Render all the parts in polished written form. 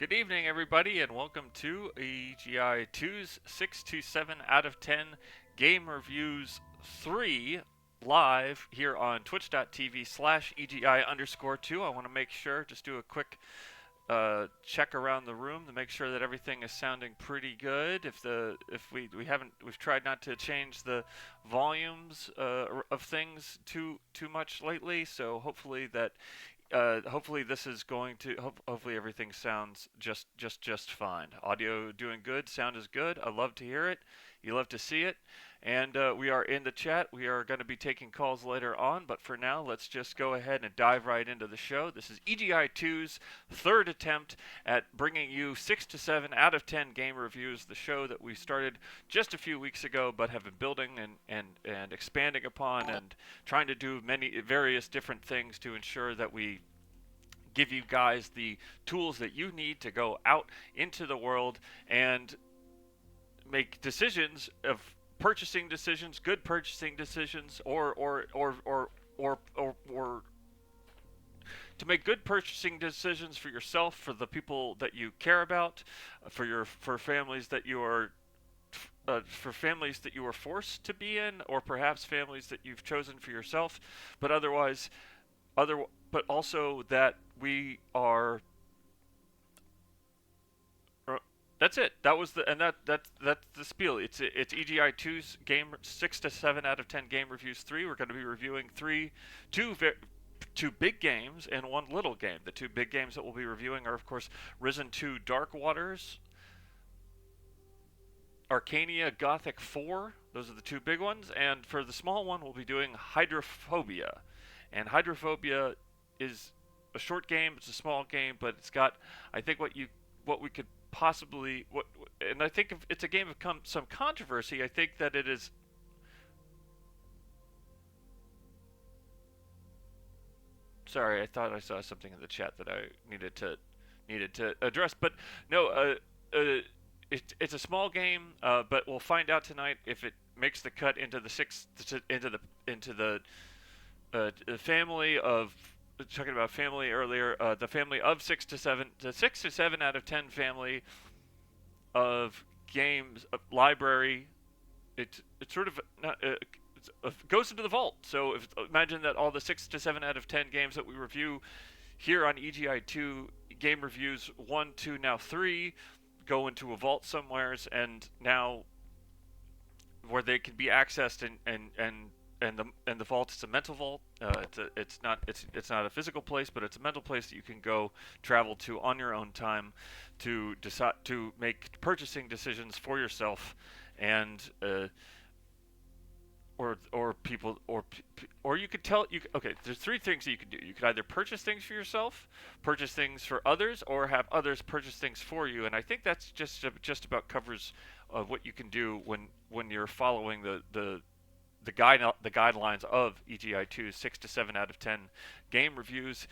Good evening, everybody, and welcome to EGI 2's 627 out of 10 Game Reviews 3 live here on twitch.tv/EGI underscore 2. I want to make sure, just do a quick check around the room to make sure that everything is sounding pretty good. We've tried not to change the volumes of things too much lately, so hopefully this is going to hopefully everything sounds just fine. Audio doing good, sound is good. I love to hear it. You love to see it. And we are in the chat. We are going to be taking calls later on, but for now, let's just go ahead and dive right into the show. This is EGI 2's third attempt at bringing you 6 to 7 out of 10 game reviews, the show that we started just a few weeks ago, but have been building and expanding upon and trying to do many various different things to ensure that we give you guys the tools that you need to go out into the world and make decisions of purchasing decisions, good purchasing decisions, or to make good purchasing decisions for yourself, for the people that you care about, for families that you are for families that you were forced to be in, or perhaps families that you've chosen for yourself, but but also that we are. That's it. That was the and that's the spiel. It's EGI 2's game 6 to 7 out of 10 game reviews 3. We're going to be reviewing two big games and one little game. The two big games that we'll be reviewing are, of course, Risen 2 Dark Waters, Arcania Gothic 4. Those are the two big ones. And for the small one, we'll be doing Hydrophobia. And Hydrophobia is a short game. It's a small game, but it's got, I think, what we could possibly and I think if it's a game of some controversy. I think that it is. Sorry, I thought I saw something in the chat that I needed to address, but no. It's a small game, but we'll find out tonight if it makes the cut into the family of. Talking about family earlier, the family of 6 to 7, the 6 to 7 out of 10 family of games library. It's sort of not. Goes into the vault. So imagine that all the 6 to 7 out of 10 games that we review here on EGI 2 game reviews 1, 2, now 3 go into a vault somewheres, and now where they can be accessed and the vault is a mental vault. It's not a physical place, but it's a mental place that you can go travel to on your own time to decide to make purchasing decisions for yourself, and or you could tell you okay. There's three things that you could do. You could either purchase things for yourself, purchase things for others, or have others purchase things for you. And I think that's just about covers what you can do when you're following the guidelines of EGI 2's 6 to 7 out of 10 game reviews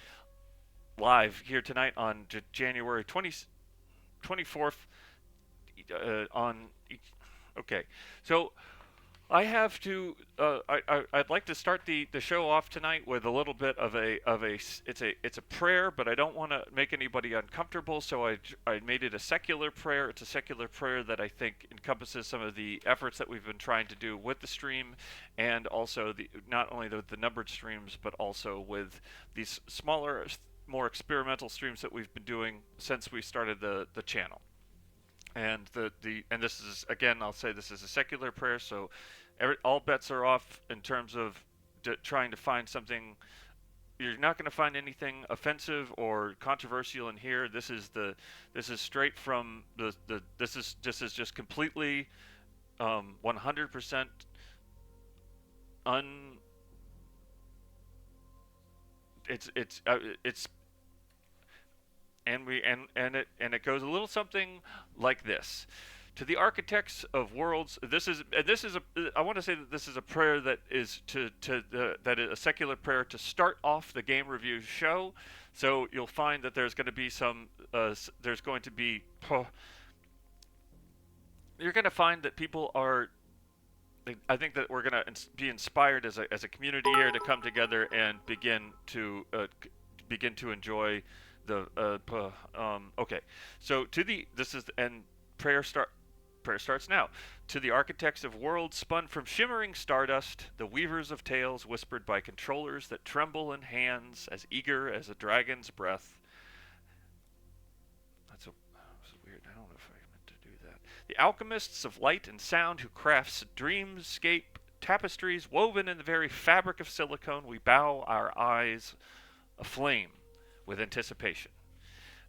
live here tonight on January 24th. Okay, so I have to. I'd like to start the show off tonight with a little bit of it's a prayer, but I don't want to make anybody uncomfortable, so I made it a secular prayer. It's a secular prayer that I think encompasses some of the efforts that we've been trying to do with the stream, and also not only the numbered streams, but also with these smaller, more experimental streams that we've been doing since we started the channel. And this is, again, I'll say this is a secular prayer, so all bets are off in terms of trying to find something. You're not going to find anything offensive or controversial in here. This is straight from this is just completely 100% it's and it goes a little something like this. To the architects of worlds, I want to say that this is a prayer that is that is a secular prayer to start off the game review show. So you'll find that there's going to be you're going to find that people are. I think that we're going to be inspired as a community here to come together and begin to enjoy Okay. So to the this is and prayer start prayer starts now. To the architects of worlds spun from shimmering stardust, the weavers of tales whispered by controllers that tremble in hands as eager as a dragon's breath. That's weird. I don't know if I meant to do that. The alchemists of light and sound who crafts dreamscape tapestries woven in the very fabric of silicone, we bow our eyes aflame with anticipation.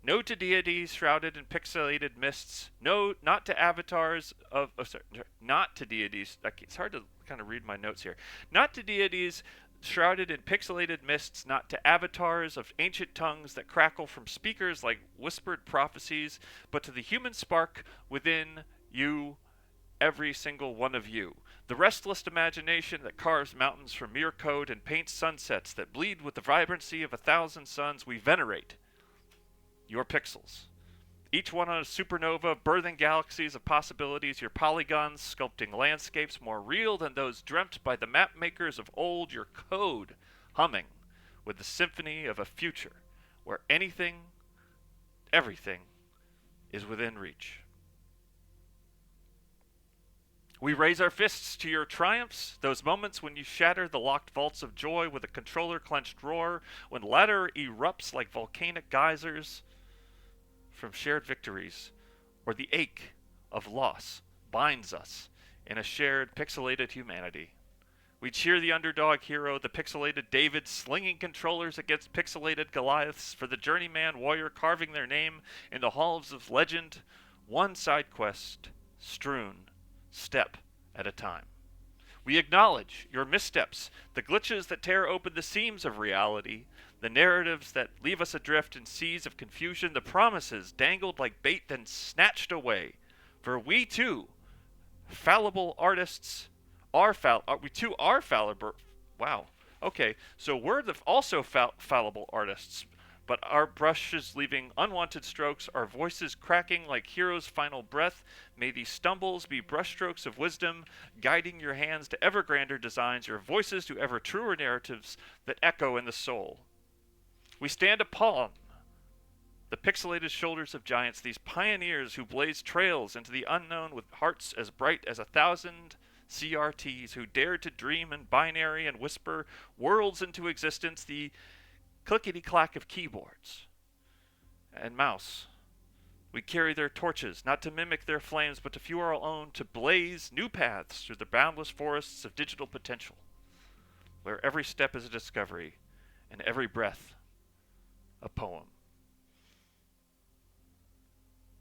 No to deities shrouded in pixelated mists. No, not to avatars of. Oh, sorry, not to deities. It's hard to kind of read my notes here. Not to deities shrouded in pixelated mists. Not to avatars of ancient tongues that crackle from speakers like whispered prophecies. But to the human spark within you, every single one of you. The restless imagination that carves mountains from mere code and paints sunsets that bleed with the vibrancy of 1,000 suns, we venerate your pixels. Each one on a supernova, birthing galaxies of possibilities, your polygons sculpting landscapes more real than those dreamt by the map makers of old, your code humming with the symphony of a future where anything, everything, is within reach. We raise our fists to your triumphs, those moments when you shatter the locked vaults of joy with a controller clenched roar, when laughter erupts like volcanic geysers from shared victories, or the ache of loss binds us in a shared pixelated humanity. We cheer the underdog hero, the pixelated David slinging controllers against pixelated Goliaths, for the journeyman warrior carving their name in the halls of legend, one side quest strewn step at a time. We acknowledge your missteps, the glitches that tear open the seams of reality, the narratives that leave us adrift in seas of confusion, the promises dangled like bait then snatched away. For we too, fallible artists, we too are fallible. Wow. Okay, so we're also fallible artists, but our brushes leaving unwanted strokes, our voices cracking like heroes' final breath. May these stumbles be brushstrokes of wisdom, guiding your hands to ever grander designs, your voices to ever truer narratives that echo in the soul. We stand upon the pixelated shoulders of giants, these pioneers who blaze trails into the unknown with hearts as bright as 1,000 CRTs, who dared to dream in binary and whisper worlds into existence, the clickety-clack of keyboards and mouse. We carry their torches, not to mimic their flames, but to fuel our own, to blaze new paths through the boundless forests of digital potential, where every step is a discovery and every breath a poem.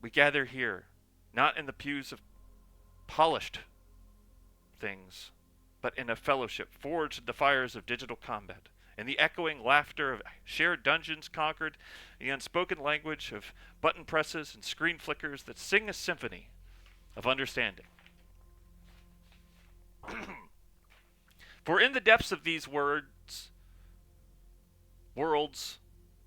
We gather here, not in the pews of polished things, but in a fellowship forged in the fires of digital combat, in the echoing laughter of shared dungeons conquered, the unspoken language of button presses and screen flickers that sing a symphony of understanding. For in the depths of these worlds,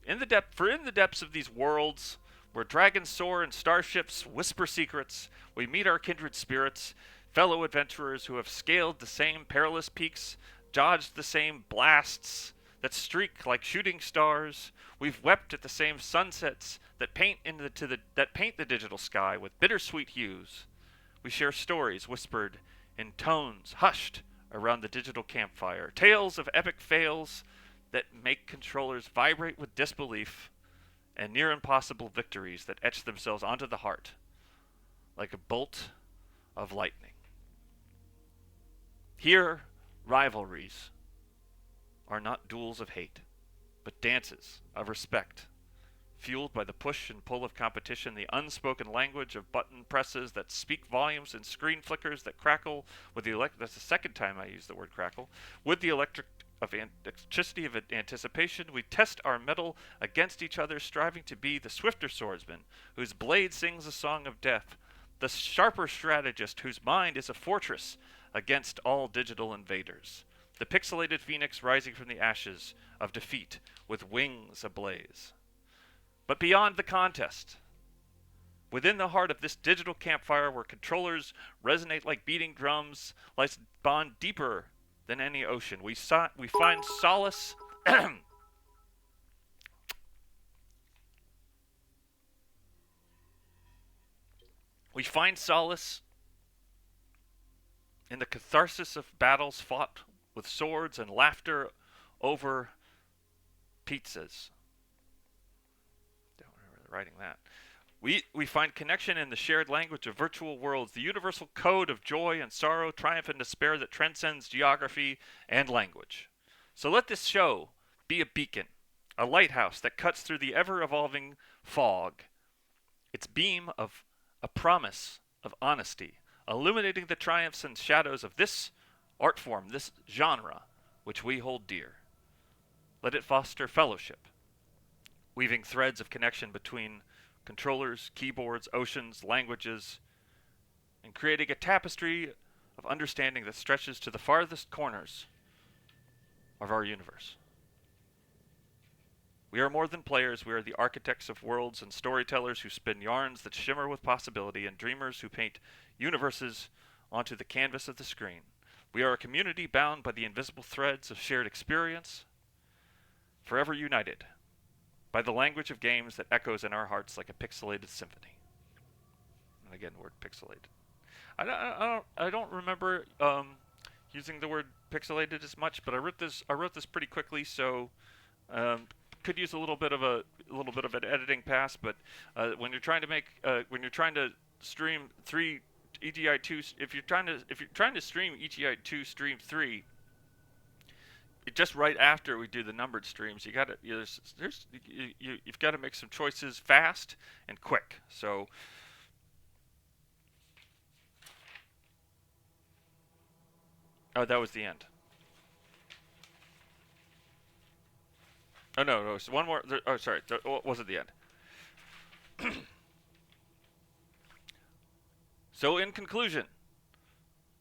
in the depths of these worlds, where dragons soar and starships whisper secrets, we meet our kindred spirits, fellow adventurers who have scaled the same perilous peaks, dodged the same blasts that streak like shooting stars. We've wept at the same sunsets that paint the digital sky with bittersweet hues. We share stories whispered in tones hushed around the digital campfire, tales of epic fails that make controllers vibrate with disbelief, and near impossible victories that etch themselves onto the heart like a bolt of lightning. Here, rivalries are not duels of hate, but dances of respect, fueled by the push and pull of competition, the unspoken language of button presses that speak volumes, and screen flickers that crackle with the that's the second time I use the word crackle, with the electricity of anticipation. We test our mettle against each other, striving to be the swifter swordsman whose blade sings a song of death, the sharper strategist whose mind is a fortress against all digital invaders, the pixelated phoenix rising from the ashes of defeat with wings ablaze. But beyond the contest, within the heart of this digital campfire where controllers resonate like beating drums, lies bond deeper than any ocean. We find solace We find solace in the catharsis of battles fought with swords and laughter over pizzas. Don't remember writing that. We find connection in the shared language of virtual worlds, the universal code of joy and sorrow, triumph and despair that transcends geography and language. So let this show be a beacon, a lighthouse that cuts through the ever-evolving fog, its beam of a promise of honesty, illuminating the triumphs and shadows of this art form, this genre, which we hold dear. Let it foster fellowship, weaving threads of connection between controllers, keyboards, oceans, languages, and creating a tapestry of understanding that stretches to the farthest corners of our universe. We are more than players. We are the architects of worlds and storytellers who spin yarns that shimmer with possibility, and dreamers who paint universes onto the canvas of the screen. We are a community bound by the invisible threads of shared experience, forever united by the language of games that echoes in our hearts like a pixelated symphony. And again, the word pixelated. I don't remember using the word pixelated as much, but I wrote this pretty quickly, so could use a little bit of an editing pass. But when you're trying to stream 3 EGI2, if you're trying to stream EGI2 stream 3, just right after we do the numbered streams, you've got to make some choices fast and quick. So that was the end. Oh no, so one more. Sorry, was it the end? So in conclusion,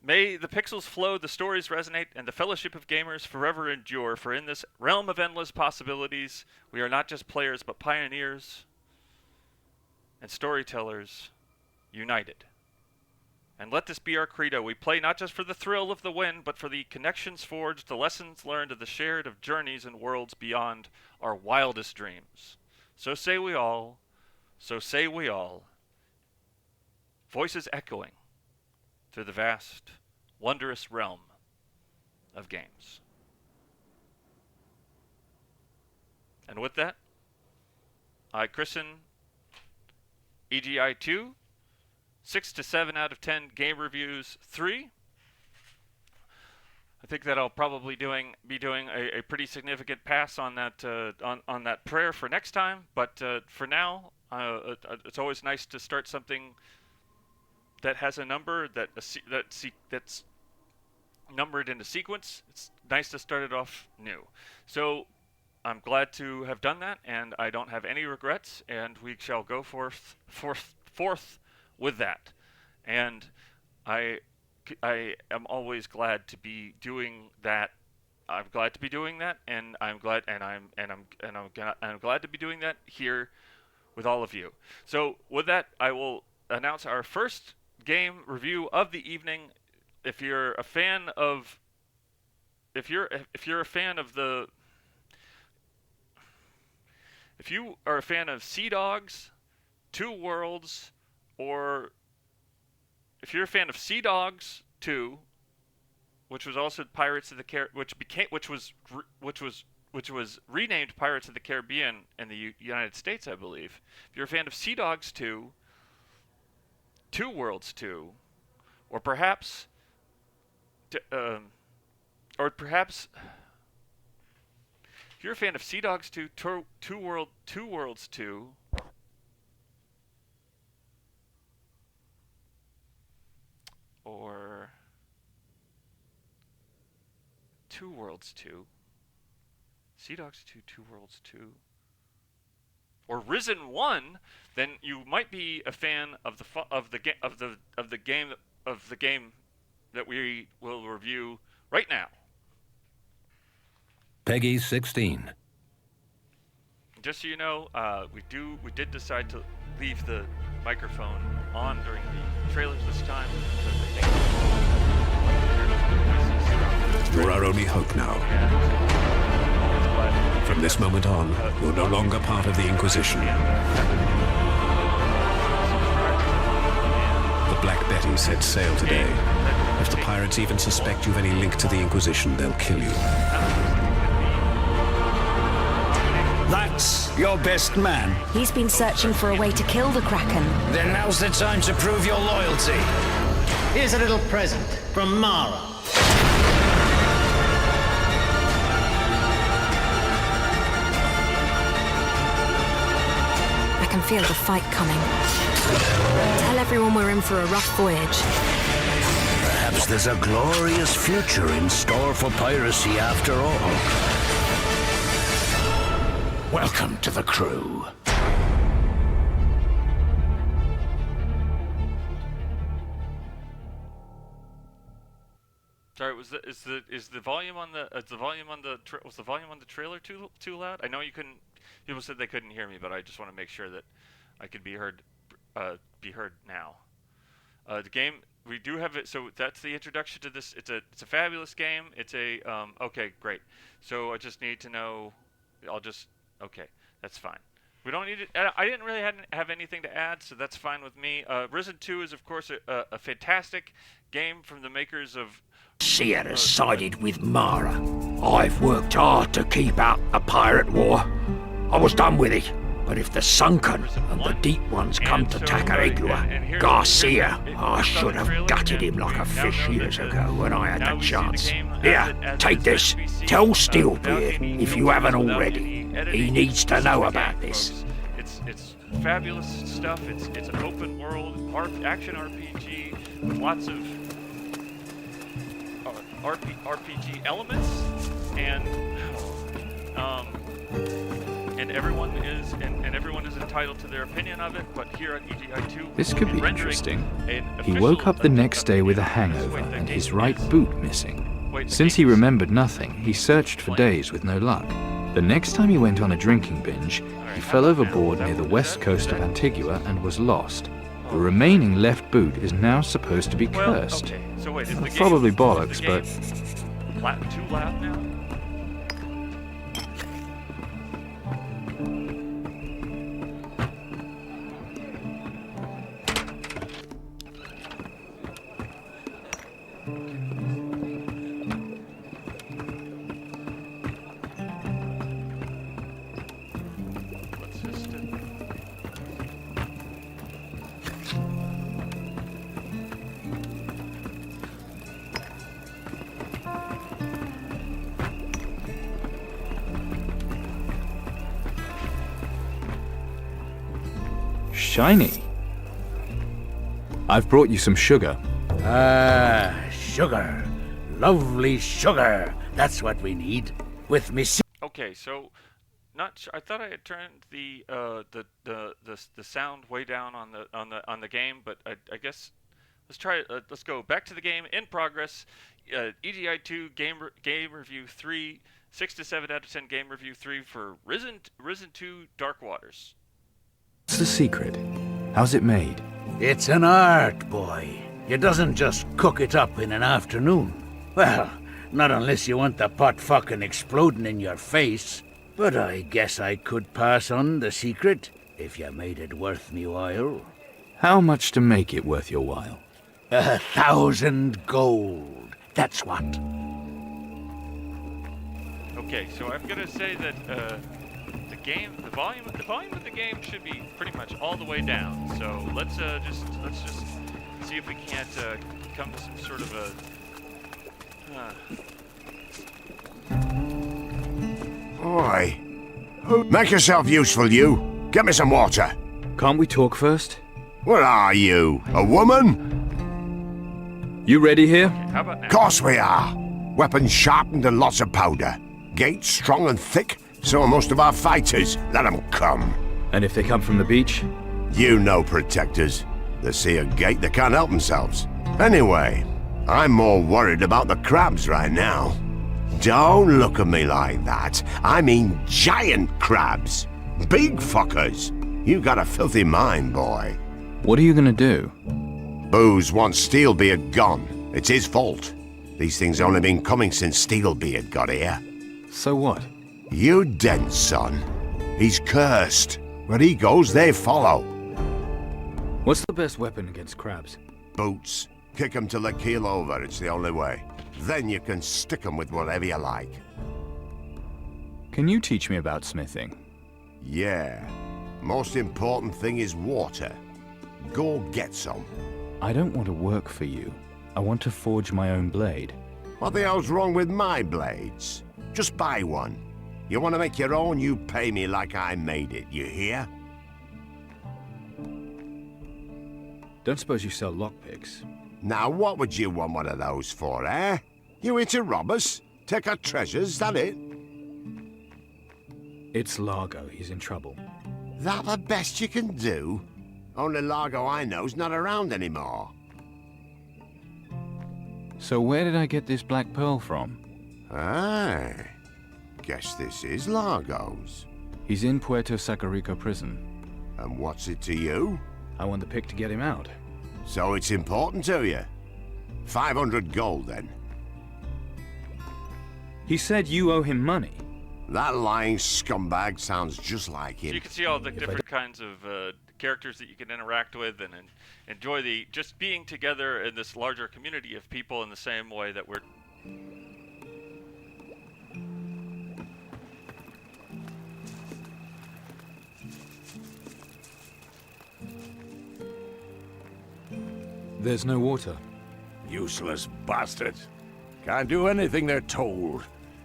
may the pixels flow, the stories resonate, and the fellowship of gamers forever endure, for in this realm of endless possibilities, we are not just players, but pioneers and storytellers united. And let this be our credo. We play not just for the thrill of the win, but for the connections forged, the lessons learned, and the shared of journeys and worlds beyond our wildest dreams. So say we all, voices echoing through the vast, wondrous realm of games. And with that, I christen EGI 2, 6 to 7 out of 10 game reviews 3. I think that I'll probably be doing a pretty significant pass on that on that prayer for next time. But for now, it's always nice to start something that has a number that's numbered in a sequence. It's nice to start it off new. So I'm glad to have done that, and I don't have any regrets, and we shall go forth with that. And I am always glad to be doing that. I'm glad to be doing that, and I'm glad to be doing that here with all of you. So with that, I will announce our first game review of the evening. If you're a fan of if you are a fan of Sea Dogs, Two Worlds, or if you're a fan of Sea Dogs 2, which was also Pirates of the which was renamed Pirates of the Caribbean in the United States, I believe. If you're a fan of Sea Dogs 2, Two Worlds 2, or perhaps if you're a fan of Sea Dogs 2, Two Worlds 2, or Two Worlds 2, Sea Dogs 2, Two Worlds 2, or Risen 1, then you might be a fan of the game that we will review right now. Peggy 16. Just so you know, we did decide to leave the microphone on during the trailers this time because I think You're our only hope now. From this moment on, you're no longer part of the Inquisition. Black Betty set sail today. If the pirates even suspect you've any link to the Inquisition, they'll kill you. That's your best man. He's been searching for a way to kill the Kraken. Then now's the time to prove your loyalty. Here's a little present from Mara. I can feel the fight coming. Tell everyone we're in for a rough voyage. Perhaps there's a glorious future in store for piracy after all. Welcome to the crew. Sorry, is the volume on the was the volume on the trailer too loud? I know you couldn't. People said they couldn't hear me, but I just want to make sure that I could be heard now. The game, we do have it. So that's the introduction to this. It's a fabulous game. It's a okay, great. So I just need to know. Okay, that's fine. We don't need it. I didn't really have anything to add, so that's fine with me. Risen 2 is of course a fantastic game from the makers of. Seer has sided with Mara. I've worked hard to keep out the pirate war. I was done with it. But if the sunken and the deep ones come to Tacarigua, Garcia, I should have gutted him like a fish years ago when I had the chance. Here, take this. Tell Steelbeard, if you haven't already. He needs to know about this. It's fabulous stuff. It's an open world action RPG with lots of RPG elements, and everyone is entitled to their opinion of it. But here on EGI2, this could be interesting. He woke up the next day with a hangover and his right boot missing. Since he remembered nothing, he searched for days with no luck. The next time he went on a drinking binge, he fell overboard near the west coast of Antigua and was lost. The remaining left boot is now supposed to be cursed. Okay. So wait, is the game, probably bollocks, but too loud now? shiny. I've brought you some sugar. Ah, sugar. Lovely sugar. That's what we need. With me. Okay, so not sure. I thought I had turned the sound way down on the game, but I guess let's try it. Let's go back to the game in progress. EGI2 game review 3, 6 to 7 out of 10 game review 3 for Risen 2 Dark Waters. What's the secret? How's it made? It's an art, boy. You doesn't just cook it up in an afternoon. Well, not unless you want the pot fucking exploding in your face. But I guess I could pass on the secret if you made it worth me while. How much to make it worth your while? 1,000 gold. That's what. Okay, so I'm gonna say that the volume of the game should be pretty much all the way down. So let's just see if we can't come to some sort of a. Oi. Make yourself useful, you. Get me some water. Can't we talk first? What are you, a woman? You ready here? Okay, how about now? Course we are. Weapons sharpened and lots of powder. Gates strong and thick, so are most of our fighters. Let them come. And if they come from the beach? You know protectors. They see a gate, they can't help themselves. Anyway, I'm more worried about the crabs right now. Don't look at me like that. I mean giant crabs. Big fuckers. You got a filthy mind, boy. What are you gonna do? Booze wants Steelbeard gone. It's his fault. These things only been coming since Steelbeard got here. So what? You dead, son. He's cursed. Where he goes, they follow. What's the best weapon against crabs? boots. Kick 'em till they keel over, it's the only way. Then you can stick 'em with whatever you like. Can you teach me about smithing? Yeah. Most important thing is water. Go get some. I don't want to work for you. I want to forge my own blade. What the hell's wrong with my blades? Just buy one. You want to make your own, you pay me like I made it, you hear? Don't suppose you sell lockpicks? Now what would you want one of those for, eh? You here to rob us? Take our treasures, that it? It's Largo, he's in trouble. That the best you can do? Only Largo I know's not around anymore. So where did I get this black pearl from? Ah, guess this is Largo's. He's in Puerto Sacarico prison. And what's it to you? I want the pick to get him out. So it's important to you? 500 gold, then. He said you owe him money. That lying scumbag sounds just like So him. you can see all the different kinds of characters that you can interact with and enjoy the just being together in this larger community of people in the same way that we're. There's no water. Useless bastards. Can't do anything they're told,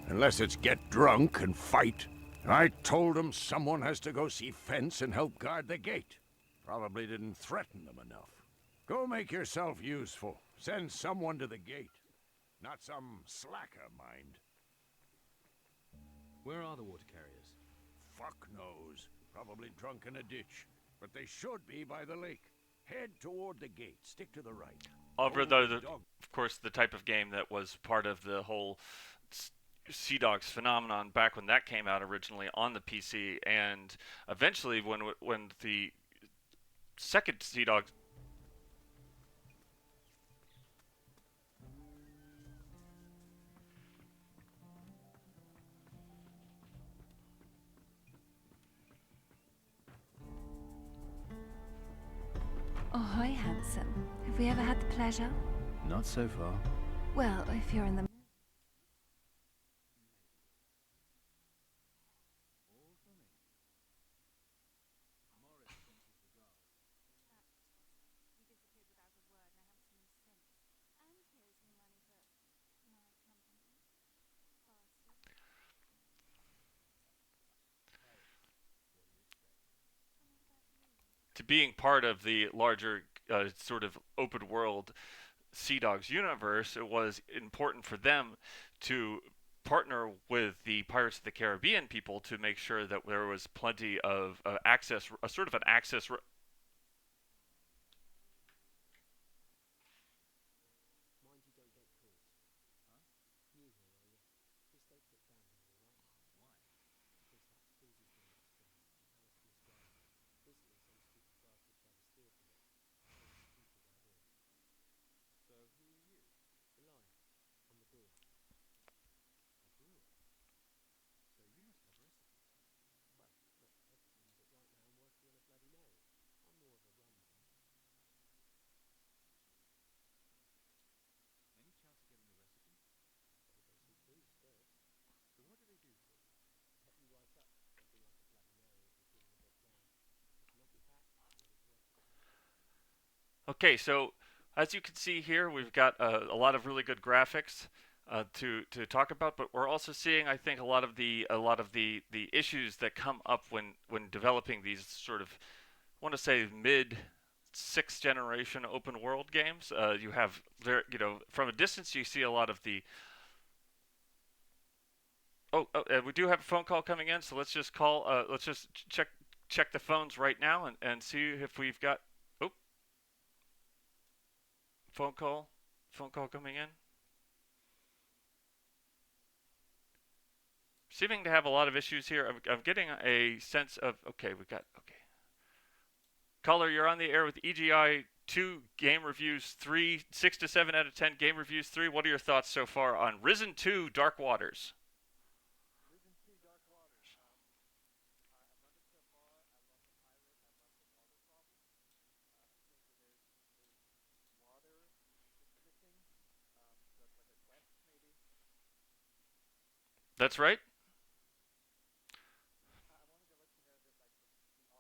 unless it's get drunk and fight. I told them someone has to go see Fence and help guard the gate. Probably didn't threaten them enough. Go make yourself useful. Send someone to the gate. Not some slacker, mind. Where are the water carriers? Fuck knows. Probably drunk in a ditch. But they should be by the lake. Head toward the gate. Stick to the right. Of course, the type of game that was part of the whole Sea Dogs phenomenon back when that came out originally on the PC, and eventually when the second Sea Dogs. Ahoy, handsome. Have we ever had the pleasure? Not so far. Well, if you're in the... To being part of the larger sort of open world Sea Dogs universe, it was important for them to partner with the Pirates of the Caribbean people to make sure that there was plenty of access, a sort of an access. Okay, so as you can see here, we've got a lot of really good graphics to talk about, but we're also seeing, I think, a lot of the issues that come up when developing these sort of, I want to say, mid sixth generation open world games. You have there, from a distance, you see a lot of the. We do have a phone call coming in, so let's just call. Let's just check the phones right now and see if we've got. Phone call coming in. Seeming to have a lot of issues here. I'm getting a sense of, okay. Caller, you're on the air with EGI 2 Game Reviews 3, 6 to 7 out of 10 Game Reviews 3. What are your thoughts so far on Risen 2 Dark Waters? That's right.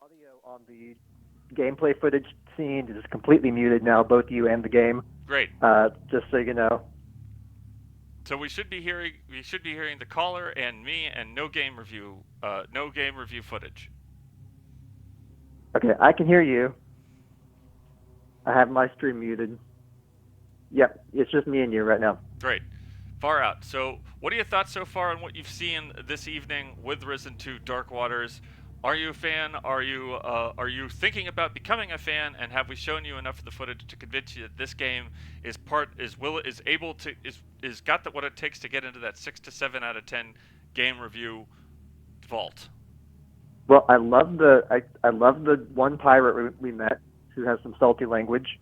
Audio on the gameplay footage scene is completely muted now, both you and the game. Great. Just so you know. So we should be hearing the caller and me, and no game review footage. Okay, I can hear you. I have my stream muted. Yep, it's just me and you right now. Great. Far out. So what are your thoughts so far on what you've seen this evening with Risen 2 Dark Waters? Are you a fan? Are you thinking about becoming a fan? And have we shown you enough of the footage to convince you that this game is got what it takes to get into that 6 to 7 out of 10 game review vault? Well, I love the one pirate we met who has some salty language.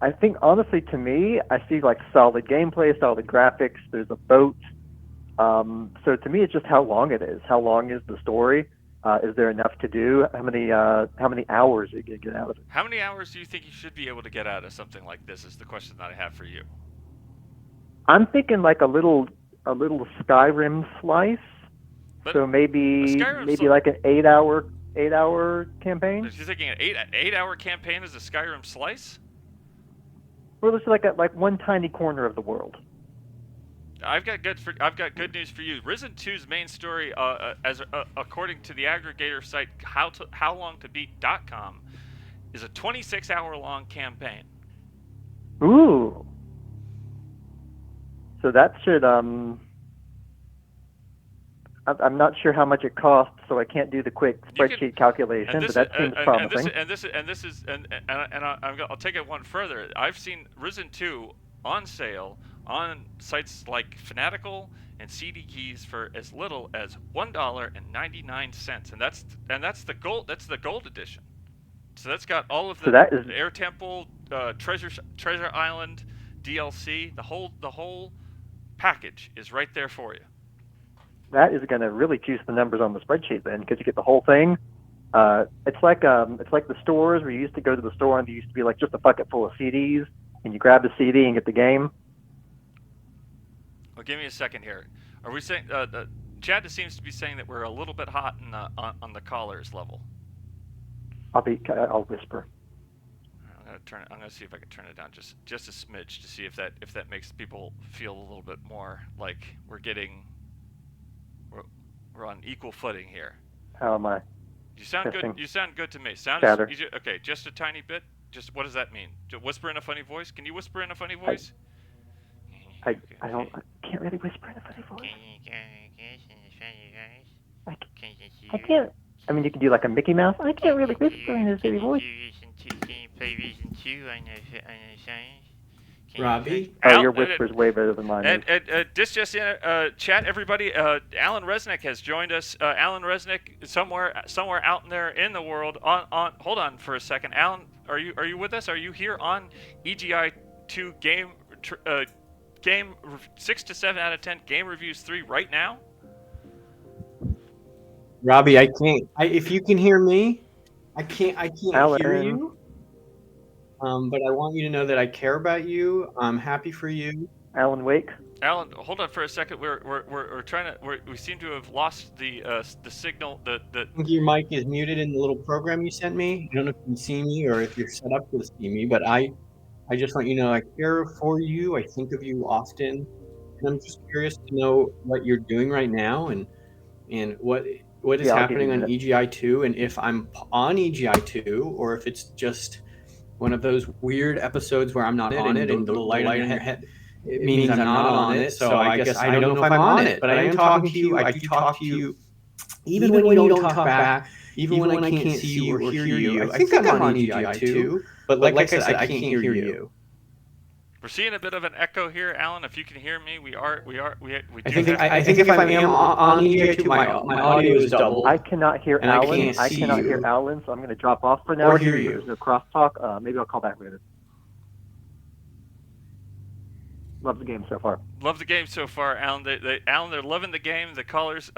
I think honestly, to me, I see like solid gameplay, solid graphics. There's a boat. So to me, it's just how long it is. How long is the story? Is there enough to do? How many hours are you gonna get out of it? How many hours do you think you should be able to get out of something like this? Is the question that I have for you. I'm thinking like a little Skyrim slice. But so maybe like an 8-hour campaign. You're thinking an 8-hour campaign is a Skyrim slice? Well, it's like one tiny corner of the world. I've got good news for you. Risen 2's main story, according to the aggregator site howlongtobeat.com, is a 26-hour-long campaign. Ooh. So that should I'm not sure how much it costs, so I can't do the quick spreadsheet calculation. But that seems promising. I'll take it one further. I've seen Risen 2 on sale on sites like Fanatical and CD Keys for as little as $1.99, and that's the gold. That's the gold edition. So that's got all of the Air Temple, Treasure Island, DLC. The whole package is right there for you. That is going to really juice the numbers on the spreadsheet then, because you get the whole thing. It's like the stores where you used to go to the store and there used to be like just a bucket full of CDs, and you grab the CD and get the game. Well, give me a second here. Are we saying Chad seems to be saying that we're a little bit hot on the callers level? I'll whisper. I'm gonna see if I can turn it down just a smidge to see if that makes people feel a little bit more like we're on equal footing here. How am I? You sound good. You sound good to me. Chatter. Okay, just a tiny bit. Just what does that mean? Whisper in a funny voice? Can you whisper in a funny voice? I can't really whisper in a funny voice. I can't. I mean, you can do like a Mickey Mouse. I can't really whisper in a silly voice. Robbie? Oh, your whisper's way better than mine. And just in chat, everybody. Allan Resnick has joined us. Allan Resnick, somewhere out there in the world. Hold on for a second. Allan, are you with us? Are you here on EGI 2 game 6 to 7 out of 10 game reviews 3 right now? Robbie, I can't. If you can hear me, I can't Allan. hear you. But I want you to know that I care about you. I'm happy for you. Allan, wake. Allan, hold on for a second. We're trying to. We seem to have lost the signal. I think your mic is muted in the little program you sent me. I don't know if you can see me or if you're set up to see me, but I just want you to know I care for you. I think of you often, and I'm just curious to know what you're doing right now and what is happening on EGI 2, and if I'm on EGI 2 or if it's just one of those weird episodes where I'm not on it, and the light on your head, it means I'm not on it. So I guess I don't know if I'm on it, but I am talking to you. I do talk to you, even when you don't talk back, even when I can't see you or hear you. I think I'm on EGI too, but like I said, I can't hear you. We're seeing a bit of an echo here, Allan. If you can hear me, we do. I think if I am on EGI 2, my audio is doubled. I cannot hear Allan. I cannot hear Allan, so I'm going to drop off for now. Or hear you. There's no crosstalk. Maybe I'll call back later. Love the game so far. Love the game so far, Allan. Allan, they're loving the game. The callers,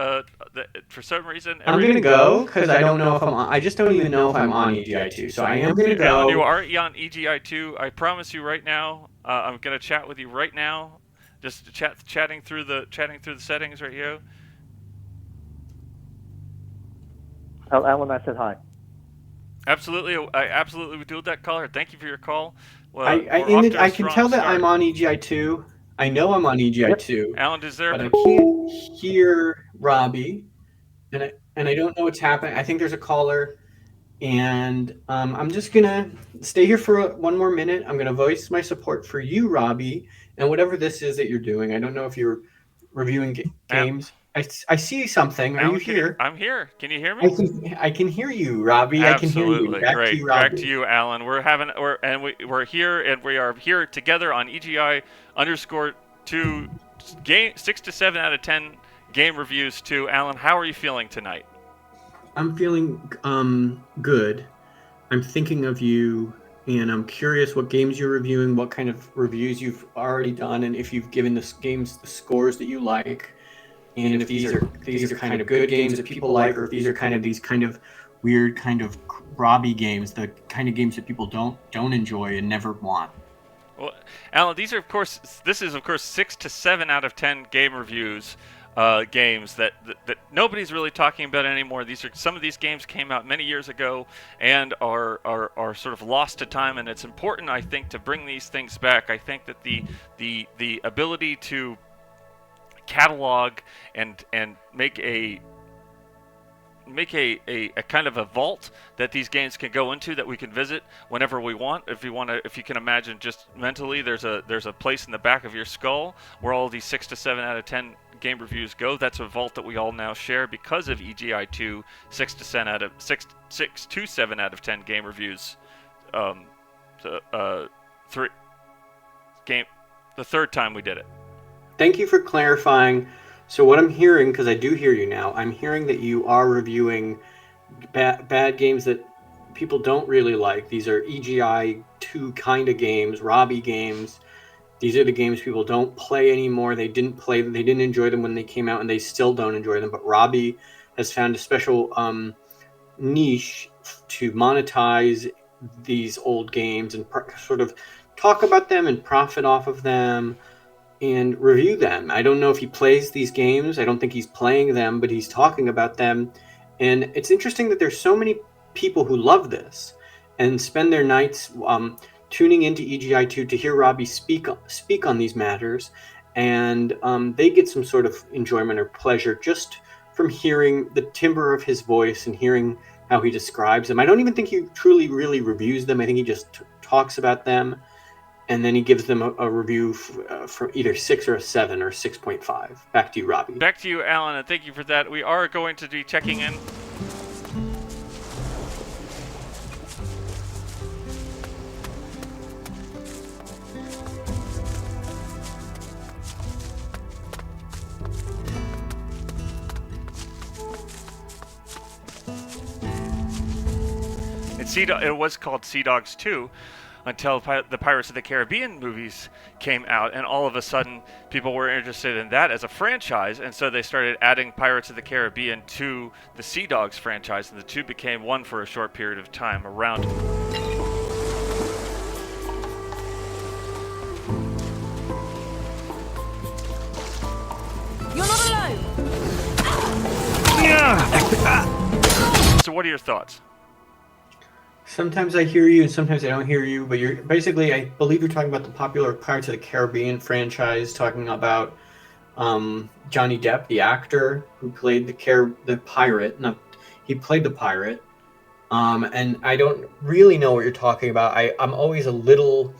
for some reason, I'm gonna go because I don't know if I'm on. I just don't even know if I'm on EGI 2. So I am gonna go. Allan, you are on EGI 2. I promise you right now. I'm gonna chat with you right now Just chatting through the settings right here. Allan, I said hi. Absolutely, I absolutely would do that, caller. Thank you for your call. Well, I can tell that I'm on EGI2. I know I'm on EGI2. Allan, is there? But I can't hear Robbie, and I don't know what's happening. I think there's a caller, and I'm just gonna stay here for one more minute. I'm gonna voice my support for you, Robbie, and whatever this is that you're doing. I don't know if you're reviewing games. I see something. Are you here? I'm here. Can you hear me? I can hear you, Robbie. Absolutely. I can hear you. Back Great. to you, Robbie. Back to you, Allan. We're here, and we are here together on EGI_2 6 to 7 out of 10 game reviews. To Allan, how are you feeling tonight? I'm feeling good. I'm thinking of you, and I'm curious what games you're reviewing, what kind of reviews you've already done, and if you've given the games the scores that you like. And if these are kind of good games that people like, or if these are kind of weird kind of Robbie games, the kind of games that people don't enjoy and never want. Well, Allan, this is of course 6 to 7 out of 10 game reviews, games that nobody's really talking about anymore. Some of these games came out many years ago and are sort of lost to time, and it's important, I think, to bring these things back. I think that the ability to catalog and make a kind of a vault that these games can go into, that we can visit whenever we want. If you can imagine, just mentally, there's a place in the back of your skull where all these 6 to 7 out of 10 game reviews go. That's a vault that we all now share because of EGI2 6 to 7 out of 10 game reviews. The third time we did it. Thank you for clarifying. So what I'm hearing, because I do hear you now, I'm hearing that you are reviewing bad games that people don't really like. These are EGI2 kind of games, Robbie games. These are the games people don't play anymore. They didn't enjoy them when they came out, and they still don't enjoy them. But Robbie has found a special niche to monetize these old games and sort of talk about them and profit off of them and review them. I don't know if he plays these games. I don't think he's playing them, but he's talking about them. And it's interesting that there's so many people who love this and spend their nights tuning into EGI2 to hear Robbie speak on these matters. And they get some sort of enjoyment or pleasure just from hearing the timbre of his voice and hearing how he describes them. I don't even think he truly really reviews them. I think he just talks about them. And then he gives them a review for either 6 or a 7 or 6.5. Back to you, Robbie. Back to you, Allan, and thank you for that. We are going to be checking in. It was called Sea Dogs 2. Until the Pirates of the Caribbean movies came out, and all of a sudden people were interested in that as a franchise, and so they started adding Pirates of the Caribbean to the Sea Dogs franchise, and the two became one for a short period of time around. You're not alone! So what are your thoughts? Sometimes I hear you and sometimes I don't hear you, but you're basically, I believe you're talking about the popular Pirates of the Caribbean franchise, talking about Johnny Depp, the actor who played the pirate. He played the pirate. And I don't really know what you're talking about. I'm always a little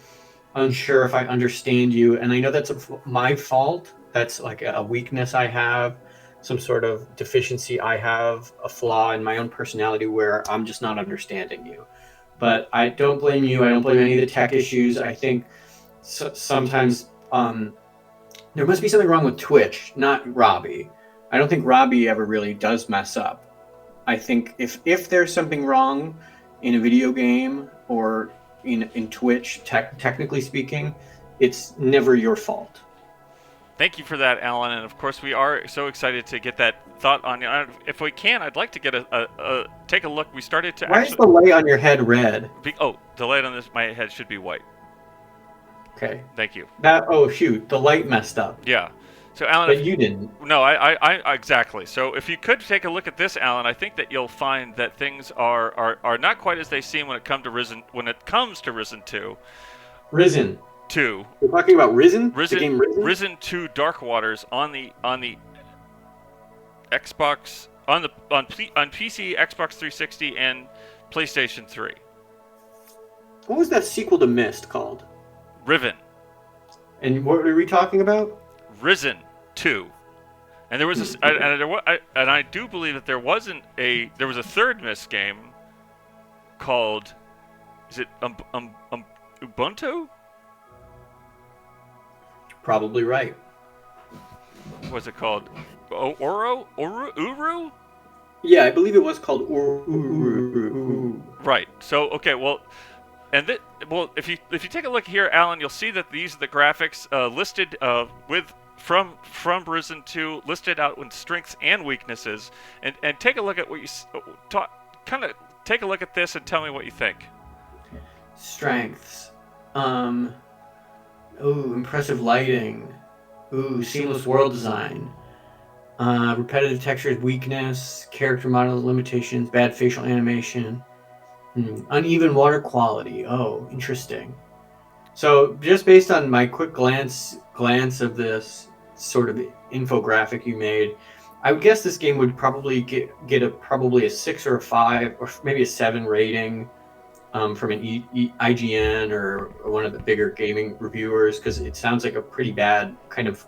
unsure if I understand you, and I know that's my fault. That's like a weakness I have, some sort of deficiency I have, a flaw in my own personality where I'm just not understanding you. But I don't blame you. I don't blame any of the tech issues. I think sometimes there must be something wrong with Twitch, not Robbie. I don't think Robbie ever really does mess up. I think if there's something wrong in a video game or in Twitch, technically speaking, it's never your fault. Thank you for that, Allan, and of course we are so excited to get that thought on you. If we can, I'd like to get take a look. We started to. Why is the light on your head red? The light on my head should be white. Okay. Thank you. Oh shoot, the light messed up. Yeah. So Alan, but you didn't. No, I exactly. So if you could take a look at this, Alan, I think that you'll find that things are not quite as they seem when it comes to Risen 2. Risen 2. We're talking about Risen? Risen, the game Risen? Risen 2 Dark Waters on the Xbox on PC, Xbox 360, and PlayStation 3. What was that sequel to Myst called? Riven. And what are we talking about? Risen 2. And there was and I do believe that there was a third Myst game called, is it Ubuntu? Probably right. What's it called? Uru? Yeah, I believe it was called Uru. Right. So okay, well, if you take a look here, Alan, you'll see that these are the graphics listed from Risen 2, listed out with strengths and weaknesses, and take a look at what you take a look at this and tell me what you think. Strengths. Impressive lighting. Seamless world design. Repetitive textures, weakness, character model limitations, bad facial animation, uneven water quality. Oh, interesting. So just based on my quick glance of this sort of infographic you made, I would guess this game would probably get probably a 6 or a 5 or maybe a 7 rating from an IGN or one of the bigger gaming reviewers, because it sounds like a pretty bad, kind of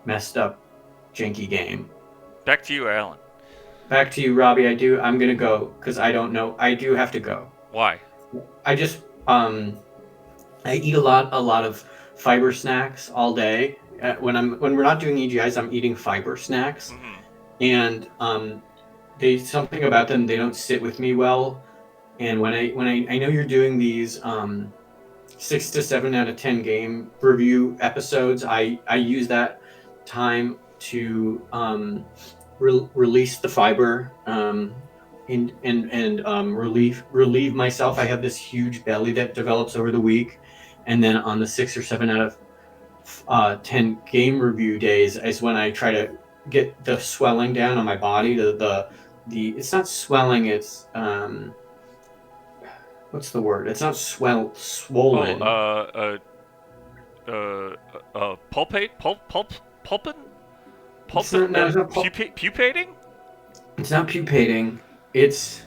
messed up, janky game. Back to you, Alan. Back to you, Robbie. I'm gonna go because I don't know. I do have to go. Why? I just I eat a lot of fiber snacks all day. When we're not doing EGIs, I'm eating fiber snacks, and something about them, they don't sit with me well. And when I know you're doing these 6 to 7 out of 10 game review episodes, I use that time to release the fiber and relieve myself. I have this huge belly that develops over the week, and then on the 6 or 7 out of 10 game review days is when I try to get the swelling down on my body. The it's not swelling, it's what's the word? It's not swollen. Pulping? Pupating? It's not pupating. It's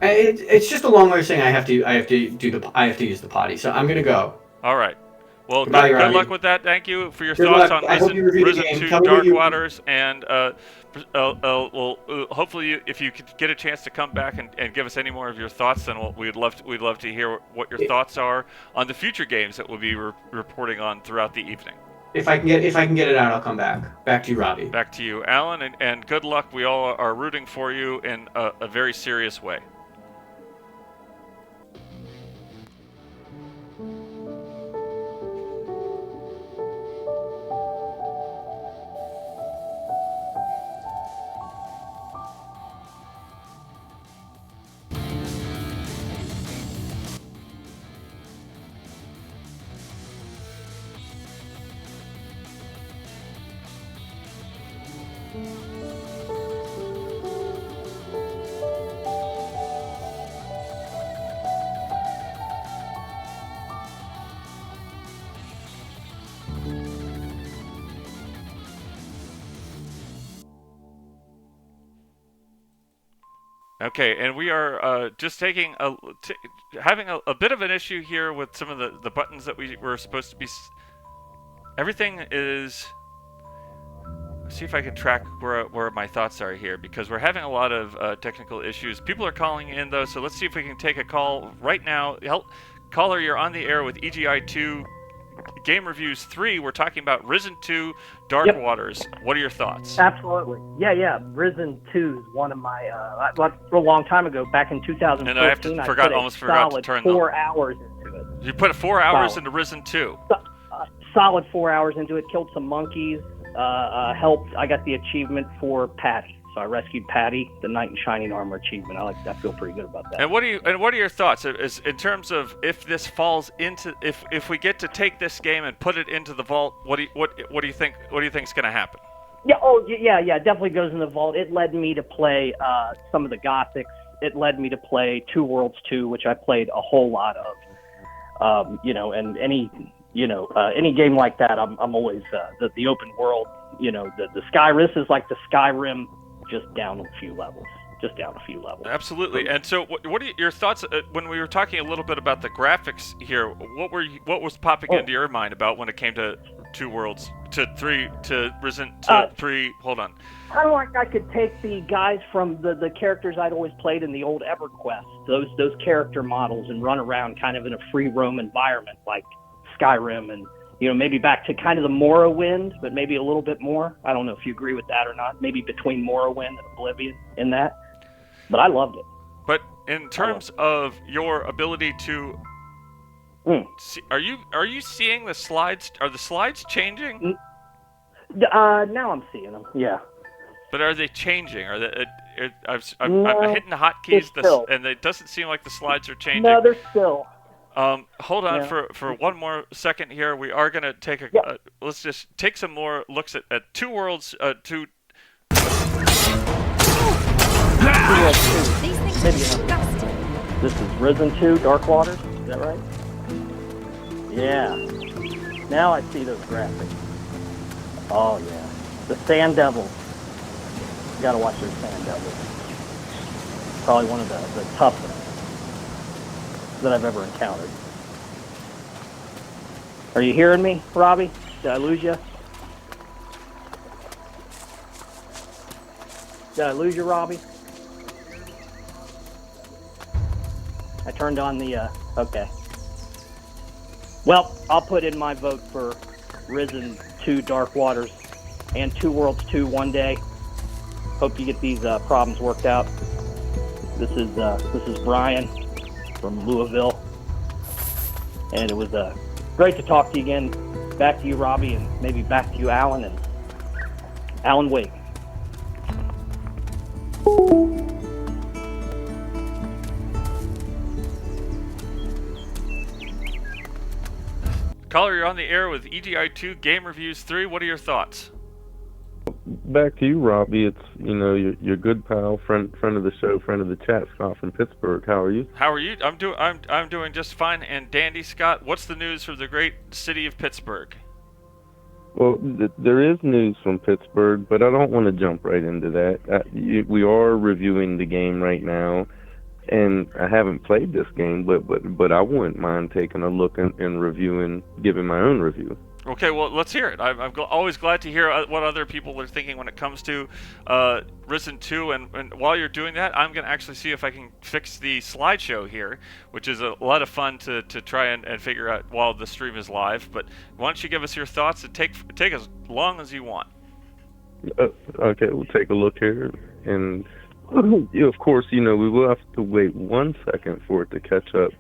just a long way of saying I have to use the potty. So I'm gonna go. All right. Well, Goodbye, good luck with that. Thank you for your Good thoughts luck. on Risen 2 Dark Waters, and hopefully, if you could get a chance to come back and give us any more of your thoughts, then we'd love to hear what your thoughts are on the future games that we'll be reporting on throughout the evening. If I can get it out, I'll come back. Back to you, Robbie. Back to you, Alan, and good luck. We all are rooting for you in a very serious way. Okay, and we are just having a bit of an issue here with some of the buttons that we were supposed to be. Everything is. Let's see if I can track where my thoughts are here, because we're having a lot of technical issues. People are calling in though, so let's see if we can take a call right now. Caller, you're on the air with EGI 2 Game Reviews 3. We're talking about Risen 2 Dark Waters. What are your thoughts? Absolutely. Yeah. Risen 2 is one of my, for a long time ago, back in 2014, and I forgot to turn 4 hours into it. You put 4 hours into Risen 2? Solid 4 hours into it, killed some monkeys, helped. I got the achievement for patch So I rescued Patty, the knight in shining armor achievement. I feel pretty good about that. And what are your thoughts in terms of if this falls into if we get to take this game and put it into the vault? What do you think? What do you think is going to happen? Yeah. Oh, yeah. It definitely goes in the vault. It led me to play some of the Gothics. It led me to play Two Worlds 2, which I played a whole lot of. And any game like that, I'm always the open world. The Skyrim is like the Skyrim, just down a few levels. Absolutely. And so, what are your thoughts when we were talking a little bit about the graphics here? What was popping into your mind about when it came to Two Worlds, to 3, to Resident 3? Hold on. Kind of like I could take the guys from the characters I'd always played in the old EverQuest, those character models, and run around kind of in a free roam environment like Skyrim, and maybe back to kind of the Morrowind, but maybe a little bit more. I don't know if you agree with that or not. Maybe between Morrowind and Oblivion in that. But I loved it. But in terms of your ability to see, are you seeing the slides? Are the slides changing? Now I'm seeing them. Yeah. But are they changing? Are they? I'm hitting the hotkeys, and it doesn't seem like the slides are changing. No, they're still. Hold on for one more second here. We are going to take let's just take some more looks at Two Worlds 2. These things are disgusting. This is Risen 2, Dark Waters. Is that right? Yeah. Now I see those graphics. Oh yeah, the Sand Devils. You gotta watch those Sand Devils. Probably one of the toughest that I've ever encountered. Are you hearing me, Robbie? Did I lose you? Did I lose you, Robbie? I turned on the, okay. Well, I'll put in my vote for Risen 2 Dark Waters and Two Worlds 2 one day. Hope you get these problems worked out. This is Brian from Louisville. And it was great to talk to you again. Back to you, Robbie, and maybe back to you, Allan, and Allan Wake. Caller, you're on the air with EGI2 Game Reviews 3. What are your thoughts? Back to you, Robbie. It's your good pal, friend of the show, friend of the chat, Scott from Pittsburgh. How are you? How are you? I'm doing just fine and dandy, Scott. What's the news from the great city of Pittsburgh? Well, there is news from Pittsburgh, but I don't want to jump right into that. We are reviewing the game right now, and I haven't played this game, but I wouldn't mind taking a look and reviewing, giving my own review. Okay, well, let's hear it. I'm always glad to hear what other people are thinking when it comes to Risen 2, and while you're doing that, I'm going to actually see if I can fix the slideshow here, which is a lot of fun to try and figure out while the stream is live. But why don't you give us your thoughts, and take as long as you want. Okay, we'll take a look here, and of course, we will have to wait 1 second for it to catch up.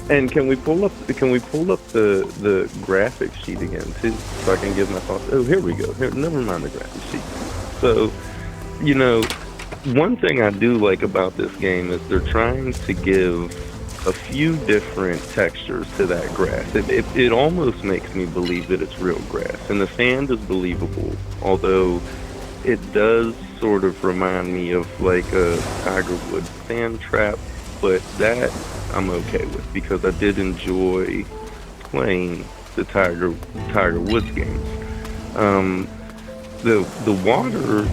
And can we pull up the graphics sheet again too, so I can give my thoughts? Oh, here we go. Here, never mind the graphics sheet. So, one thing I do like about this game is they're trying to give a few different textures to that grass. It almost makes me believe that it's real grass, and the sand is believable, although it does sort of remind me of like a Tiger Woods sand trap, but that I'm okay with because I did enjoy playing the Tiger Woods games. The water,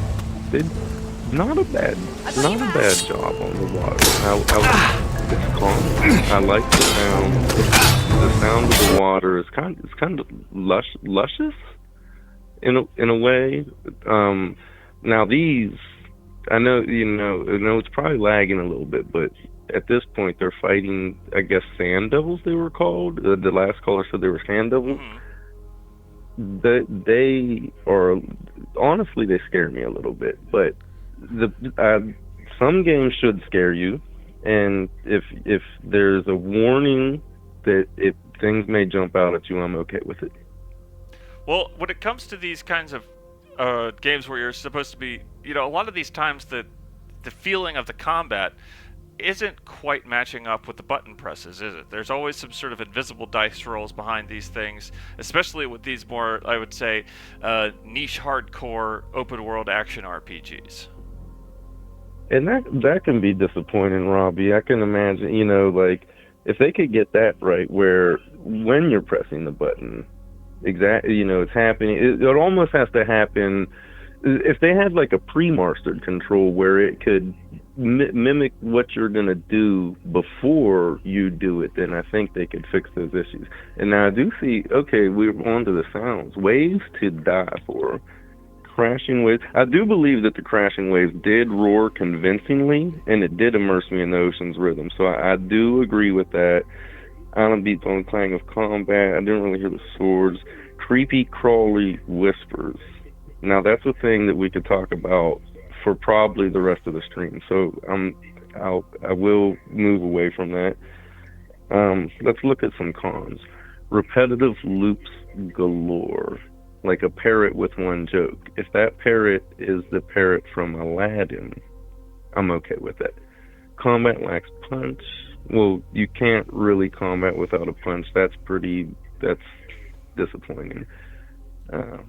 not a bad job on the water. It's calm. I like the sound. The sound of the water is kind of luscious in a way. Now these, I know it's probably lagging a little bit, but at this point they're fighting, I guess, sand devils they were called. The last caller said they were sand devils. They are, honestly, they scare me a little bit, but some games should scare you, and if there's a warning that it things may jump out at you. I'm okay with it. Well, when it comes to these kinds of games where you're supposed to be, a lot of these times the feeling of the combat isn't quite matching up with the button presses, is it? There's always some sort of invisible dice rolls behind these things, especially with these more, I would say, niche hardcore open world action RPGs. And that can be disappointing, Robbie. I can imagine, like, if they could get that right, where when you're pressing the button, exactly, it's happening. It almost has to happen. If they had like a pre-mastered control where it could mimic what you're gonna do before you do it, then I think they could fix those issues. And now I do see. Okay, we're on to the sounds. Waves to die for. Crashing waves. I do believe that the crashing waves did roar convincingly, and it did immerse me in the ocean's rhythm. So I do agree with that. Allan beats on the clang of combat. I didn't really hear the swords. Creepy, crawly whispers. Now that's a thing that we could talk about for probably the rest of the stream. So I will move away from that. Let's look at some cons. Repetitive loops galore, like a parrot with one joke. If that parrot is the parrot from Aladdin, I'm okay with that. Combat lacks punch. Well, you can't really combat without a punch. That's disappointing.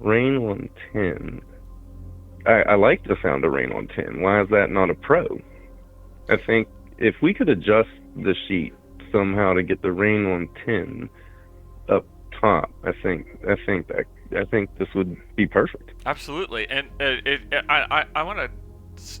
Rain on 10. I like the sound of Rain on 10. Why is that not a pro? I think if we could adjust the sheet somehow to get the Rain on 10 up top, I think this would be perfect. Absolutely, and I want to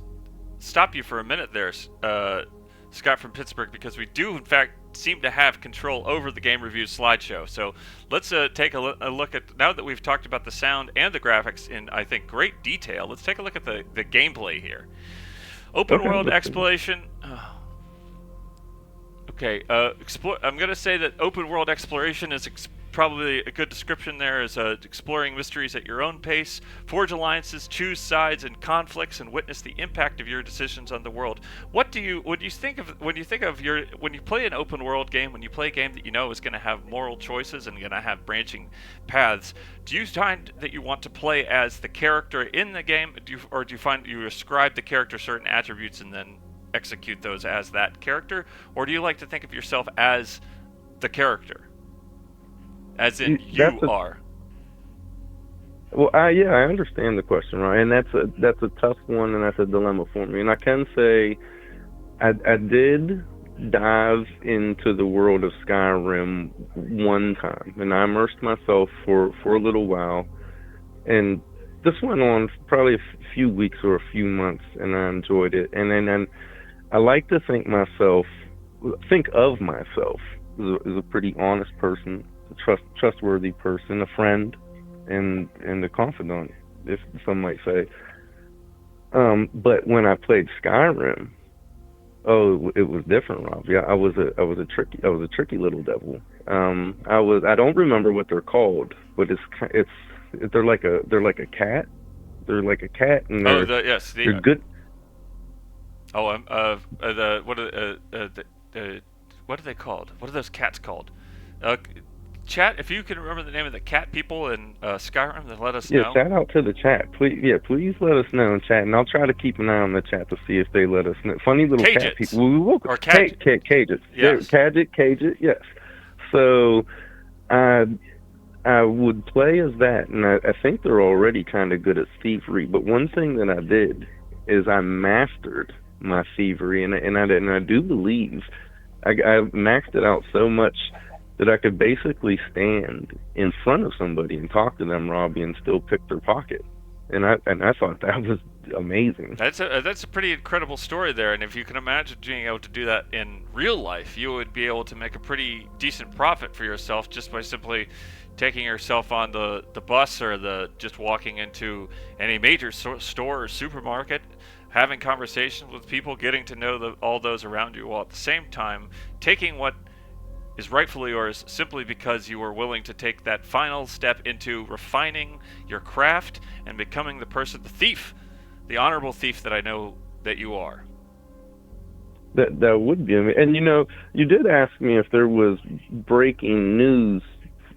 stop you for a minute there, Scott from Pittsburgh, because we do in fact seem to have control over the game review slideshow. So let's take a look at, now that we've talked about the sound and the graphics in, I think, great detail, let's take a look at the gameplay here. Open world exploration. Okay, I'm going to say that open world exploration is probably a good description there, is exploring mysteries at your own pace, forge alliances, choose sides in conflicts, and witness the impact of your decisions on the world. When you play an open world game, when you play a game that you know is going to have moral choices and going to have branching paths, do you find that you want to play as the character in the game, or do you find you ascribe the character certain attributes and then execute those as that character, or do you like to think of yourself as the character? As in, you are. Well, yeah, I understand the question, right? And that's a tough one, and that's a dilemma for me. And I can say, I did dive into the world of Skyrim one time, and I immersed myself for a little while, and this went on for probably a few weeks or a few months, and I enjoyed it. And then I like to think of myself as a pretty honest person, a trustworthy person, a friend, and a confidant, if some might say. But when I played Skyrim, it was different, Robbie. I was a tricky little devil. I don't remember what they're called, but they're like a cat. They're like a cat, and they're good. What are they called? What are those cats called? Chat, if you can remember the name of the cat people in Skyrim, then let us know. Yeah, shout out to the chat. Please let us know in chat, and I'll try to keep an eye on the chat to see if they let us know. Funny little cat people. Or Cages. Yes. Cages, yes. So I would play as that, and I think they're already kind of good at thievery. But one thing that I did is I mastered my thievery, and I do believe I maxed it out so much that I could basically stand in front of somebody and talk to them, Robbie, and still pick their pocket. And I thought that was amazing. That's a pretty incredible story there, and if you can imagine being able to do that in real life, you would be able to make a pretty decent profit for yourself just by simply taking yourself on the bus or just walking into any major store or supermarket, having conversations with people, getting to know all those around you, while at the same time taking what is rightfully yours simply because you are willing to take that final step into refining your craft and becoming the thief, the honorable thief that I know that you are. That would be amazing. And you did ask me if there was breaking news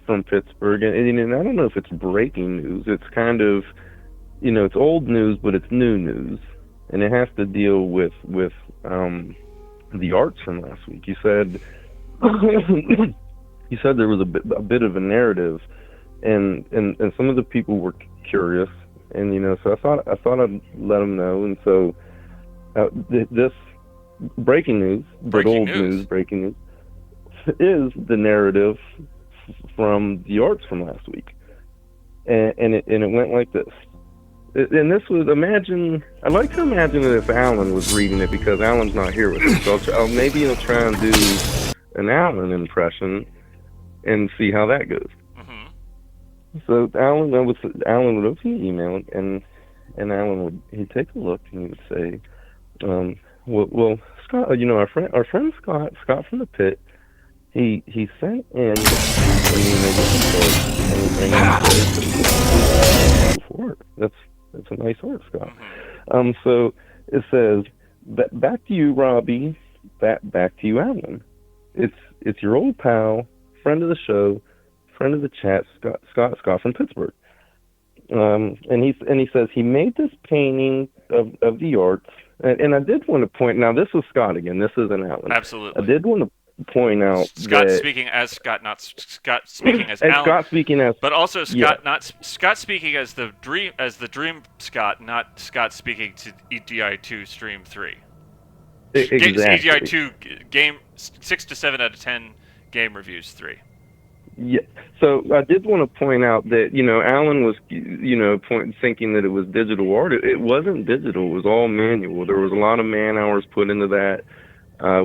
from Pittsburgh, and I don't know if it's breaking news. It's kind of, it's old news, but it's new news, and it has to deal with the arts from last week. You said there was a bit of a narrative, and some of the people were curious, and so I thought I'd let them know, and so this breaking news, breaking news is the narrative from the arts from last week, and it went like this. And this was, I'd like to imagine it if Allan was reading it, because Allan's not here with us. So maybe he'll try and do an Allan impression and see how that goes. Mm-hmm. So Allan would open the email, and Allan he'd take a look, and he would say, well, Scott, our friend Scott from the pit, he sent in that's a nice word, Scott. So it says, back to you, Robbie. Back to you, Allan. It's your old pal, friend of the show, friend of the chat, Scott from Pittsburgh. And he says he made this painting of the arts. And I did want to point, now this was Scott again, this isn't Allan. Absolutely. I did want to point out Scott that speaking as Scott, not Scott speaking as Allan. Scott speaking as, but also Scott, not Scott speaking as the dream Scott, not Scott speaking to EDI2 Stream 3. Exactly. EDI2 game 6 to 7 out of 10 game reviews 3. Yeah. So I did want to point out that Allan was thinking that it was digital art. It wasn't digital. It was all manual. There was a lot of man hours put into that.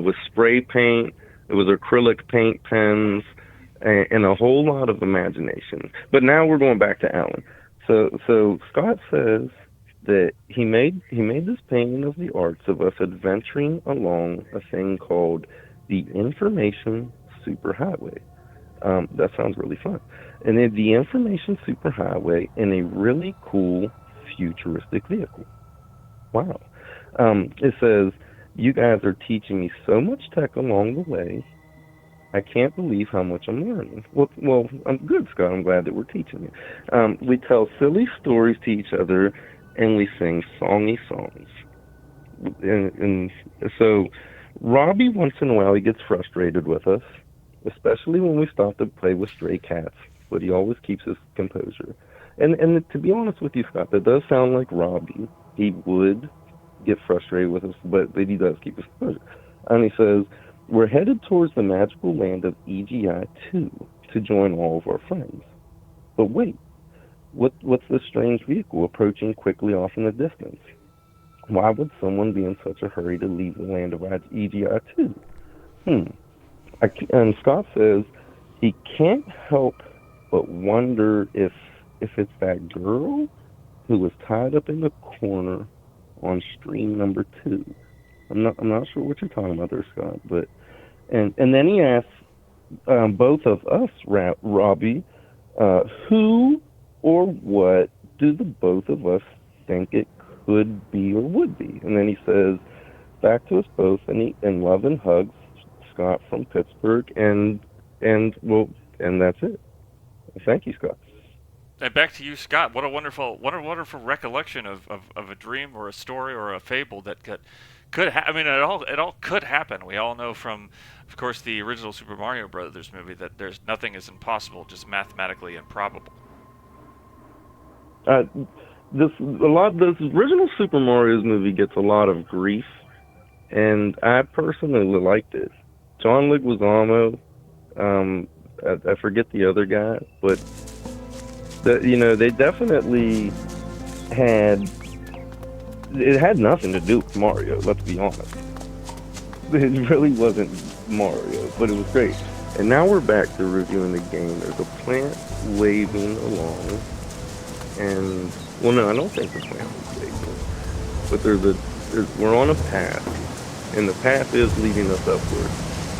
With spray paint, it was acrylic paint pens, and a whole lot of imagination. But now we're going back to Allan. So Scott says that he made this painting of the arts of us adventuring along a thing called the Information Superhighway. That sounds really fun. And then the Information Superhighway in a really cool futuristic vehicle. Wow. It says, you guys are teaching me so much tech along the way. I can't believe how much I'm learning. Well, I'm good, Scott. I'm glad that we're teaching you. We tell silly stories to each other, and we sing songy songs. And so Robbie, once in a while, he gets frustrated with us, especially when we stop to play with stray cats, but he always keeps his composure. And to be honest with you, Scott, that does sound like Robbie. He would get frustrated with us, but he does keep his composure. And he says, we're headed towards the magical land of EGI-2 to join all of our friends. But wait, what's this strange vehicle approaching quickly off in the distance? Why would someone be in such a hurry to leave the land of EGI-2? And Scott says he can't help but wonder if it's that girl who was tied up in the corner on stream number 2. I'm not sure what you're talking about there, Scott, but and then he asks both of us, Robbie, who or what do the both of us think it could be or would be? And then he says, back to us both, and love and hugs, Scott from Pittsburgh, and that's it. Thank you, Scott. And back to you, Scott. What a wonderful recollection of a dream or a story or a fable that could happen. I mean, it all could happen. We all know from, of course, the original Super Mario Brothers movie that there's nothing is impossible, just mathematically improbable. This original Super Mario's movie gets a lot of grief, and I personally liked it. John Leguizamo, I forget the other guy, but they definitely it had nothing to do with Mario, let's be honest. It really wasn't Mario, but it was great. And now we're back to reviewing the game. There's a plant waving along, and, well, no, I don't think the plant is waving, but we're on a path, and the path is leading us upward.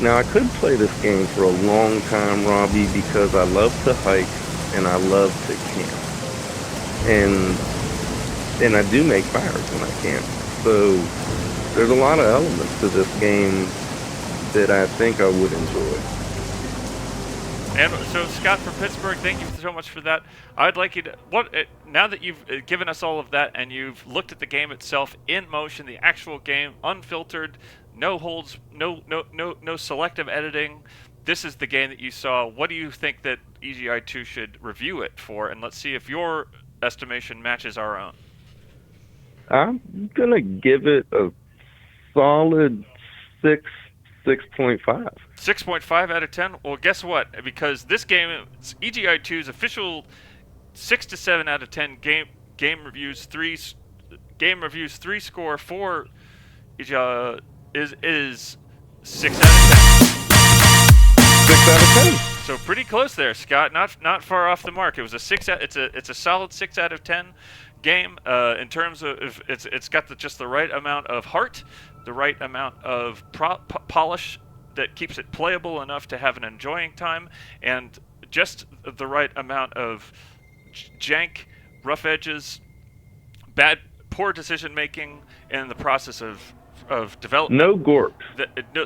Now, I could play this game for a long time, Robbie, because I love to hike, and I love to camp. And I do make fires when I camp. So there's a lot of elements to this game that I think I would enjoy. And so, Scott from Pittsburgh, thank you so much for that. I'd like you to now that you've given us all of that and you've looked at the game itself in motion, the actual game, unfiltered, no holds, no selective editing. This is the game that you saw. What do you think that EGI2 should review it for? And let's see if your estimation matches our own. I'm gonna give it a solid 6.5. 6.5 out of 10. Well, guess what? Because this game, EGI2's official 6 to 7 out of 10 game reviews 3 score for EGI is 6 out of 10. 6 out of 10. So pretty close there, Scott. Not far off the mark. It was a 6. It's a solid 6 out of 10 game. In terms of it's got just the right amount of heart, the right amount of polish that keeps it playable enough to have an enjoying time, and just the right amount of jank, rough edges, poor decision making in the process of development. No gorks.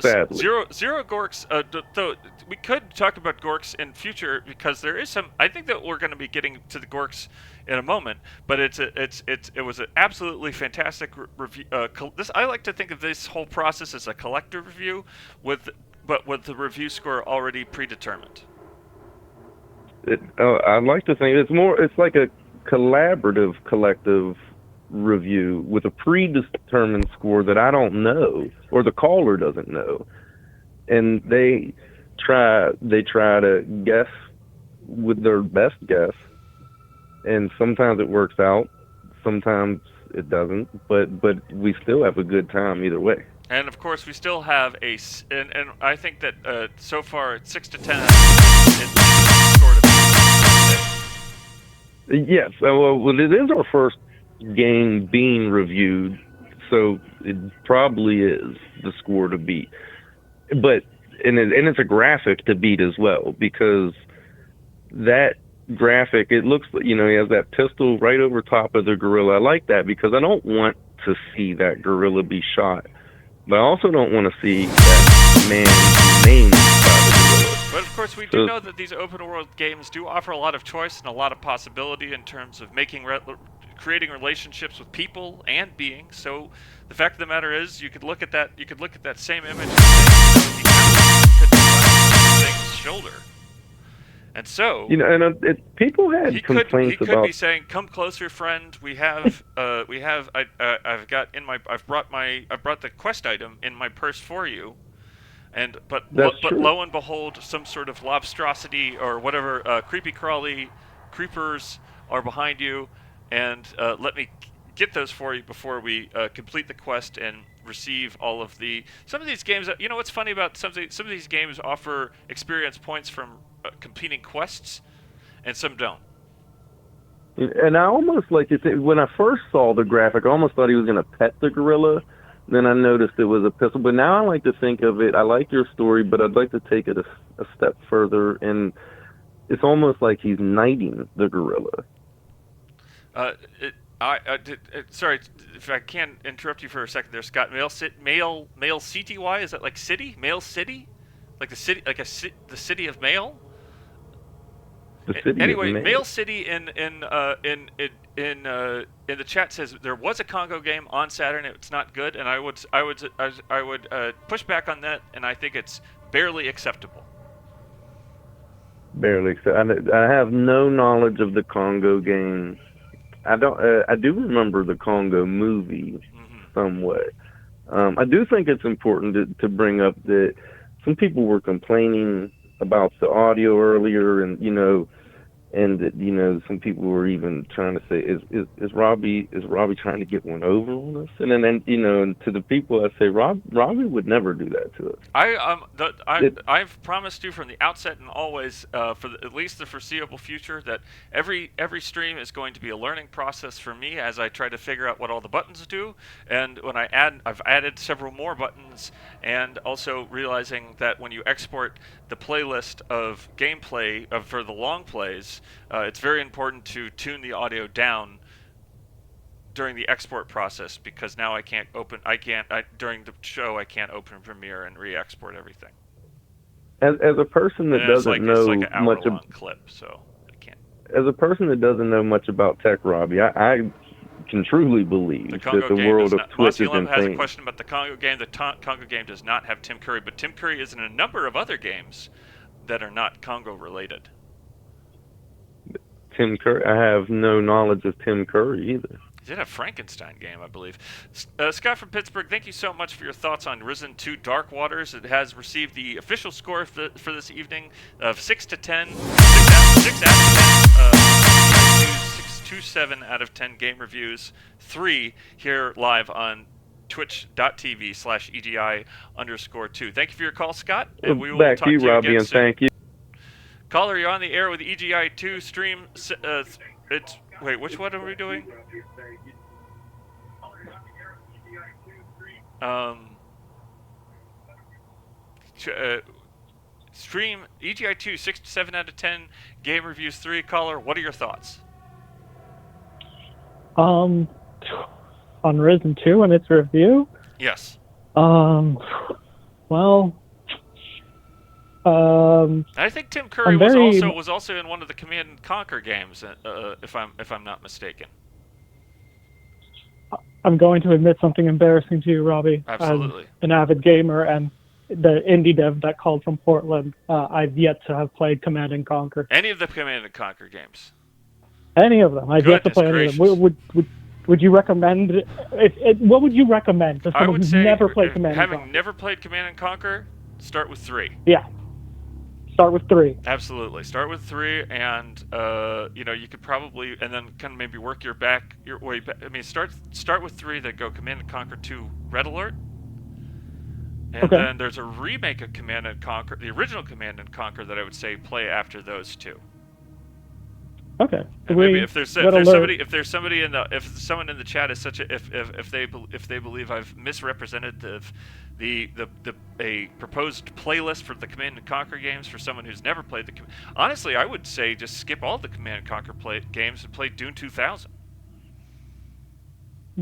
Sadly. Zero gorks. Though we could talk about gorks in future because there is some. I think that we're going to be getting to the gorks in a moment. But it was an absolutely fantastic review. I like to think of this whole process as a collective review, with the review score already predetermined. I'd like to think it's like a collaborative collective review with a predetermined score that I don't know or the caller doesn't know, and they try to guess with their best guess, and sometimes it works out, sometimes it doesn't, but we still have a good time either way. And of course we still have and I think that so far it's 6 to 10 yes. Well, it is our first game being reviewed, so it probably is the score to beat. But and it's a graphic to beat as well, because that graphic, it looks, he has that pistol right over top of the gorilla. I like that because I don't want to see that gorilla be shot, but I also don't want to see that man's name by the gorilla. But of course, we do know that these open world games do offer a lot of choice and a lot of possibility in terms of creating relationships with people and beings. So the fact of the matter is, you could look at that same image and say, thing's shoulder. And so, people had complaints he could be saying, "Come closer, friend. I've brought the quest item in my purse for you." But lo and behold, some sort of lobstrosity or whatever creepy crawly creepers are behind you, and let me get those for you before we complete the quest and receive all of some of these games. What's funny about some of these games offer experience points from completing quests, and some don't. And I almost when I first saw the graphic, I almost thought he was going to pet the gorilla. Then I noticed it was a pistol. But now I like to think of it, I like your story, but I'd like to take it a step further, and it's almost like he's knighting the gorilla. Sorry if I can interrupt you for a second there, Scott. Male CTY, is that like city? Male city? Like the city, the city of Mail? Anyway, Mail City in the chat says there was a Congo game on Saturn. It's not good, and I would push back on that, and I think it's barely acceptable. Barely acceptable. I have no knowledge of the Congo game. I don't. I do remember the Congo movie somewhat. I do think it's important to bring up that some people were complaining about the audio earlier, and and that some people were even trying to say, is Robbie trying to get one over on us? And then and to the people I say, Robbie would never do that to us. I've promised you from the outset and always for at least the foreseeable future that every stream is going to be a learning process for me as I try to figure out what all the buttons do, and when I've added several more buttons, and also realizing that when you export the playlist of gameplay for the long plays, it's very important to tune the audio down during the export process, because now I can't open. During the show I can't open Premiere and re-export everything. As a person that doesn't know it's like an much hour-long clip, so I can't. As a person that doesn't know much about tech, Robbie, I can truly believe that the world of Twitch is Mossy has a insane. question about the Congo game. The Congo game does not have Tim Curry, but Tim Curry is in a number of other games that are not Congo related. Tim Curry, I have no knowledge of Tim Curry either. He did a Frankenstein game, I believe. Scott from Pittsburgh, thank you so much for your thoughts on Risen 2 Dark Waters. It has received the official score for this evening of 6 to 10. 6 out of 10. 6.27 out of 10 game reviews. 3 here live on twitch.tv/EGI_2. Thank you for your call, Scott. And we will Back talk to you, to Robbie, again and soon. thank you. Caller, you're on the air with the EGI2 stream. Wait, which one are we doing? Stream EGI2 6 to 7 out of 10 game reviews 3. Caller, what are your thoughts? On Risen 2 and its review? Yes. Well, I think Tim Curry was also in one of the Command and Conquer games, if I'm not mistaken. I'm going to admit something embarrassing to you, Robbie. Absolutely. As an avid gamer and the indie dev that called from Portland, I've yet to have played Command and Conquer. Any of the Command and Conquer games? Any of them. I've yet to play any of them. Would you recommend? What would you recommend to someone who's never played Command and Conquer? Having never played Command and Conquer, start with 3. Yeah. Start with 3. Absolutely. Start with 3, and you could probably, and then kind of maybe work your way back. I mean, start with 3, then go Command and Conquer 2 Red Alert. And then there's a remake of Command and Conquer, the original Command and Conquer, that I would say play after those 2. Okay. And maybe if someone in the chat is if they believe I've misrepresented a proposed playlist for the Command and Conquer games for someone who's never played honestly, I would say just skip all the Command and Conquer games and play Dune 2000.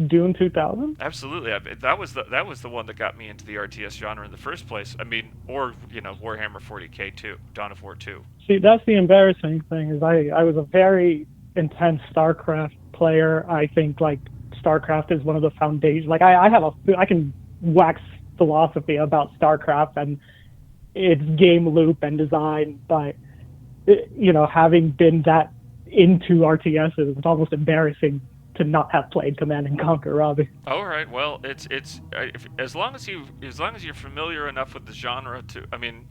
Dune 2000? Absolutely. That was the one that got me into the RTS genre in the first place. I mean, or Warhammer 40K 2, Dawn of War 2. See, that's the embarrassing thing. Is I was a very intense StarCraft player. I think StarCraft is one of the foundations. I can wax philosophy about StarCraft and its game loop and design, but having been that into RTSs, it's almost embarrassing to not have played Command and Conquer, Robbie. All right. Well, as long as you're familiar enough with the genre to, I mean,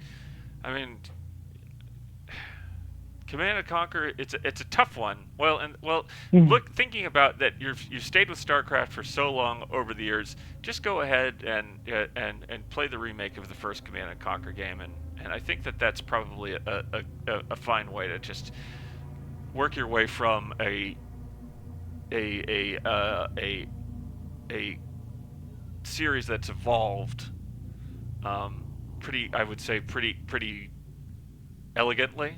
Command and Conquer, it's a tough one. Look, thinking about that, you've stayed with StarCraft for so long over the years. Just go ahead and play the remake of the first Command and Conquer game, and I think that's probably a fine way to just work your way from a series that's evolved pretty elegantly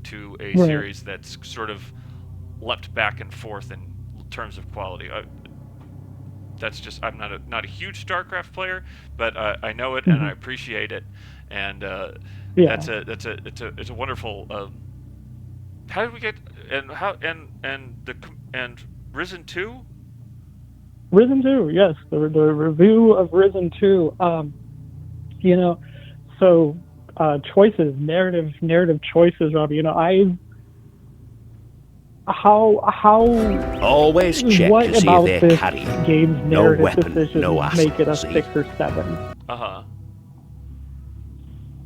to a series that's sort of leapt back and forth in terms of quality. That's just, I'm not a huge StarCraft player, but I know it and I appreciate it, and it's a wonderful. How did we get and Risen 2? Risen 2, yes, the review of Risen 2. Choices, narrative choices, Robbie. Always check what to see about if they're this carrying game's no narrative weapon, decisions no make it a assassin. 6 or 7?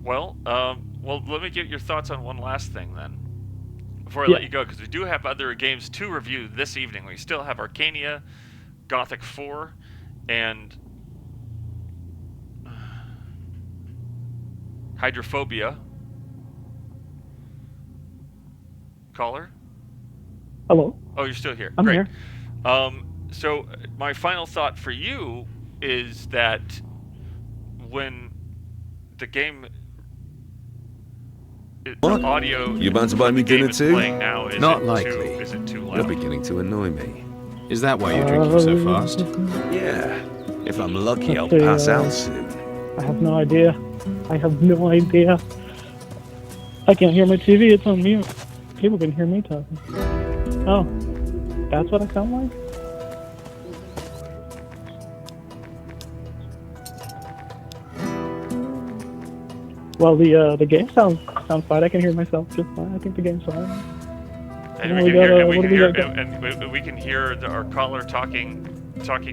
Well, let me get your thoughts on one last thing then, before I let you go, because we do have other games to review this evening. We still have Arcania, Gothic 4, and Hydrophobia. Caller? Hello? Oh, you're still here. I'm Great. here. So my final thought for you is that when the game, the audio You about to buy me dinner too? playing now, is Not it likely. Is it too loud? You're beginning to annoy me. Is that why you're drinking so fast? Yeah. If I'm lucky, I'll Let's see, pass out soon. I have no idea. I have no idea. I can't hear my TV, it's on mute. People can hear me talking. Oh, that's what I sound like? Well, the game sounds fine. I can hear myself just fine. I think the game's fine. And we can hear our caller talking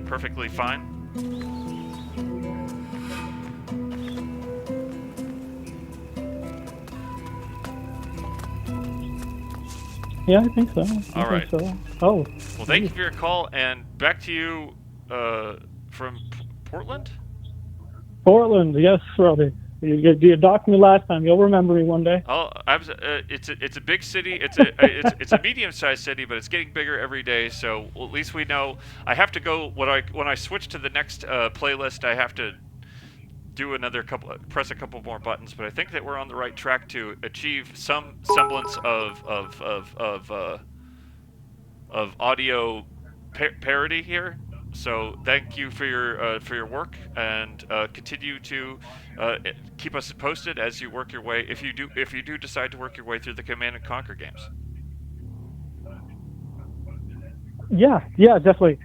perfectly fine. Yeah, I think so. All right. So. Oh. Well, thank you for your call, and back to you from Portland. Portland, yes, Robbie. You docked me last time. You'll remember me one day. Oh, it's a big city. It's a medium-sized city, but it's getting bigger every day. So at least we know. I have to go when I switch to the next playlist. I have to do press a couple more buttons. But I think that we're on the right track to achieve some semblance of audio parity here. So thank you for your work, and continue to keep us posted as you work your way. If you do decide to work your way through the Command and Conquer games. Yeah, definitely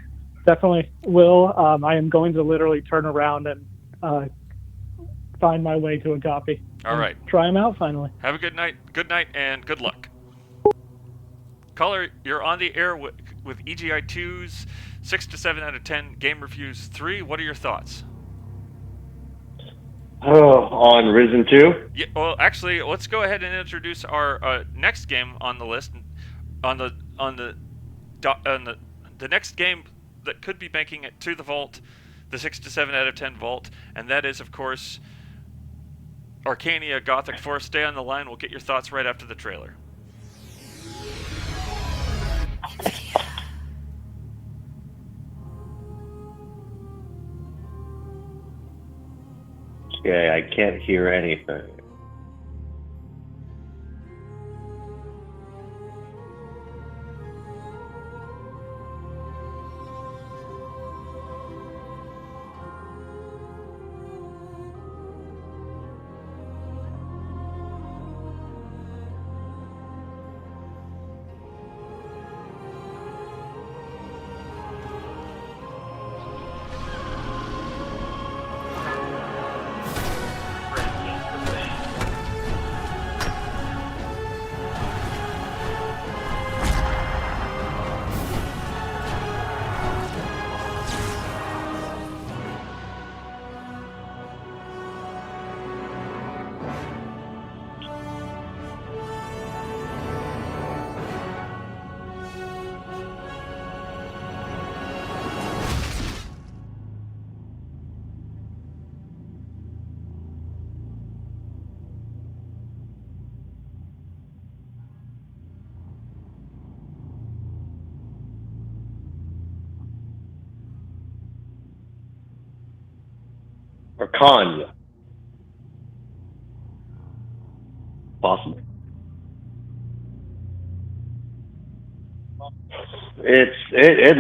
will. I am going to literally turn around and find my way to a copy. All right. Try them out finally. Have a good night. Good night, and good luck. Caller, you're on the air with EGI 2's 6 to 7 out of 10 game reviews 3. What are your thoughts? On Risen 2? Yeah. Well, actually, let's go ahead and introduce our next game on the list. On the next game that could be making it to the vault, the 6 to 7 out of 10 vault, and that is, of course, Arcania Gothic 4. Stay on the line. We'll get your thoughts right after the trailer. Okay, I can't hear anything. Arcania. Possible. It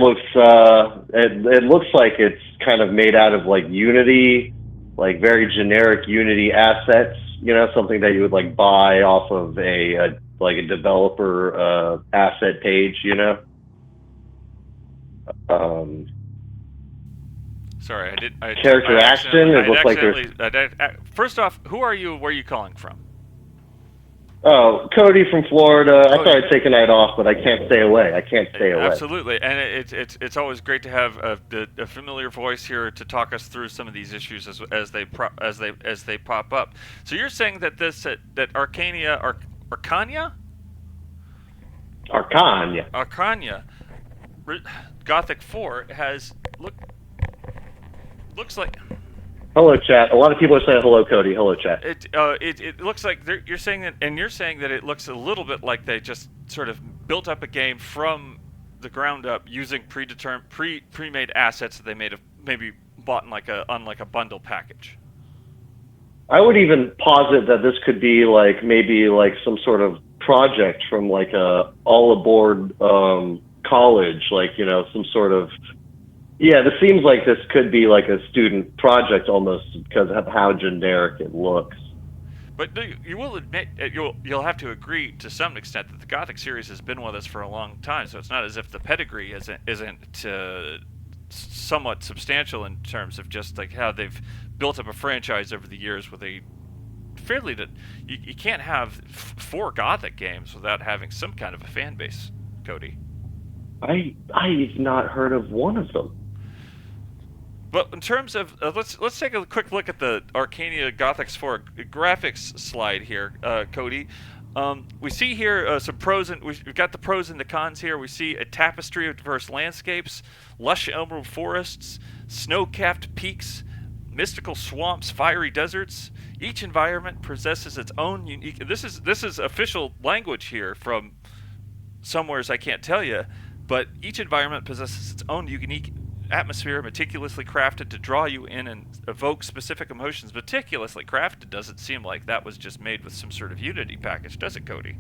looks like it's kind of made out of like Unity, like very generic Unity assets. You know, something that you would like buy off of a developer asset page. You know. Sorry, character action. It looks like there's. First off, who are you? Where are you calling from? Oh, Cody from Florida. I thought I'd take a night off, but I can't stay away. Absolutely, and it's always great to have a familiar voice here to talk us through some of these issues as they pop up. So you're saying that that Arcania, Gothic 4 looks like. Hello, chat. A lot of people are saying hello, Cody. Hello, chat. It looks like you're saying that, and you're saying that it looks a little bit like they just sort of built up a game from the ground up using pre-made assets that they maybe bought in on a bundle package. I would even posit that this could be maybe some sort of project from a all aboard college, like, you know, some sort of. Yeah, this seems like this could be like a student project almost because of how generic it looks. But you will admit, you'll have to agree to some extent that the Gothic series has been with us for a long time. So it's not as if the pedigree isn't somewhat substantial in terms of just like how they've built up a franchise over the years with a fairly you can't have 4 Gothic games without having some kind of a fan base, Cody. I've not heard of one of them. But in terms of let's take a quick look at the Arcania Gothics 4 graphics slide here, Cody. We see here some pros and we've got the pros and the cons here. We see a tapestry of diverse landscapes, lush emerald forests, snow-capped peaks, mystical swamps, fiery deserts. Each environment possesses its own unique. This is official language here from somewheres I can't tell you, but each environment possesses its own unique atmosphere, meticulously crafted to draw you in and evoke specific emotions. Meticulously crafted doesn't seem like that was just made with some sort of Unity package, does it, Cody?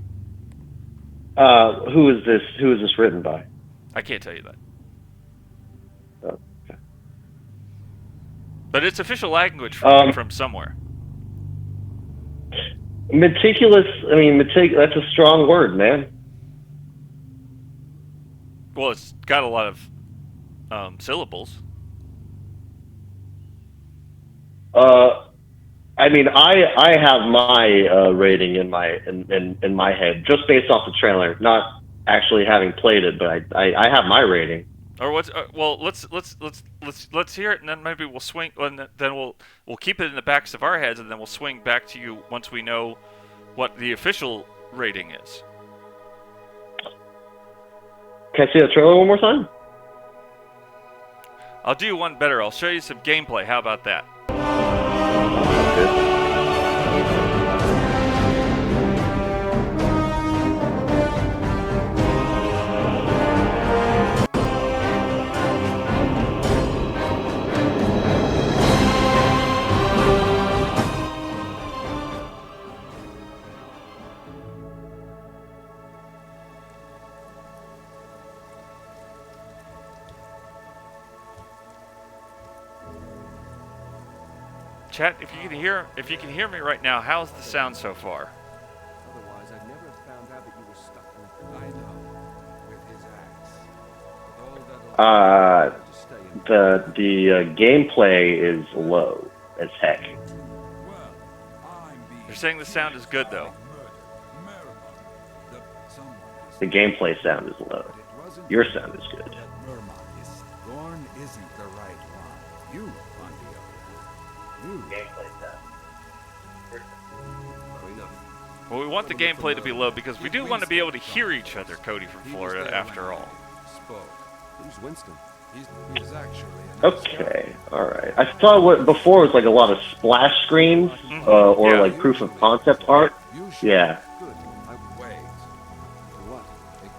Who is this written by? I can't tell you that. Oh, okay. But it's official language from somewhere. Meticulous. I mean, that's a strong word, man. Well, it's got a lot of syllables. I mean, I have my rating in my head just based off the trailer, not actually having played it, but I have my rating. Or what's well, let's hear it, and then maybe we'll swing, and then we'll keep it in the backs of our heads, and then we'll swing back to you once we know what the official rating is. Can I see the trailer one more time? I'll do you one better. I'll show you some gameplay. How about that? Chat, if you can hear me right now, how's the sound so far? Otherwise, I'd never have found out that you were stuck with his axe. The gameplay is low as heck. You're saying the sound is good though. The gameplay sound is low. Your sound is good. Thorn isn't the right one. You, on the other hand, gameplay sound. Well, we want the gameplay to be low because we do want to be able to hear each other, Cody from Florida, after all. Who's Winston? He's actually. Okay, alright. I saw what before was like a lot of splash screens, or like proof of concept art. Yeah.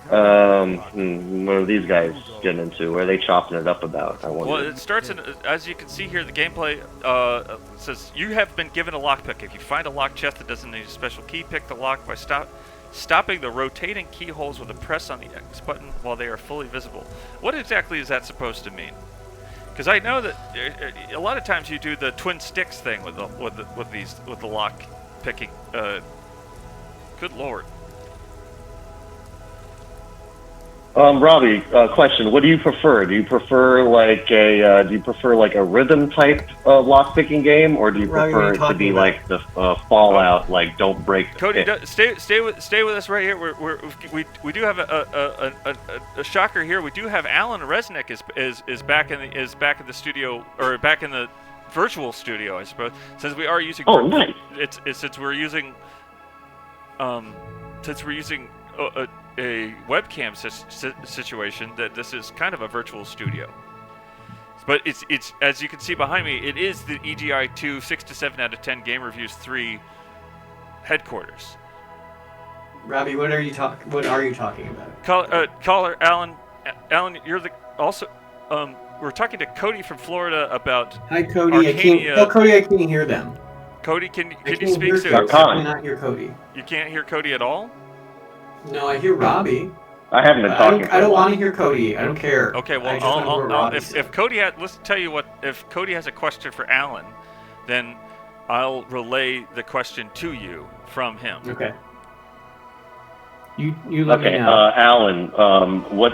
What are these guys getting into? What are they chopping it up about? I wonder. Well, it starts in, as you can see here, the gameplay says you have been given a lockpick. If you find a locked chest that doesn't need a special key, pick the lock by stopping the rotating keyholes with a press on the X button while they are fully visible. What exactly is that supposed to mean? Because I know that a lot of times you do the twin sticks thing with the lock picking. Good lord. Robbie, question: what do you prefer? Do you prefer like a rhythm type lock picking game, or do you prefer it to be like the Fallout, like don't break the Cody, pick? stay with us right here. We do have a shocker here. We do have Allan Resnick is back in the studio, or back in the virtual studio, I suppose. Since we are using nice. Since we're using a webcam situation, that this is kind of a virtual studio. But it's as you can see behind me, it is the EGI 2 6 to 7 out of 10 Game Reviews 3 headquarters. Robbie, what are you talking about? Caller Allan, you're we're talking to Cody from Florida about. Hi, Cody. Cody, I can't hear them. Cody, can you speak? I cannot hear Cody. You can't hear Cody at all? No, I hear Robbie. I haven't been talking. I don't want to hear Cody. I don't care. Okay, well, if Cody let's tell you what. If Cody has a question for Allan, then I'll relay the question to you from him. Okay. You let me Okay, know. Allan, what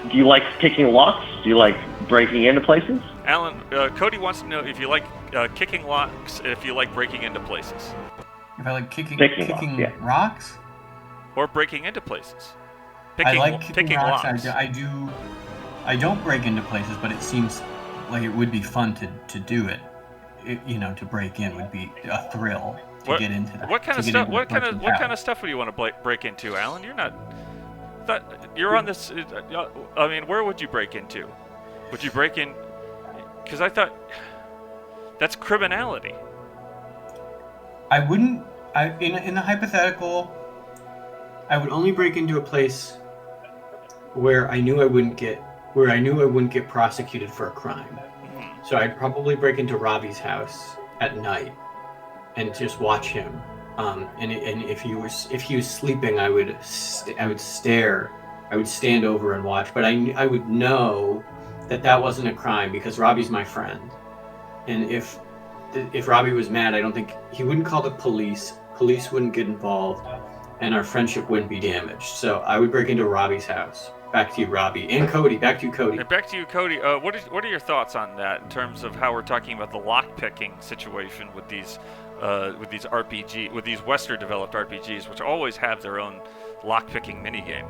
do you like picking locks? Do you like breaking into places? Allan, Cody wants to know if you like kicking locks, if you like breaking into places. If I like kicking locks, yeah. rocks? Or breaking into places. I like kicking rocks. Locks. I don't break into places, but it seems like it would be fun to do it. To break in would be a thrill to get into that. What kind of stuff? What kind of stuff would you want to break into, Allan? You're not. You're on this. I mean, where would you break into? Would you break in? Because I thought that's criminality. I wouldn't. In the hypothetical, I would only break into a place where I knew I wouldn't get prosecuted for a crime. So I'd probably break into Robbie's house at night and just watch him. And if he was sleeping, I would stare. I would stand over and watch. But I would know that wasn't a crime because Robbie's my friend. And if Robbie was mad, I don't think he wouldn't call the police. Police wouldn't get involved, and our friendship wouldn't be damaged. So I would break into Robbie's house. Back to you, Robbie. And Cody. Back to you, Cody. Back to you, Cody. What are your thoughts on that in terms of how we're talking about the lock-picking situation with these with these Western-developed RPGs, which always have their own lock-picking minigame?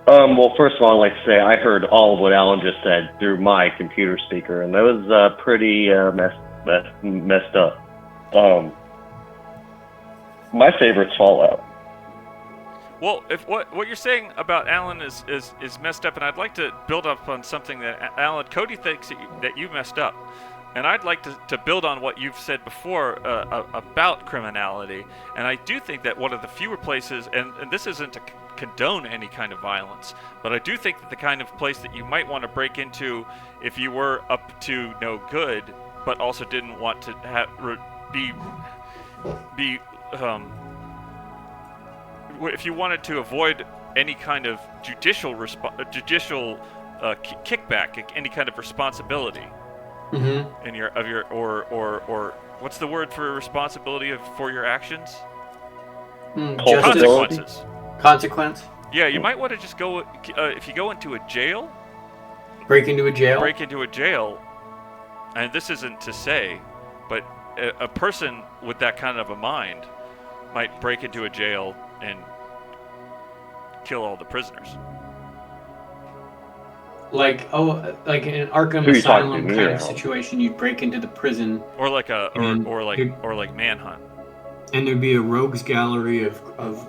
Well, first of all, I'd like to say I heard all of what Allan just said through my computer speaker, and that was pretty messed up. My favorite's Fallout. Well, if what you're saying about Allan is messed up, and I'd like to build up on something that Allan, Cody thinks that you messed up, and I'd like to build on what you've said before about criminality, and I do think that one of the fewer places, and this isn't to condone any kind of violence, but I do think that the kind of place that you might want to break into if you were up to no good, but also didn't want to if you wanted to avoid any kind of judicial kickback, any kind of responsibility in or what's the word for responsibility for your actions? Consequences. Consequence? Yeah, you might want to just go if you go into a jail. Break into a jail. Break into a jail, and this isn't to say, but a person with that kind of a mind might break into a jail and kill all the prisoners. Like in an Arkham Asylum kind of situation, you'd break into the prison, or like Manhunt, and there'd be a rogues gallery of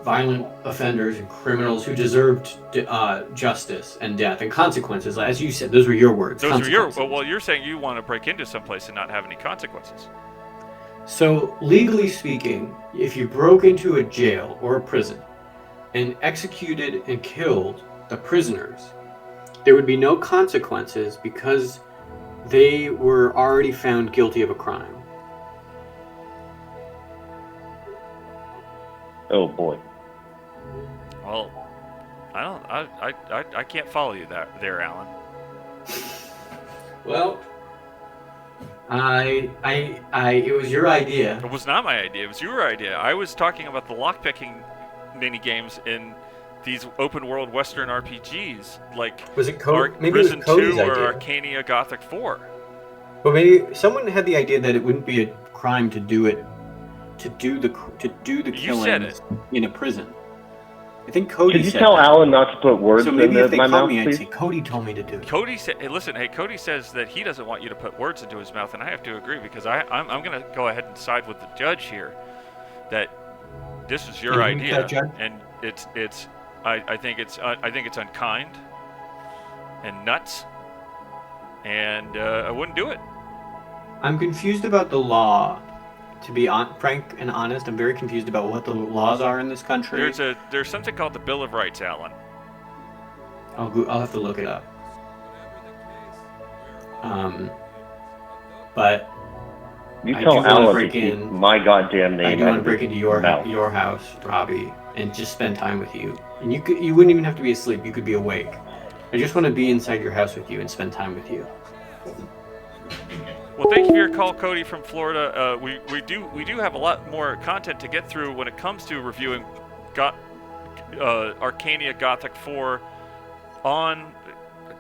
violent offenders and criminals who deserved justice and death and consequences. As you said, those were your words. Those were your. Well, you're saying you want to break into someplace and not have any consequences. So legally speaking, if you broke into a jail or a prison and executed and killed the prisoners, there would be no consequences because they were already found guilty of a crime. Oh boy. Well, I can't follow you there, Allan. Well, it was your idea. It was not my idea. It was your idea. I was talking about the lockpicking mini games in these open world Western RPGs, like maybe Risen it was Cody's 2 or idea. Arcania Gothic 4. Well, maybe someone had the idea that it wouldn't be a crime to do it, to do the killings in a prison. I think Cody Could you tell Allan not to put words in my mouth, I'd please? say Cody told me to do it. Cody said, Cody says that he doesn't want you to put words into his mouth, and I have to agree because I'm going to go ahead and side with the judge here that this is your idea, and I think it's unkind and nuts, and I wouldn't do it. I'm confused about the law. To be frank and honest, I'm very confused about what the laws are in this country. There's something called the Bill of Rights, Allan. I'll have to look it up. But you tell Allan to keep my goddamn name. I do want to break into your house, Robbie. and just spend time with you. And you wouldn't even have to be asleep. You could be awake. I just want to be inside your house with you and spend time with you. Well, thank you for your call, Cody from Florida. We do have a lot more content to get through when it comes to reviewing Arcania Gothic 4 on.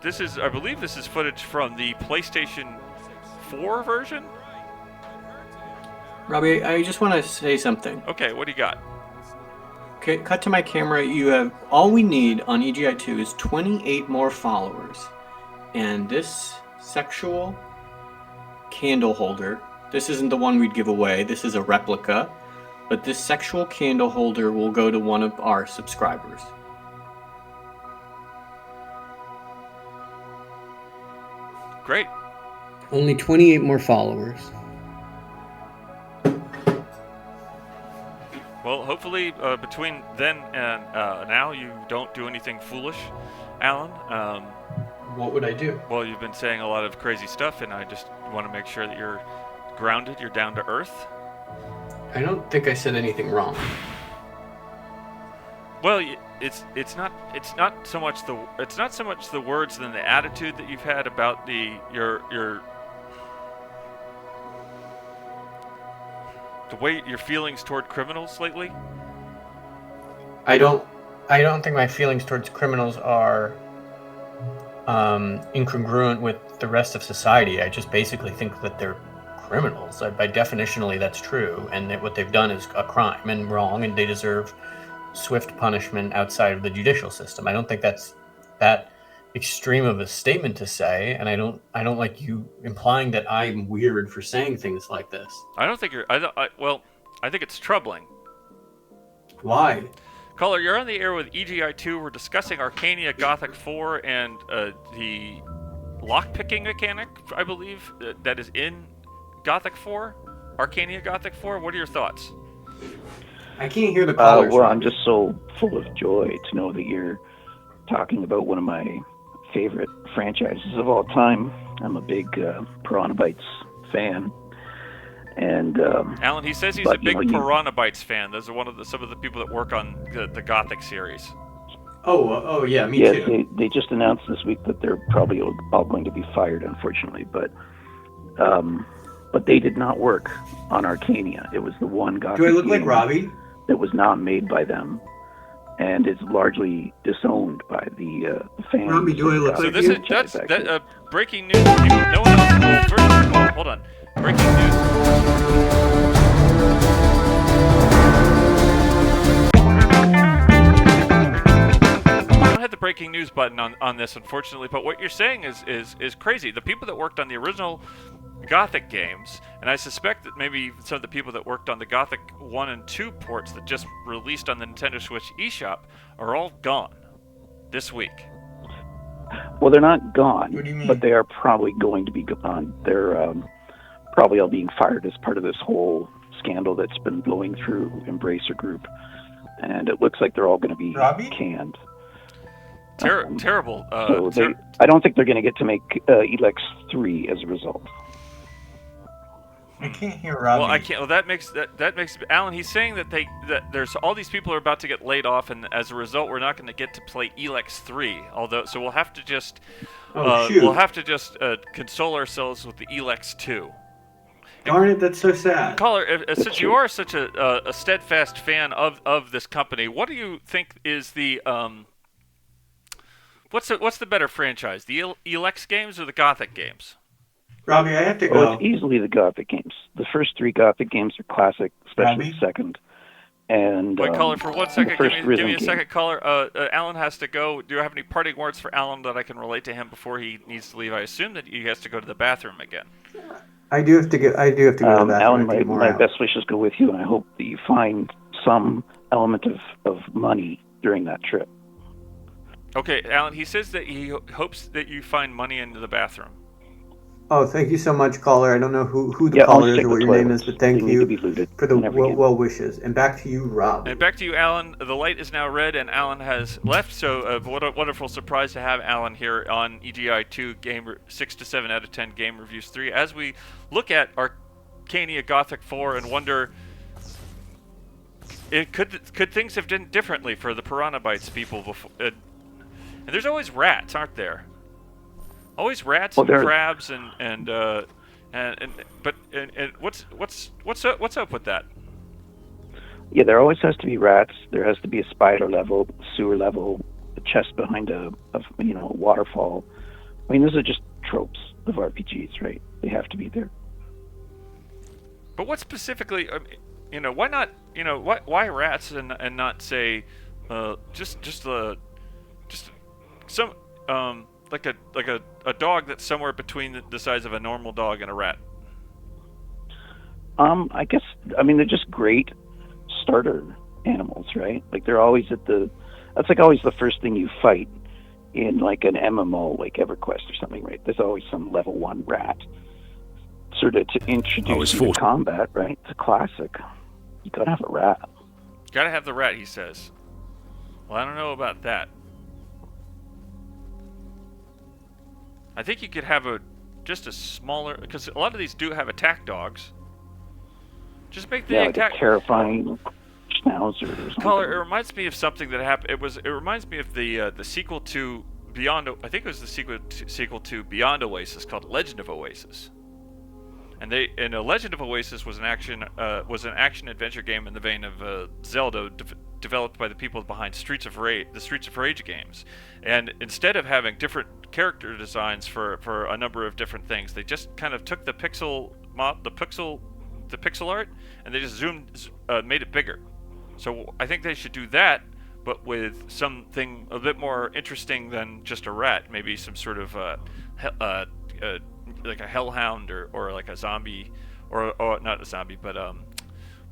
I believe this is footage from the PlayStation 4 version. Robbie, I just want to say something. Okay, what do you got? Okay, cut to my camera. You have all we need on EGI2 is 28 more followers, and this sexual candle holder. This isn't the one we'd give away. This is a replica, but this sexual candle holder will go to one of our subscribers. Great. Only 28 more followers. Well, hopefully between then and now you don't do anything foolish, Allan. What would I do? Well, you've been saying a lot of crazy stuff, and I just want to make sure that you're grounded, you're down to earth. I don't think I said anything wrong. Well, it's not so much the words than the attitude that you've had about your the way your feelings toward criminals lately. I don't think my feelings towards criminals are incongruent with the rest of society. I just basically think that they're criminals. By definitionally, that's true, and that what they've done is a crime and wrong, and they deserve swift punishment outside of the judicial system. I don't think that's that extreme of a statement to say, and I don't like you implying that I'm weird for saying things like this. I don't think you're. I think it's troubling. Why? Caller, you're on the air with EGI2. We're discussing Arcania Gothic 4 and the lockpicking mechanic, I believe, that is in Gothic 4. Arcania Gothic 4. What are your thoughts? I can't hear the callers. Well, I'm just so full of joy to know that you're talking about one of my favorite franchises of all time. I'm a big Piranha Bytes fan. And Allan, he says he's a big Piranha Bytes fan. Those are some of the people that work on the Gothic series. Oh yeah, me too. Yes, they just announced this week that they're probably all going to be fired, unfortunately. But they did not work on Arcania. It was the one Gothic Do I look game like Robbie? that was not made by them, and is largely disowned by the fans. Robbie, do I look So like this you? is breaking news. No one else. Well, first of all, hold on. Breaking news. I don't have the breaking news button on this, unfortunately. But what you're saying is crazy. The people that worked on the original Gothic games, and I suspect that maybe some of the people that worked on the Gothic 1 and 2 ports that just released on the Nintendo Switch eShop are all gone this week. Well, they're not gone, What do you mean? but they are probably going to be gone. They're probably all being fired as part of this whole scandal that's been blowing through Embracer Group, and it looks like they're all going to be Robbie? canned. Terrible. I don't think they're going to get to make Elex 3 as a result. I can't hear Robbie. Well, I can't. Well, that makes Allan. He's saying that there's all these people are about to get laid off, and as a result, we're not going to get to play Elex 3. So we'll have to just console ourselves with the Elex 2. Darn it, that's so sad. Caller, since you are such a steadfast fan of this company, what do you think is the what's the better franchise, the Elex games or the Gothic games? Robbie, I have to go. Well, it's easily the Gothic games. The first 3 Gothic games are classic, especially the second. And Wait, caller, for 1 second. the first Give me a Resnick game. second, caller. Allan has to go. Do you have any parting words for Allan that I can relate to him before he needs to leave? I assume that he has to go to the bathroom again. I do have to go to the bathroom. Allan, my best wishes go with you, and I hope that you find some element of money during that trip. Okay, Allan, he says that he hopes that you find money in the bathroom. Oh, thank you so much, caller. I don't know who the caller is or what your name is, but thank you for the well wishes. And back to you, Rob. And back to you, Allan. The light is now red, and Allan has left. So what a wonderful surprise to have Allan here on EGI2 6 to 7 out of 10 Game Reviews 3 as we look at Arcania Gothic 4 and wonder could things have done differently for the Piranha Bytes people before? And there's always rats, aren't there? Always rats and crabs and what's up with that? Yeah, there always has to be rats. There has to be a spider level, sewer level, a chest behind a waterfall. I mean, those are just tropes of RPGs, right? They have to be there. But what specifically, why not, why rats and not say, just some, like a dog that's somewhere between the size of a normal dog and a rat? I guess, they're just great starter animals, right? Like they're always that's like always the first thing you fight in like an MMO, like EverQuest or something, right? There's always some level 1 rat sort of to introduce you to combat, right? It's a classic. You gotta have a rat. Gotta have the rat, he says. Well, I don't know about that. I think you could have just a smaller, because a lot of these do have attack dogs. Just make the like attack a terrifying schnauzer or something. Caller, it reminds me of something that happened. It reminds me of the sequel to Beyond. I think it was the sequel to Beyond Oasis called Legend of Oasis. And a Legend of Oasis was an action adventure game in the vein of Zelda, developed by the people behind the Streets of Rage games. And instead of having different character designs for a number of different things, they just kind of took the pixel art and they just made it bigger. So I think they should do that, but with something a bit more interesting than just a rat. Maybe some sort of like a hellhound or like a zombie, or not a zombie, but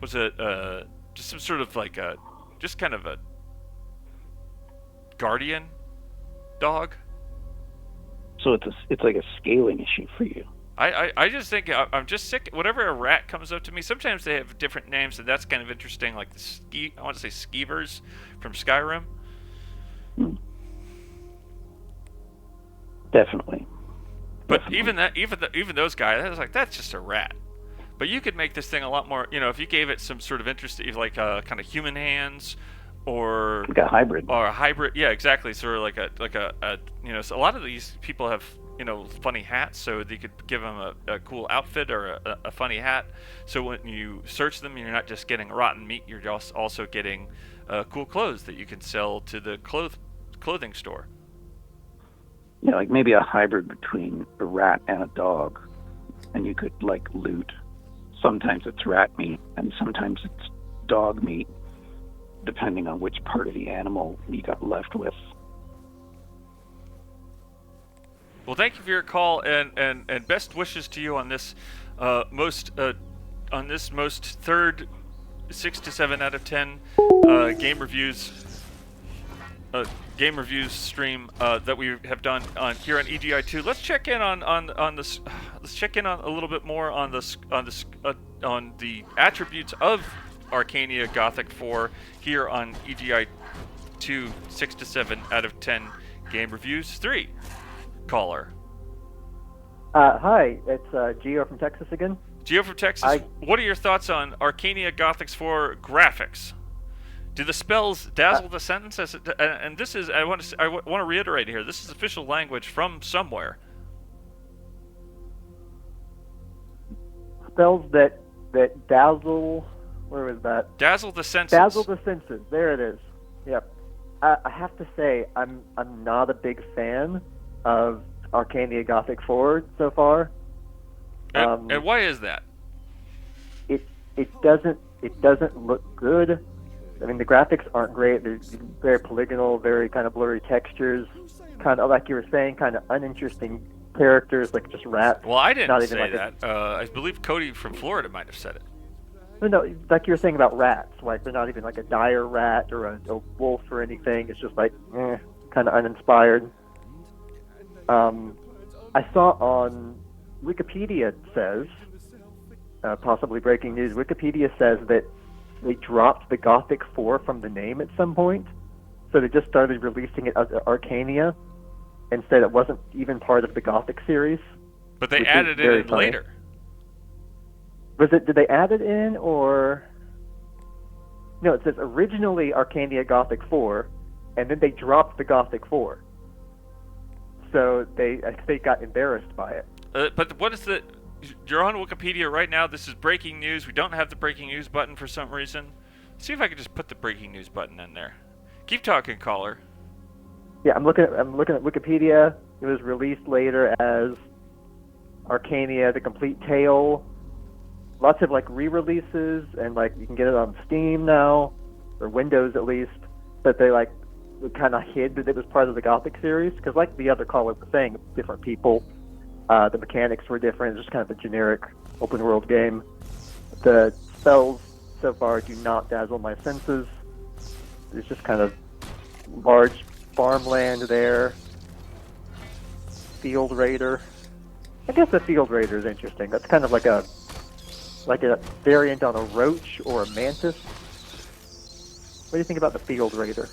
was it just some sort of like just kind of a guardian dog? So it's like a scaling issue for you. I just think I'm just sick. Whenever a rat comes up to me, sometimes they have different names, and that's kind of interesting. Like I want to say skeevers from Skyrim. Definitely. But even those guys, I was like, that's just a rat. But you could make this thing a lot more. If you gave it some sort of interesting, like kind of human hands, or like a hybrid. Or a hybrid, yeah, exactly. Sort of like a so a lot of these people have funny hats, so you could give them a cool outfit or a funny hat. So when you search them, you're not just getting rotten meat, you're just also getting cool clothes that you can sell to the clothing store. Yeah, like maybe a hybrid between a rat and a dog, and you could like loot. Sometimes it's rat meat, and sometimes it's dog meat, depending on which part of the animal you got left with. Well, thank you for your call, and best wishes to you on this most third 6 to 7 out of 10 game reviews stream that we have done here on EGI2. Let's check in on this. Let's check in on a little bit more on the attributes of Arcania Gothic 4 here on EGI2 6 to 7 out of 10 game reviews 3. Caller. Hi, it's Gio from Texas again. Gio from Texas. What are your thoughts on Arcania Gothic 4 graphics? Do the spells dazzle the sentence? And this is I want to reiterate here. This is official language from somewhere. Spells that dazzle. Where was that? Dazzle the senses. Dazzle the senses. There it is. Yep. I have to say I'm not a big fan of Arcania Gothic 4 so far. And why is that? It doesn't look good. I mean, the graphics aren't great. They're very polygonal, very kind of blurry textures, kind of like you were saying, kind of uninteresting characters, like just rats. Well, I didn't not say even that. I believe Cody from Florida might have said it. No, like you were saying about rats. Like they're not even like a dire rat or a wolf or anything. It's just like kind of uninspired. I saw on Wikipedia, it says, possibly breaking news, Wikipedia says that they dropped the Gothic 4 from the name at some point. So they just started releasing it as Arcania. Instead, it wasn't even part of the Gothic series. But they added it in later. Did they add it in, or? No, it says originally Arcania Gothic 4, and then they dropped the Gothic 4. So they got embarrassed by it. But what is the... You're on Wikipedia right now. This is breaking news. We don't have the breaking news button for some reason. See if I can just put the breaking news button in there. Keep talking, caller. Yeah, I'm looking at Wikipedia. It was released later as Arcania: The Complete Tale. Lots of like re-releases, and like you can get it on Steam now, or Windows at least. But they like kind of hid that it was part of the Gothic series, because like the other caller was saying, different people. The mechanics were different. It's just kind of a generic open world game. The spells so far do not dazzle my senses. There's just kind of large farmland there. Field Raider. I guess the Field Raider is interesting. That's kind of like a variant on a roach or a mantis. What do you think about the Field Raider?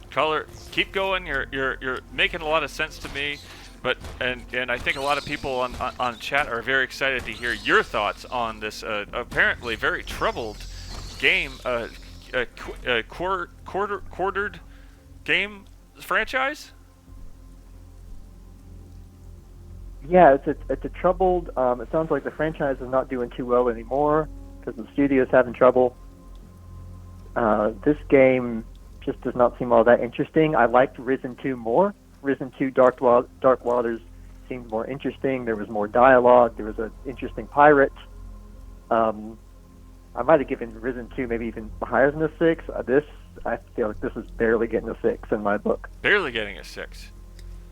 Caller, keep going. You're making a lot of sense to me, but and I think a lot of people on chat are very excited to hear your thoughts on this apparently very troubled game, quartered game franchise. Yeah, it's a troubled. It sounds like the franchise is not doing too well anymore because the studio's having trouble. This game just does not seem all that interesting. I liked Risen 2 more. Risen 2 Dark Waters seemed more interesting. There was more dialogue. There was an interesting pirate. I might have given Risen 2 maybe even higher than a 6. I feel like this is barely getting a 6 in my book. Barely getting a 6.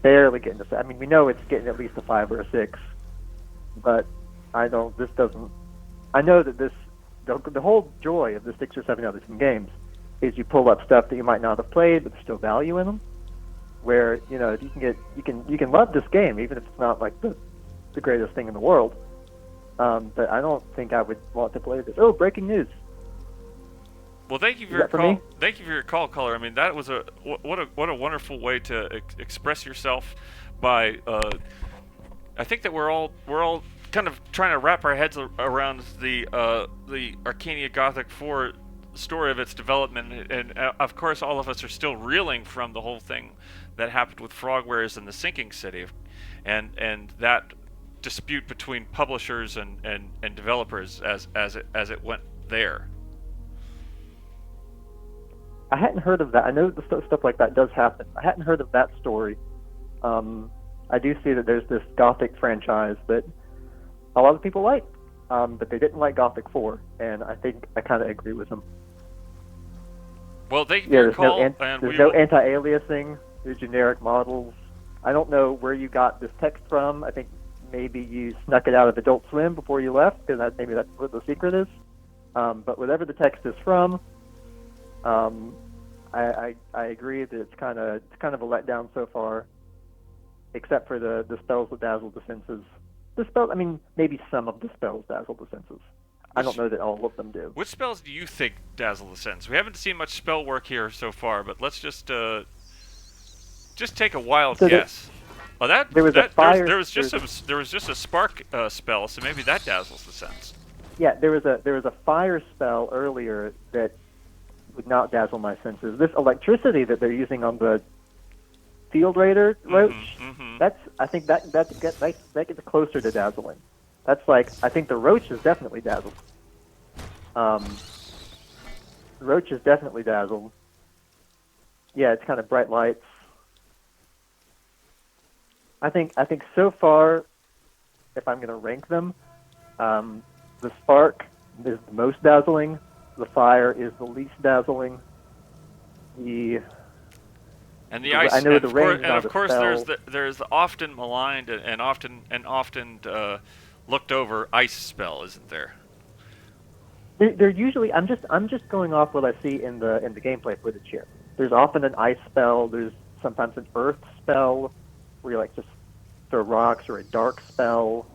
Barely getting a 6. I mean, we know it's getting at least a 5 or a 6, but I know that the whole joy of the 6 or 7 other games is you pull up stuff that you might not have played, but there's still value in them. Where you can love this game even if it's not like the greatest thing in the world. But I don't think I would want to play this. Oh, breaking news! Well, thank you for your call. Thank you for your call, caller. I mean, that was what a wonderful way to express yourself. By I think that we're all kind of trying to wrap our heads around the Arcania Gothic 4 story of its development, and of course all of us are still reeling from the whole thing that happened with Frogwares and the Sinking City, and that dispute between publishers and developers as it went there. I hadn't heard of that. I know the stuff like that does happen. I hadn't heard of that story. I do see that there's this Gothic franchise that a lot of people like, but they didn't like Gothic 4, and I think I kind of agree with them. Well, thank you for your call. There's no anti-aliasing. There's generic models. I don't know where you got this text from. I think maybe you snuck it out of Adult Swim before you left, because maybe that's what the secret is. But whatever the text is from, I agree that it's kind of a letdown so far, except for the spells that dazzle the senses. Maybe some of the spells dazzle the senses. I don't know that all of them do. Which spells do you think dazzle the sense? We haven't seen much spell work here so far, but let's just take a wild guess. There was just a spark spell, so maybe that dazzles the sense. Yeah, there was a fire spell earlier that would not dazzle my senses. This electricity that they're using on the Field Raider roach, I think that gets closer to dazzling. That's like, I think the roach is definitely dazzled. The roach is definitely dazzled. Yeah, it's kind of bright lights. I think so far, if I'm going to rank them, the spark is the most dazzling. The fire is the least dazzling. And the ice, I know of course, there's the often maligned and often looked over ice spell, isn't there? They're usually. I'm just going off what I see in the gameplay footage here. There's often an ice spell. There's sometimes an earth spell where you like just throw rocks, or a dark spell.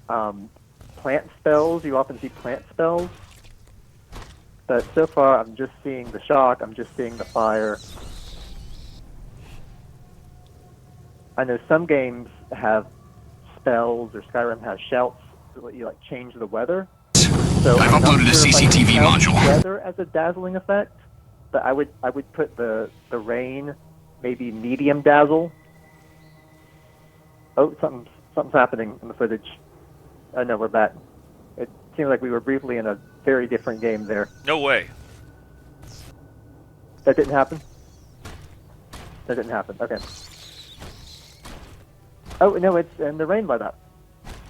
Plant spells. You often see plant spells. But so far, I'm just seeing the shock. I'm just seeing the fire. I know some games have spells, or Skyrim has shouts that let you like change the weather. So So I've I'm not uploaded a sure if I can CCTV count module. weather as a dazzling effect, but I would put the rain maybe medium dazzle. Oh, something's happening in the footage. Oh no, we're back. It seemed like we were briefly in a very different game there. No way. That didn't happen? That didn't happen. Okay. Oh no, it's and the rain let up.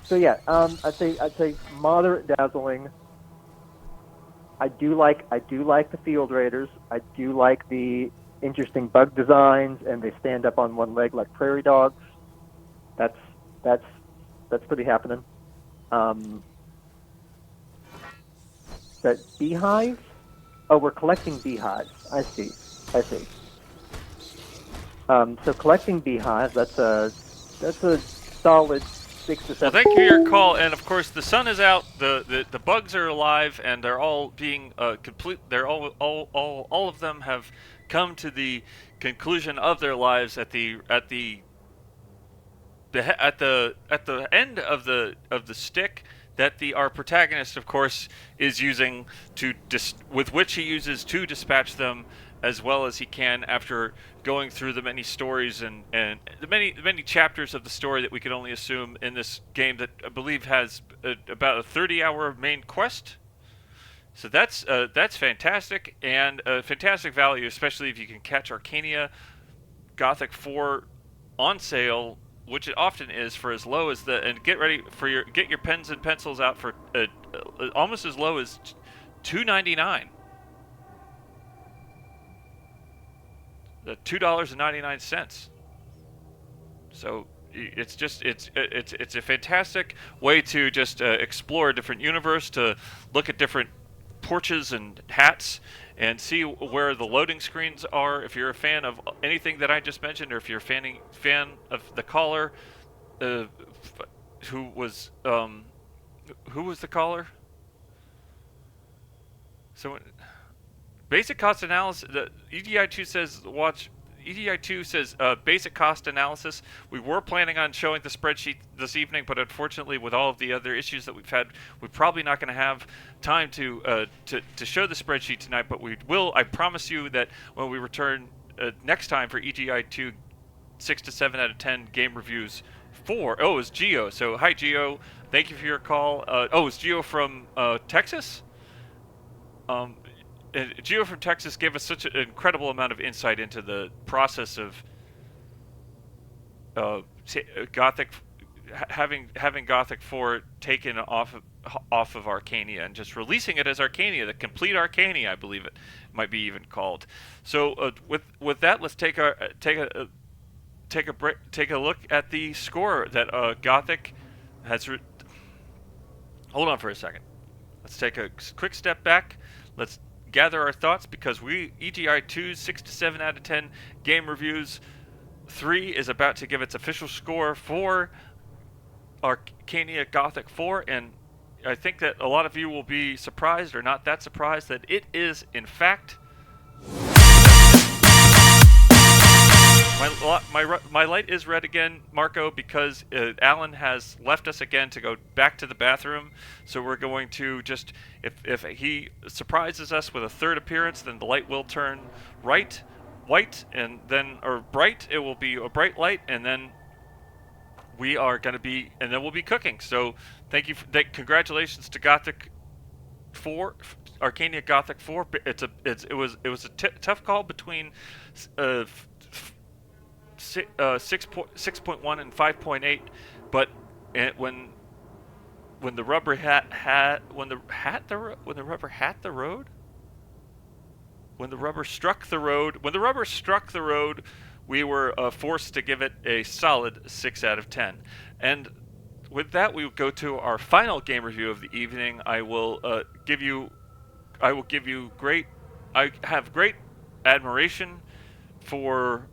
So yeah, I'd say moderate dazzling. I do like the Field Raiders. I do like the interesting bug designs, and they stand up on one leg like prairie dogs. That's pretty happening. That beehive? Oh, we're collecting beehives. I see. So collecting beehives, that's a solid 6 to 7. Well, thank you for your call, and of course the sun is out. The bugs are alive, and they're all being complete. They're all of them have come to the conclusion of their lives at the end of the stick that our protagonist, of course, is using with which he uses to dispatch them as well as he can after going through the many stories and the many chapters of the story that we could only assume in this game that I believe has about a 30-hour main quest. So that's fantastic, and fantastic value, especially if you can catch Arcania Gothic 4 on sale, which it often is, for as low as and get your pens and pencils out for almost as low as $2.99. $2.99. So it's a fantastic way to just explore a different universe, to look at different porches and hats and see where the loading screens are. If you're a fan of anything that I just mentioned, or if you're a fan of the caller, who was the caller? So basic cost analysis. The EDI2 says watch. EDI2 says basic cost analysis. We were planning on showing the spreadsheet this evening, but unfortunately, with all of the other issues that we've had, we're probably not going to have time to show the spreadsheet tonight. But we will. I promise you that when we return next time for EDI2 6 to 7 out of 10 game reviews for. Oh, it's Geo. So hi, Geo. Thank you for your call. It's Geo from Texas. Geo from Texas gave us such an incredible amount of insight into the process of Gothic, having Gothic 4 taken off of Arcania and just releasing it as Arcania, the complete Arcania, I believe it might be even called. So with that, let's take a look at the score that Gothic has. Hold on for a second. Let's take a quick step back. Let's gather our thoughts, because EGI2 6 to 7 out of 10 game reviews 3 is about to give its official score for Arcania Gothic 4, and I think that a lot of you will be surprised, or not that surprised, that it is in fact. My light is red again, Marco, because Allan has left us again to go back to the bathroom. So we're going to just, if he surprises us with a third appearance, then the light will turn white, and then, or bright. It will be a bright light, and then we are going to be, and then we'll be cooking. So thank you, congratulations to Gothic 4, Arcania Gothic 4. It was a tough call between 6.1 and 5.8, but when the rubber struck the road, we were forced to give it a solid 6 out of 10. And with that, we will go to our final game review of the evening. I have great admiration for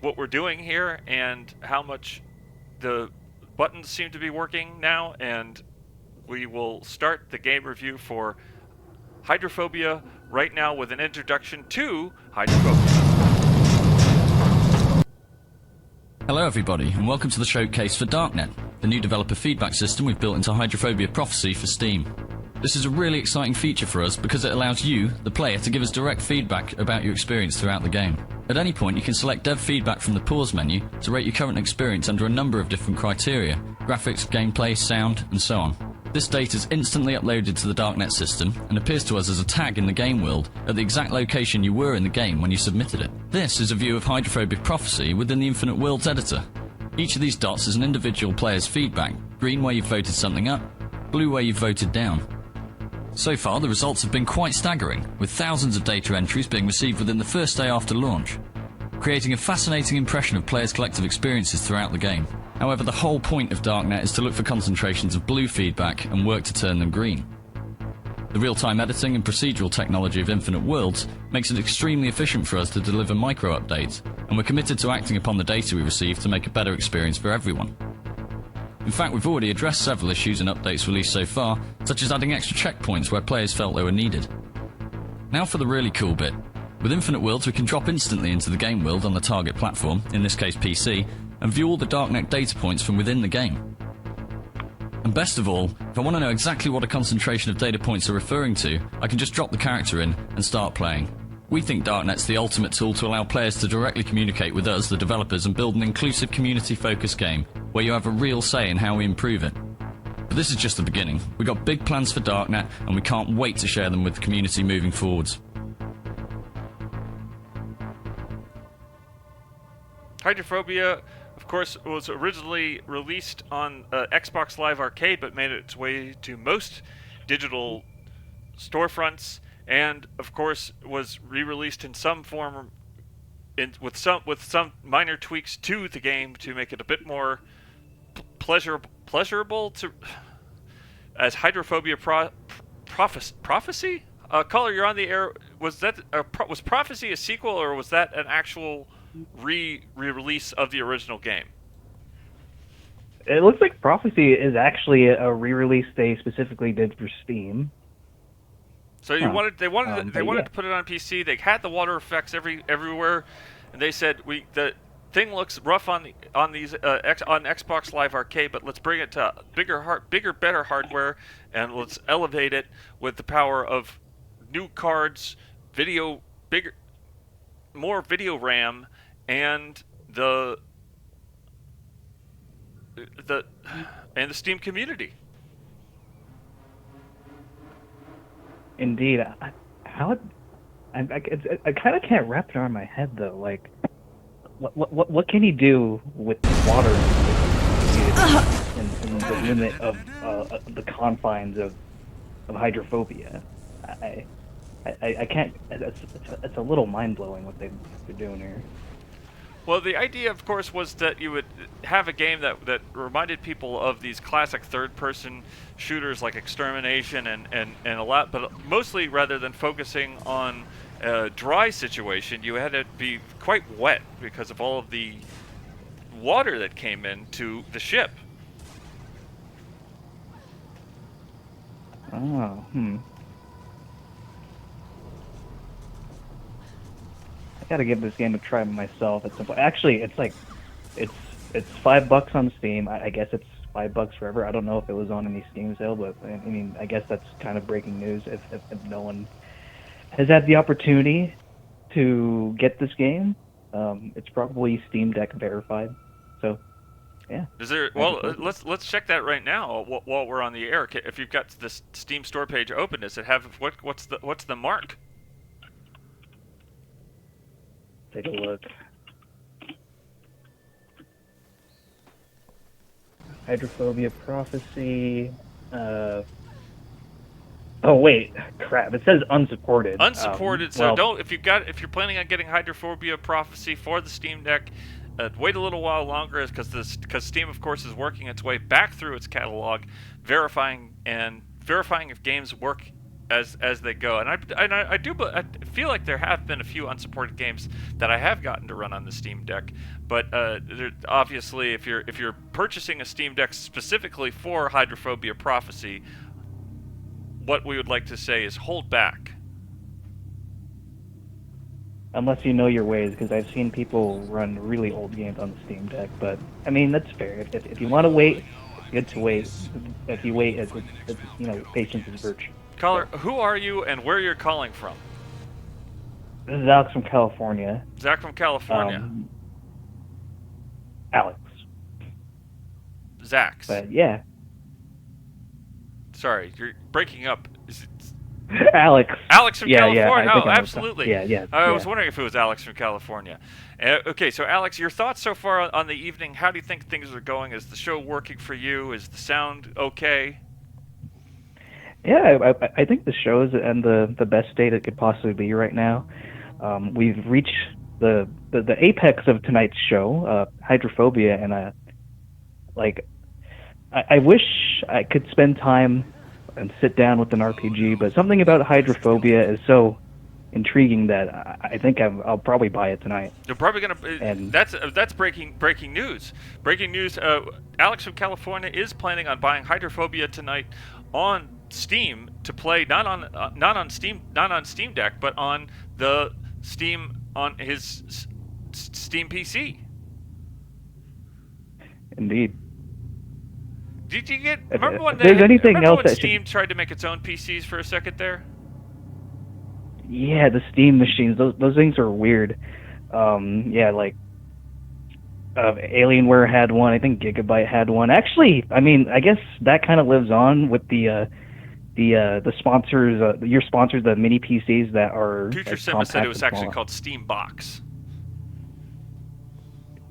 what we're doing here and how much the buttons seem to be working now, and we will start the game review for Hydrophobia right now with an introduction to Hydrophobia. Hello everybody, and welcome to the showcase for Darknet, the new developer feedback system we've built into Hydrophobia Prophecy for Steam. This is a really exciting feature for us because it allows you, the player, to give us direct feedback about your experience throughout the game. At any point, you can select Dev Feedback from the Pause menu to rate your current experience under a number of different criteria: graphics, gameplay, sound, and so on. This data is instantly uploaded to the Darknet system and appears to us as a tag in the game world at the exact location you were in the game when you submitted it. This is a view of Hydrophobic Prophecy within the Infinite Worlds editor. Each of these dots is an individual player's feedback: green where you've voted something up, blue where you've voted down. So far, the results have been quite staggering, with thousands of data entries being received within the first day after launch, creating a fascinating impression of players' collective experiences throughout the game. However, the whole point of Darknet is to look for concentrations of blue feedback and work to turn them green. The real-time editing and procedural technology of Infinite Worlds makes it extremely efficient for us to deliver micro-updates, and we're committed to acting upon the data we receive to make a better experience for everyone. In fact, we've already addressed several issues and updates released so far, such as adding extra checkpoints where players felt they were needed. Now for the really cool bit. With Infinite Worlds, we can drop instantly into the game world on the target platform, in this case PC, and view all the Darknet data points from within the game. And best of all, if I want to know exactly what a concentration of data points are referring to, I can just drop the character in and start playing. We think Darknet's the ultimate tool to allow players to directly communicate with us, the developers, and build an inclusive community-focused game where you have a real say in how we improve it. But this is just the beginning. We've got big plans for Darknet, and we can't wait to share them with the community moving forwards. Hydrophobia, of course, was originally released on Xbox Live Arcade, but made its way to most digital storefronts, and of course was re-released in some form, with some minor tweaks to the game to make it a bit more pleasurable to, as Hydrophobia Prophecy. Caller, you're on the air. Was that was Prophecy a sequel, or was that an actual re-release of the original game? It looks like Prophecy is actually a re-release they specifically did for Steam. So they wanted to put it on PC. They had the water effects everywhere, and they said the thing looks rough on these on Xbox Live Arcade, but let's bring it to bigger, better hardware, and let's elevate it with the power of new cards, more video RAM, and the Steam community. Indeed, I kind of can't wrap it around my head though. Like, what can he do with water in the limit of the confines of hydrophobia? I can't. It's a little mind blowing what they're doing here. Well, the idea, of course, was that you would have a game that reminded people of these classic third-person shooters like Extermination and a lot, but mostly rather than focusing on a dry situation, you had to be quite wet because of all of the water that came into the ship. Oh, I gotta give this game a try myself at some point. Actually, it's $5 on Steam. I guess it's $5 forever. I don't know if it was on any Steam sale, but I mean, I guess that's kind of breaking news. If no one has had the opportunity to get this game, it's probably Steam Deck verified. So, yeah. Is there? Well, let's check that right now while we're on the air. If you've got this Steam store page open, does it have what's the mark? Take a look. Hydrophobia Prophecy. Oh wait, crap! It says unsupported. Unsupported. So if you're planning on getting Hydrophobia Prophecy for the Steam Deck, wait a little while longer, because Steam, of course, is working its way back through its catalog, verifying if games work as they go. And I feel like there have been a few unsupported games that I have gotten to run on the Steam Deck, but obviously if you're purchasing a Steam Deck specifically for Hydrophobia Prophecy, what we would like to say is hold back. Unless you know your ways, because I've seen people run really old games on the Steam Deck, but I mean, that's fair. If you want to wait Good to wait. If you wait, it's patience is virtue. Caller, who are you and where you're calling from? This is Alex from California. Zach from California. Alex. Zach's. But yeah. Sorry, you're breaking up. Alex. Alex from California. Yeah, oh, absolutely. Yeah. I was wondering if it was Alex from California. Okay, so Alex, your thoughts so far on the evening? How do you think things are going? Is the show working for you? Is the sound okay? Yeah, I think the show is in the best state it could possibly be right now. We've reached the apex of tonight's show, hydrophobia, and I wish I could spend time and sit down with an RPG, but something about hydrophobia is so intriguing that I think I'll probably buy it tonight. You're probably gonna. That's breaking news. Breaking news. Alex from California is planning on buying Hydrophobia tonight on Steam to play not on Steam Deck, but on the Steam on his Steam PC. Indeed. Did you get? Remember when Steam tried to make its own PCs for a second there? Yeah, the Steam machines. Those things are weird. Alienware had one. I think Gigabyte had one. Actually, I mean, I guess that kind of lives on with the sponsors. Your sponsors, the mini PCs that are. Future Simba said it was actually called Steam Box.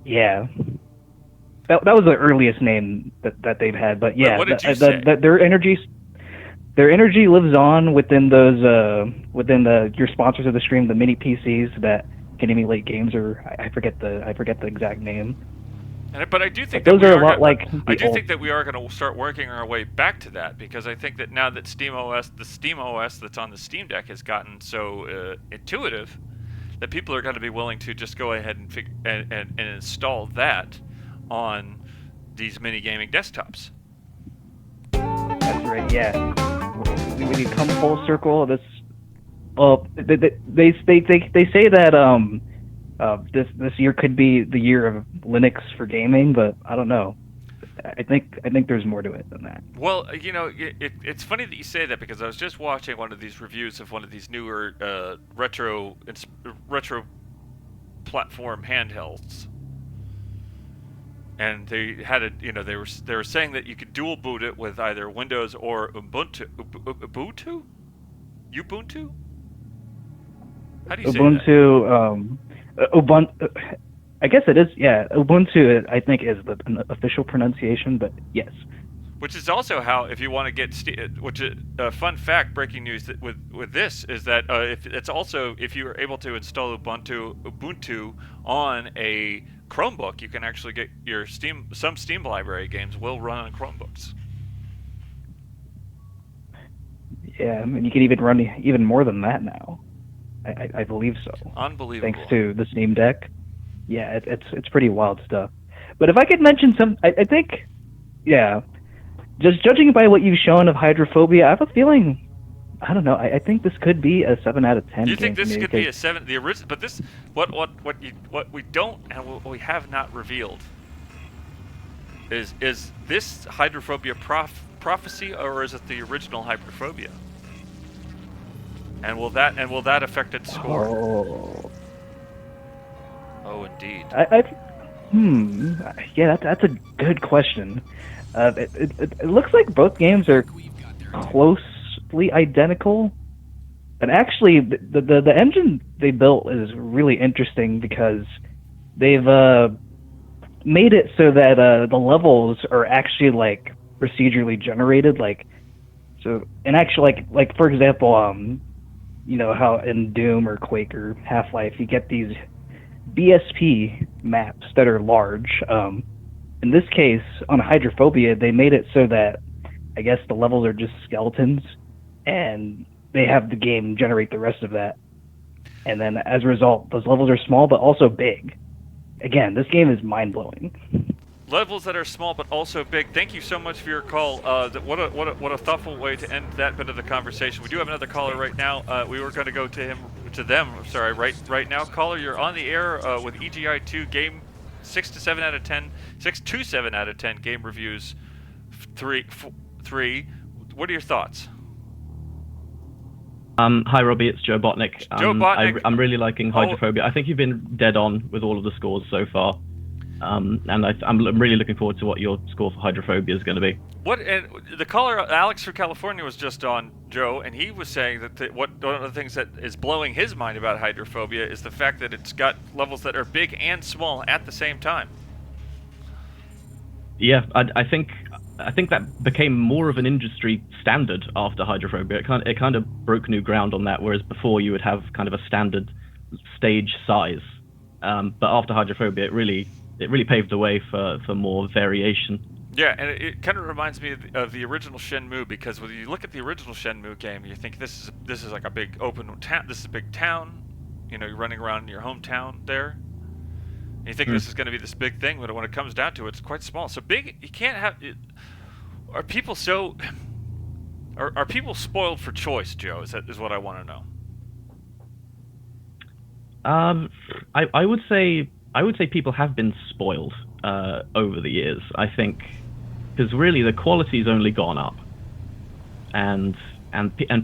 Yeah. That was the earliest name that they've had, but yeah, what did you say? Their energy lives on within those your sponsors of the stream, the mini PCs that can emulate games, or I forget the exact name. But I do think those are a lot like. I do think that we are going to start working our way back to that, because I think that now that the Steam OS that's on the Steam Deck has gotten so intuitive that people are going to be willing to just go ahead and install that on these mini gaming desktops. That's right. Yeah. When you come full circle, they say that this year could be the year of Linux for gaming, but I don't know. I think there's more to it than that. Well, it's funny that you say that, because I was just watching one of these reviews of one of these newer retro platform handhelds. And they had they were saying that you could dual boot it with either Windows or Ubuntu. Ubuntu? How do you say Ubuntu? Ubuntu. I guess it is. Yeah, Ubuntu. I think is the official pronunciation, but yes. Which is also how, if you want to get, fun fact, breaking news with this is that if you are able to install Ubuntu on a Chromebook, you can actually get your some Steam library games will run on Chromebooks. Yeah, I mean, you can even run even more than that now. I believe so. Unbelievable. Thanks to the Steam Deck. Yeah, it's pretty wild stuff. But if I could mention some, I think, yeah, just judging by what you've shown of Hydrophobia, I have a feeling. I don't know. I think this could be a 7 out of 10. Do you think this could be a 7? The original, but this what we don't and what we have not revealed is this Hydrophobia prophecy, or is it the original Hydrophobia? And will that affect its score? Oh, indeed. Yeah, that's a good question. It looks like both games are closely identical, and actually, the engine they built is really interesting, because they've made it so that the levels are actually like procedurally generated, and actually like for example, you know how in Doom or Quake or Half-Life you get these BSP maps that are large. In this case, on Hydrophobia, they made it so that I guess the levels are just skeletons, and they have the game generate the rest of that. And then as a result, those levels are small but also big. Again, this game is mind-blowing. Levels that are small but also big. Thank you so much for your call. What a thoughtful way to end that bit of the conversation. We do have another caller right now. We were going to go to them. Sorry, right now, caller, you're on the air with EGI2 game 6 to 7 out of 10 game reviews 3. What are your thoughts? Hi, Robbie. It's Joe Botnick. Joe Botnick. I'm really liking Hydrophobia. I think you've been dead on with all of the scores so far. And I'm really looking forward to what your score for Hydrophobia is going to be. And the caller Alex from California was just on, Joe, and he was saying that one of the things that is blowing his mind about Hydrophobia is the fact that it's got levels that are big and small at the same time. Yeah, I think that became more of an industry standard after Hydrophobia. It kind of broke new ground on that, whereas before you would have kind of a standard stage size. But after Hydrophobia, it really paved the way for more variation. Yeah, and it kind of reminds me of the original Shenmue, because when you look at the original Shenmue game, you think this is like a big open town. This is a big town. You know, you're running around in your hometown there. And you think this is going to be this big thing, but when it comes down to it, it's quite small. So big, you can't have. Are people Are people spoiled for choice, Joe? Is what I want to know. I would say people have been spoiled over the years. I think because really the quality's only gone up, and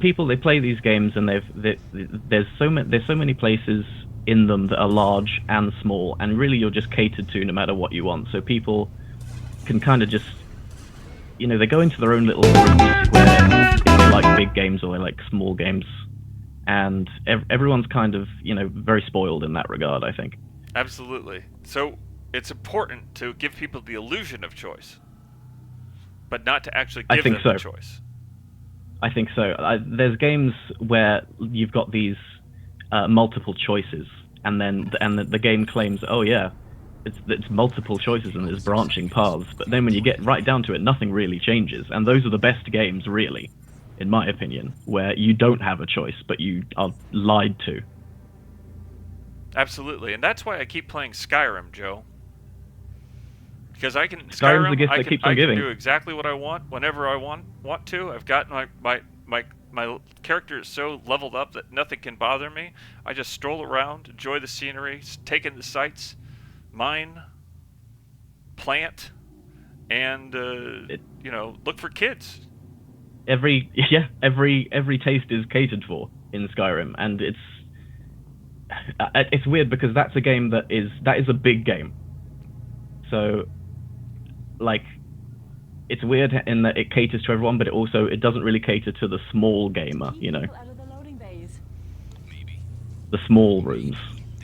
people, they play these games and there's so many places in them that are large and small, and really you're just catered to no matter what you want. So people can kind of just, they go into their own little groups where if they like big games or they like small games, and everyone's kind of very spoiled in that regard, I think. Absolutely. So it's important to give people the illusion of choice, but not to actually give them the choice. I think so. There's games where you've got these multiple choices, and the game claims, oh yeah, it's multiple choices and there's branching paths. But then when you get right down to it, nothing really changes, and those are the best games, really, in my opinion, where you don't have a choice, but you are lied to. Absolutely, and that's why I keep playing Skyrim, Joe. Because I can Skyrim's the gift that keeps on giving. I can do exactly what I want whenever I want to. I've got my character is so leveled up that nothing can bother me. I just stroll around, enjoy the scenery, take in the sights, mine, plant, and look for kids. Every taste is catered for in Skyrim, and it's weird because that's a game that is a big game. So, it's weird in that it caters to everyone, but it doesn't really cater to the small gamer, the small rooms,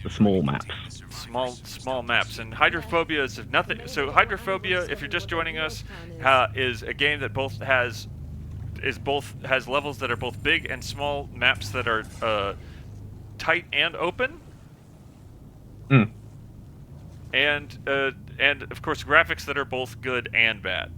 the small maps. Small maps, and Hydrophobia is nothing. So Hydrophobia, if you're just joining us, is a game that has levels that are both big and small, maps that are tight and open. And of course graphics that are both good and bad.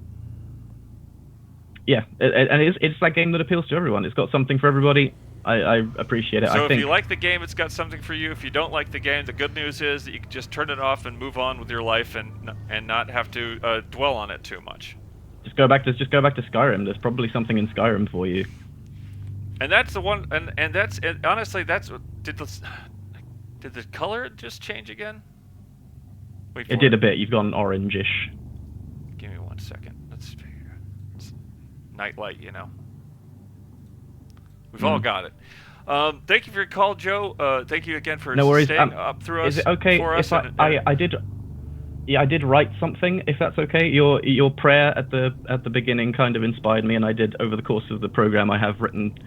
Yeah, and it's that game that appeals to everyone. It's got something for everybody. I appreciate it. So if you like the game, it's got something for you. If you don't like the game, the good news is that you can just turn it off and move on with your life and not have to dwell on it too much. Just go back to Skyrim. There's probably something in Skyrim for you. And that's the one. And honestly, that's did the color just change again? It did a bit. You've gone orangish. Give me 1 second. Let's figure. It's nightlight, We've all got it. Thank you for your call, Joe. Thank you again for staying up through us. Is it okay for us if I did write something, if that's okay? Your prayer at the beginning kind of inspired me, and I did over the course of the program. I have written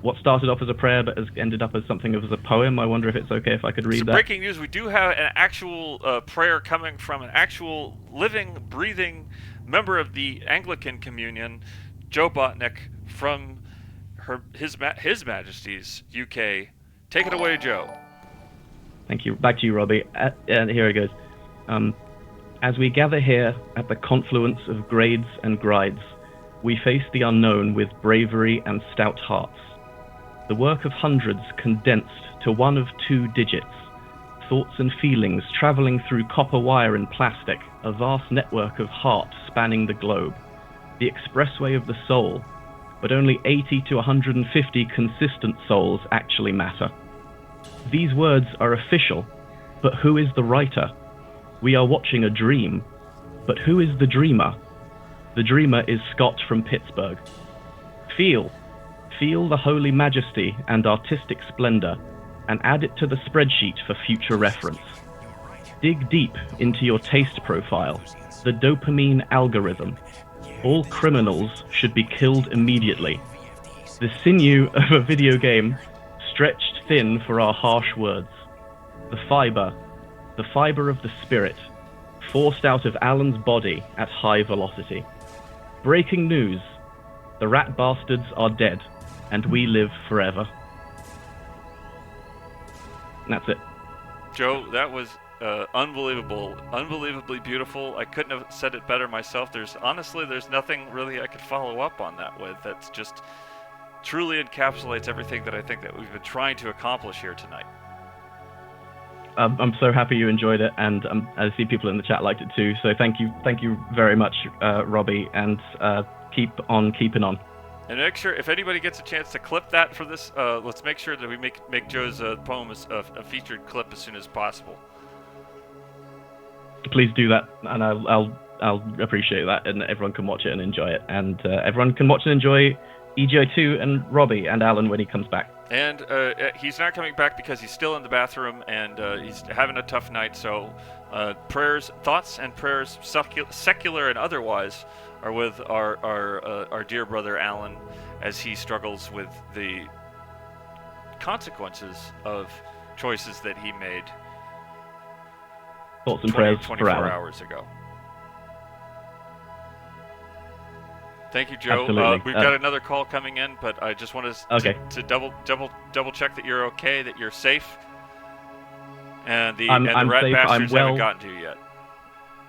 what started off as a prayer but has ended up as something of a poem. I wonder if it's okay if I could read that. Breaking news, we do have an actual prayer coming from an actual living, breathing member of the Anglican Communion, Joe Botnick, from His Majesty's UK. Take it away, Joe. Thank you. Back to you, Robbie. And here it goes. As we gather here at the confluence of grades and grides, we face the unknown with bravery and stout hearts. The work of hundreds condensed to one of 2 digits. Thoughts and feelings traveling through copper wire and plastic, a vast network of heart spanning the globe. The expressway of the soul, but only 80 to 150 consistent souls actually matter. These words are official, but who is the writer? We are watching a dream, but who is the dreamer? The dreamer is Scott from Pittsburgh. Feel the holy majesty and artistic splendor, and add it to the spreadsheet for future reference. Dig deep into your taste profile, the dopamine algorithm. All criminals should be killed immediately. The sinew of a video game, stretched thin for our harsh words. The fiber of the spirit, forced out of Allan's body at high velocity. Breaking news. The rat bastards are dead, and we live forever. And that's it. Joe, that was unbelievable, unbelievably beautiful. I couldn't have said it better myself. There's nothing really I could follow up on that with. That's just truly encapsulates everything that I think that we've been trying to accomplish here tonight. I'm so happy you enjoyed it, and I see people in the chat liked it too. So thank you very much, Robbie, and keep on keeping on. And make sure, if anybody gets a chance to clip that for this, let's make sure that we make Joe's poem a featured clip as soon as possible. Please do that, and I'll appreciate that, and everyone can watch it and enjoy it, and everyone can watch and enjoy EGI2 and Robbie and Allan when he comes back. And he's not coming back because he's still in the bathroom and he's having a tough night. So thoughts and prayers, secular and otherwise, are with our dear brother Allan as he struggles with the consequences of choices that he made. Thoughts and prayers 24 for Allan. hours ago. Thank you, Joe. Absolutely. We've got another call coming in, but I just want to double check that you're okay, that you're safe, and the rat safe, bastards haven't gotten to you yet.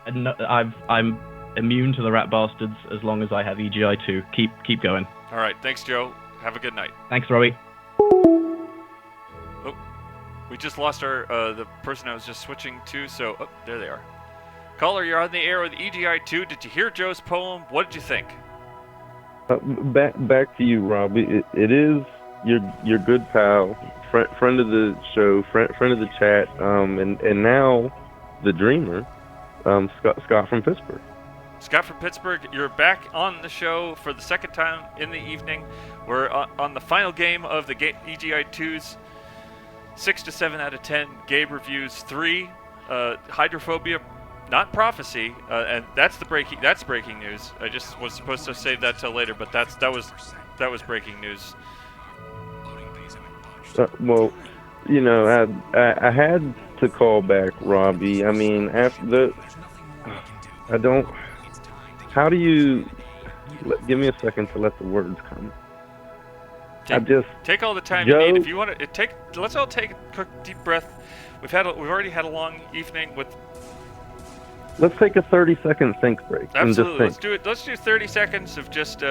And I'm immune to the rat bastards as long as I have EGI2. Keep going. All right, thanks, Joe. Have a good night. Thanks, Robbie. Oh, we just lost the person I was just switching to. So there they are. Caller, you're on the air with EGI2. Did you hear Joe's poem? What did you think? Back to you, Robbie. It is your good pal, friend of the show, friend of the chat, and now the dreamer, Scott from Pittsburgh. Scott from Pittsburgh, you're back on the show for the second time in the evening. We're on the final game of the EGI2's 6 to 7 out of 10 Gabe reviews. 3 hydrophobia. Not prophecy, and that's breaking news. I just was supposed to save that till later, but that was breaking news. Well, you know, I had to call back Robbie. I mean, How do you? Give me a second to let the words come. Take all the time you need. If you want to let's all take a quick deep breath. We've already had a long evening with. Let's take a 30-second think break. Absolutely. And just think. Let's do 30 seconds of just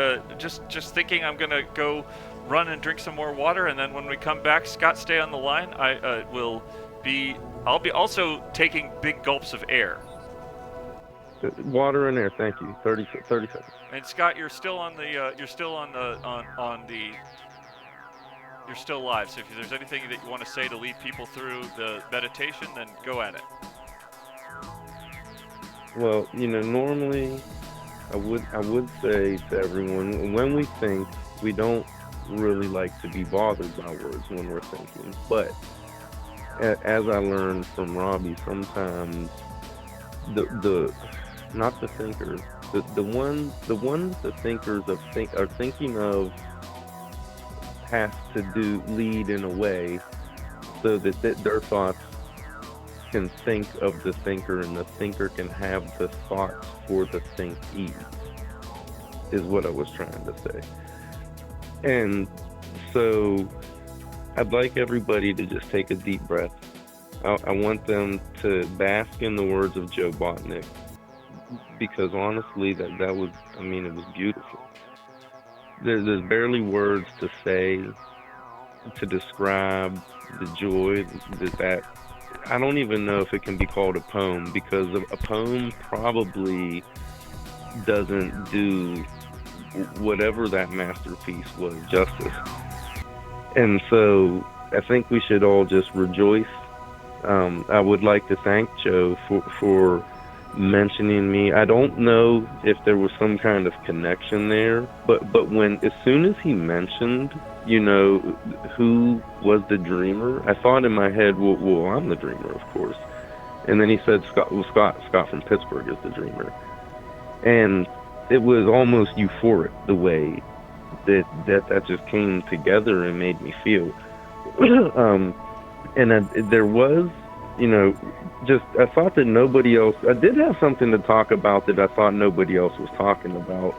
thinking. I'm gonna go run and drink some more water, and then when we come back, Scott, stay on the line. I'll be also taking big gulps of air. Water and air. Thank you. 30 seconds. And Scott, you're still live. So if there's anything that you want to say to lead people through the meditation, then go at it. Well, you know, normally I would say to everyone, when we think, we don't really like to be bothered by words when we're thinking. But as I learned from Robbie, sometimes not the thinkers, the ones the thinkers are thinking of has to lead in a way so that their thoughts can think of the thinker, and the thinker can have the thoughts for the thinking, is what I was trying to say. And so I'd like everybody to just take a deep breath. I want them to bask in the words of Joe Botnick, because honestly, that was, I mean, it was beautiful. There's barely words to say to describe the joy that I don't even know if it can be called a poem, because a poem probably doesn't do whatever that masterpiece was justice. And so I think we should all just rejoice. I would like to thank Joe for mentioning me. I don't know if there was some kind of connection there, but as soon as he mentioned, who was the dreamer, I thought in my head, well, I'm the dreamer, of course. And then he said Scott from Pittsburgh is the dreamer. And it was almost euphoric the way that just came together and made me feel. There was, I thought that nobody else, I did have something to talk about that I thought nobody else was talking about.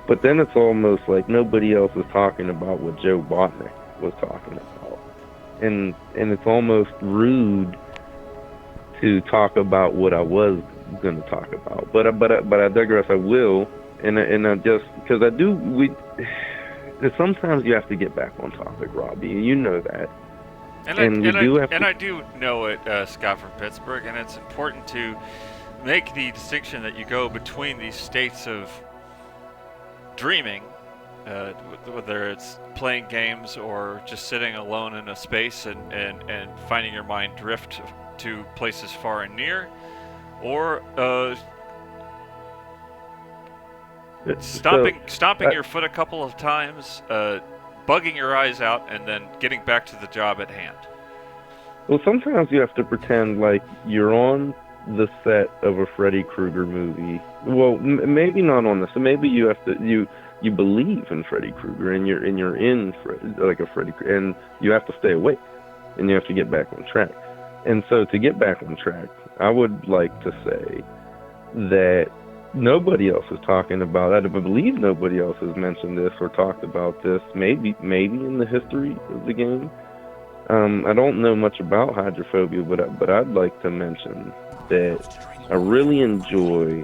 But then it's almost like nobody else was talking about what Joe Botnick was talking about. And it's almost rude to talk about what I was going to talk about. But I digress, I will. And I just, because sometimes you have to get back on topic, Robbie. You know that. And I do know it, Scott from Pittsburgh, and it's important to make the distinction that you go between these states of dreaming, whether it's playing games or just sitting alone in a space and finding your mind drift to places far and near, or stomping your foot a couple of times, bugging your eyes out, and then getting back to the job at hand. Well, sometimes you have to pretend like you're on the set of a Freddy Krueger movie. Well, maybe not on the set. Maybe you have to you believe in Freddy Krueger, and you're in like a Freddy, and you have to stay awake, and you have to get back on track. And so to get back on track, I would like to say that nobody else is talking about. I believe nobody else has mentioned this or talked about this. Maybe in the history of the game. I don't know much about hydrophobia, but I'd like to mention that I really enjoy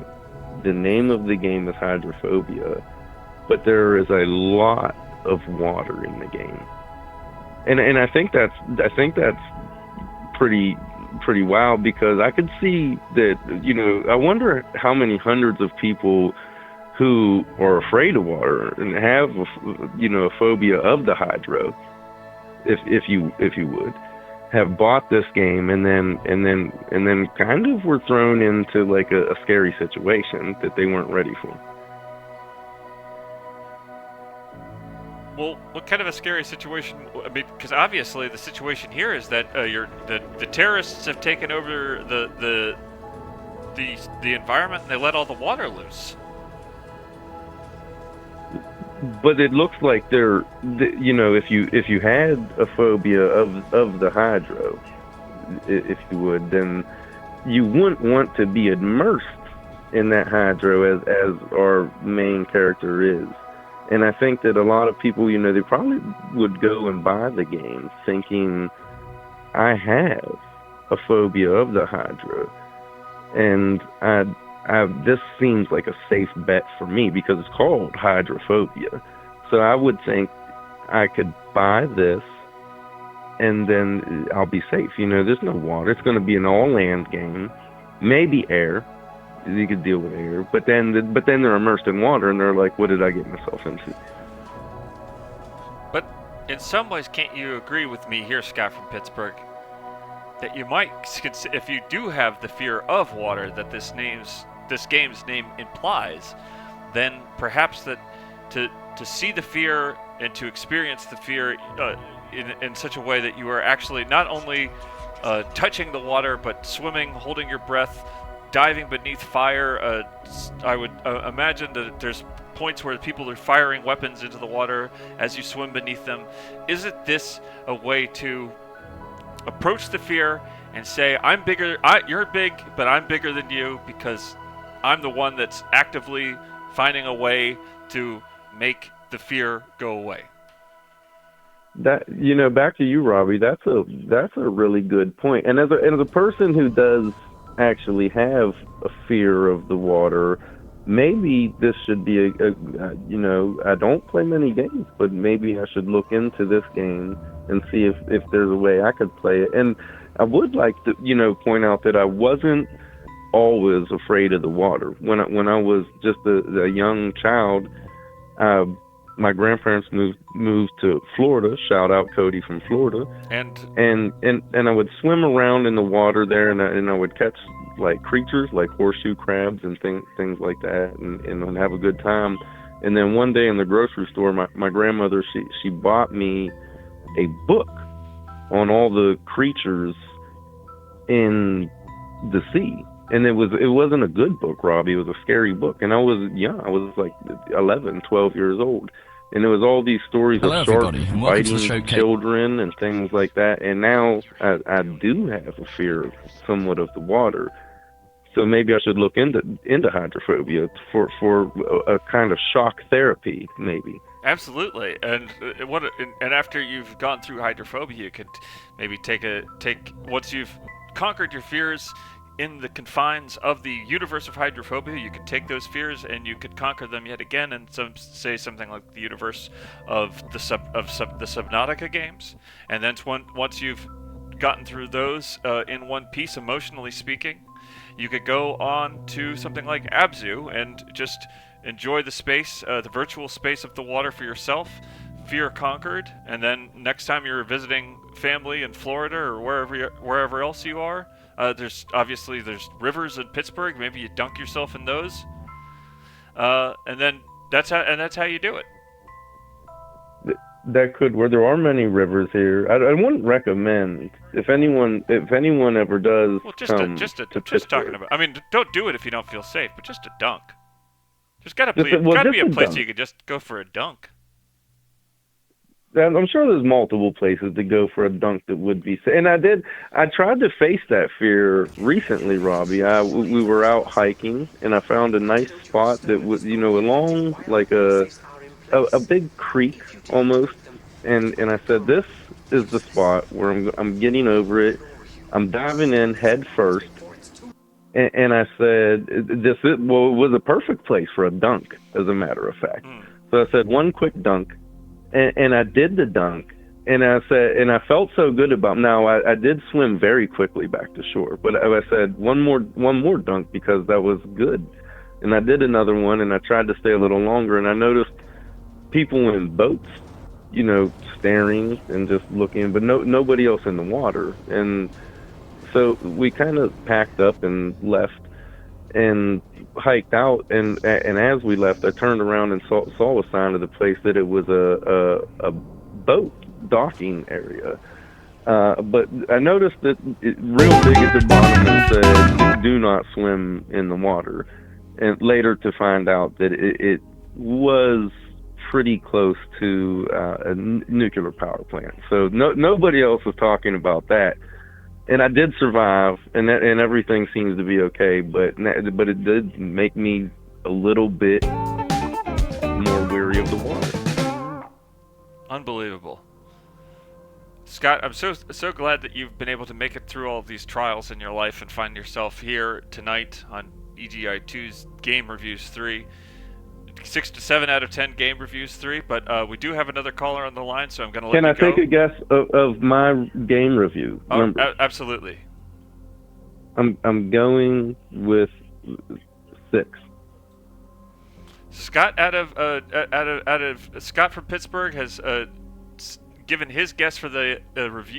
the name of the game is hydrophobia, but there is a lot of water in the game, and I think that's pretty wild, because I could see that, I wonder how many hundreds of people who are afraid of water and have a phobia of the hydro, if you would, have bought this game and then kind of were thrown into like a scary situation that they weren't ready for. Well, what kind of a scary situation? I mean, because obviously the situation here is that the terrorists have taken over the environment, and they let all the water loose. But it looks like if you had a phobia of the hydro, if you would, then you wouldn't want to be immersed in that hydro as our main character is. And I think that a lot of people, they probably would go and buy the game thinking, I have a phobia of the hydro, and this seems like a safe bet for me because it's called hydrophobia. So I would think I could buy this, and then I'll be safe. There's no water. It's going to be an all-land game, maybe air. You could deal with air, but then they're immersed in water, and they're like, "What did I get myself into?" But in some ways, can't you agree with me here, Scott from Pittsburgh, that you might, if you do have the fear of water that this game's name implies, then perhaps that to see the fear and to experience the fear in such a way that you are actually not only touching the water, but swimming, holding your breath, diving beneath fire. I would imagine that there's points where people are firing weapons into the water as you swim beneath them. Isn't this a way to approach the fear and say, I'm bigger, you're big, but I'm bigger than you because I'm the one that's actively finding a way to make the fear go away? That, back to you, Robbie, that's a really good point. And as a person who does actually have a fear of the water, maybe this should be I don't play many games, but maybe I should look into this game and see if there's a way I could play it. And I would like to point out that I wasn't always afraid of the water. When I was just a young child, my grandparents moved to Florida. Shout out Cody from Florida. And I would swim around in the water there, and I would catch like creatures like horseshoe crabs and things like that, and have a good time. And then one day in the grocery store, my grandmother, she bought me a book on all the creatures in the sea. And it wasn't a good book, Robbie. It was a scary book. And I was young. I was like 11, 12 years old. And it was all these stories Hello, of sharks everybody, and welcome to the biting showcase. children and things like that. And now I do have a fear somewhat of the water. So maybe I should look into hydrophobia for a kind of shock therapy, maybe. Absolutely, and after you've gone through hydrophobia, you could maybe take once you've conquered your fears in the confines of the universe of hydrophobia, you could take those fears and you could conquer them yet again, and say something like the universe of the Subnautica games, and then once you've gotten through those in one piece, emotionally speaking, you could go on to something like Abzu and just enjoy the space, the virtual space of the water for yourself, fear conquered, and then next time you're visiting family in Florida or wherever else you are, there's rivers in Pittsburgh. Maybe you dunk yourself in those, and then that's how you do it. That could, where there are many rivers here. I wouldn't recommend if anyone ever does. Well, just Pittsburgh. talking about. I mean, don't do it if you don't feel safe, but just a dunk. There's gotta be a place where you could just go for a dunk. I'm sure there's multiple places to go for a dunk that would be safe. And I tried to face that fear recently, Robbie. We were out hiking, and I found a nice spot that was, along like a big creek almost. And I said, this is the spot where I'm getting over it. I'm diving in head first. And I said, it was a perfect place for a dunk, as a matter of fact. So I said, one quick dunk. And I did the dunk, and I felt so good about. Now I did swim very quickly back to shore, but I said one more dunk because that was good, and I did another one, and I tried to stay a little longer, and I noticed people in boats, staring and just looking, but nobody else in the water, and so we kind of packed up and left. And hiked out, and as we left, I turned around and saw a sign of the place that it was a boat docking area. But I noticed that real big at the bottom it said, "Do not swim in the water." And later to find out that it was pretty close to a nuclear power plant. So nobody else was talking about that. And I did survive, and everything seems to be okay. But it did make me a little bit more weary of the water. Unbelievable, Scott. I'm so glad that you've been able to make it through all of these trials in your life and find yourself here tonight on EGI2's Game Reviews 3. 6 to 7 out of 10 Game Reviews 3, but we do have another caller on the line, so I'm going to let you go. Can I take a guess of my game review number? Absolutely. I'm going with 6. Scott out of Scott from Pittsburgh has given his guess for the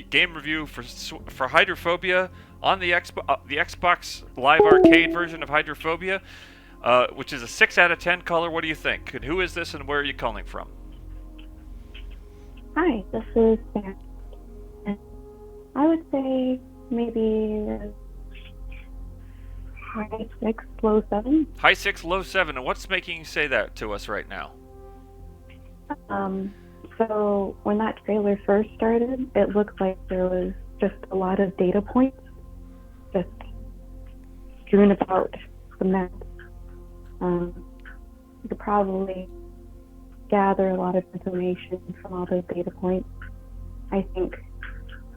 game review for Hydrophobia on the Xbox Live Arcade version of Hydrophobia. Which is a 6 out of 10 color. What do you think? And who is this, and where are you calling from? Hi, this is Sam. I would say maybe high 6, low 7. High 6, low 7. And what's making you say that to us right now? So when that trailer first started, it looked like there was just a lot of data points just strewn about the map. You could probably gather a lot of information from all those data points. I think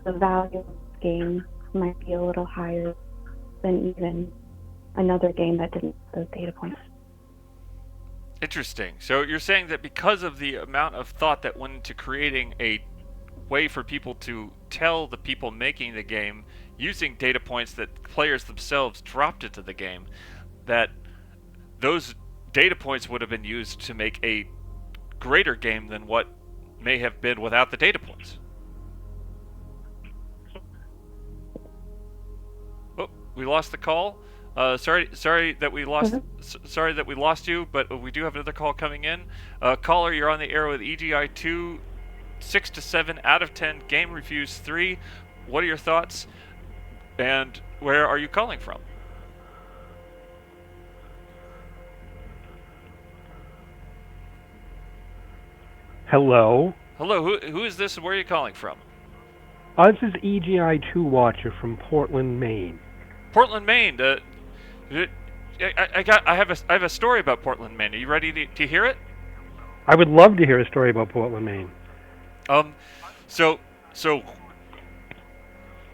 the value of the game might be a little higher than even another game that didn't have those data points. Interesting. So you're saying that because of the amount of thought that went into creating a way for people to tell the people making the game using data points that players themselves dropped into the game, that those data points would have been used to make a greater game than what may have been without the data points. Oh, we lost the call. Sorry that we lost. Sorry that we lost you, but we do have another call coming in. Caller, you're on the air with EGI 2, 6 to 7 out of 10. Game reviews 3. What are your thoughts? And where are you calling from? Hello. Hello. Who is this? And where are you calling from? This is EGI 2 Watcher from Portland, Maine. Portland, Maine. I have a story about Portland, Maine. Are you ready to hear it? I would love to hear a story about Portland, Maine. So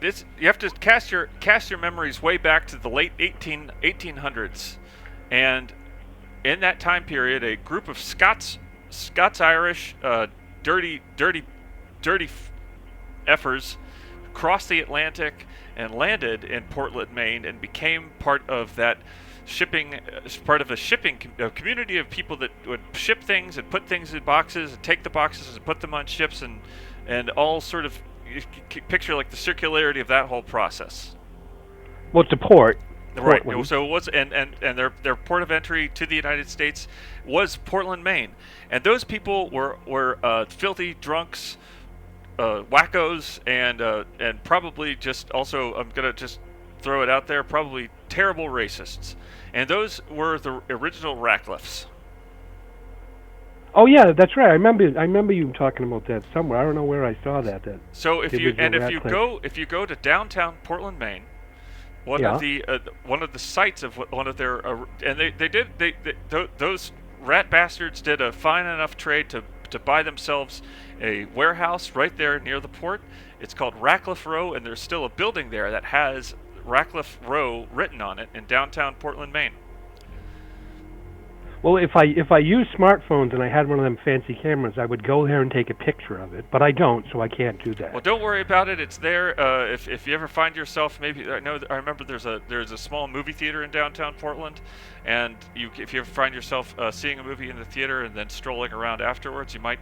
this you have to cast your memories way back to the late 1800s, and in that time period, a group of Scots-Irish, dirty effers crossed the Atlantic and landed in Portland, Maine, and became part of that community of people that would ship things and put things in boxes and take the boxes and put them on ships and all sort of, you picture like the circularity of that whole process. Well, it's a port. Right. Portland. So it was, and their port of entry to the United States was Portland, Maine, and those people were filthy drunks, wackos, and probably just also, I'm gonna just throw it out there, probably terrible racists, and those were the original Rackleffs. Oh yeah, that's right. I remember you talking about that somewhere. I don't know where I saw that. So if you go to downtown Portland, Maine, one of the sites of one of their and those rat bastards did a fine enough trade to buy themselves a warehouse right there near the port. It's called Rackleff Row, and there's still a building there that has Rackleff Row written on it in downtown Portland, Maine. Well, if I use smartphones and I had one of them fancy cameras, I would go there and take a picture of it, but I don't, so I can't do that. Well, don't worry about it. It's there. If you ever find yourself, maybe I remember there's a small movie theater in downtown Portland, and if you ever find yourself seeing a movie in the theater and then strolling around afterwards, you might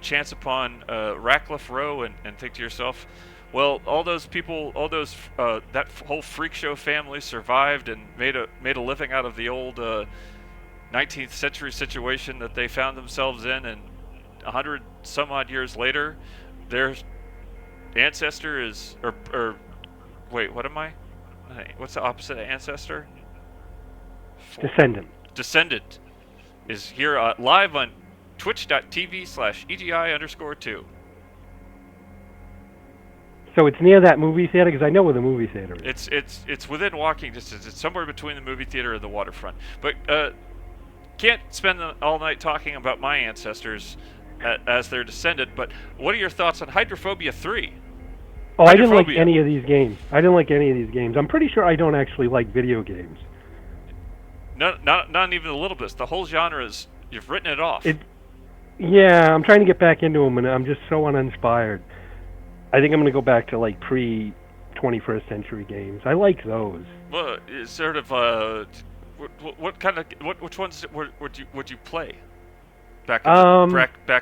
chance upon Rackleff Row and think to yourself, well, all those people, that whole freak show family survived and made a living out of the old 19th century situation that they found themselves in, and 100 some odd years later, their ancestor is, or wait, what am I? What's the opposite of ancestor? Descendant. Descendant is here live on twitch.tv/EGI_2. So it's near that movie theater, because I know where the movie theater is. It's within walking distance. It's somewhere between the movie theater and the waterfront. But can't spend all night talking about my ancestors as their descendant, but what are your thoughts on Hydrophobia 3? Oh, I didn't like any of these games. I'm pretty sure I don't actually like video games. Not even a little bit. The whole genre is, you've written it off. Yeah, I'm trying to get back into them, and I'm just so uninspired. I think I'm going to go back to like pre-21st century games. I like those. Well, it's sort of which ones would you play back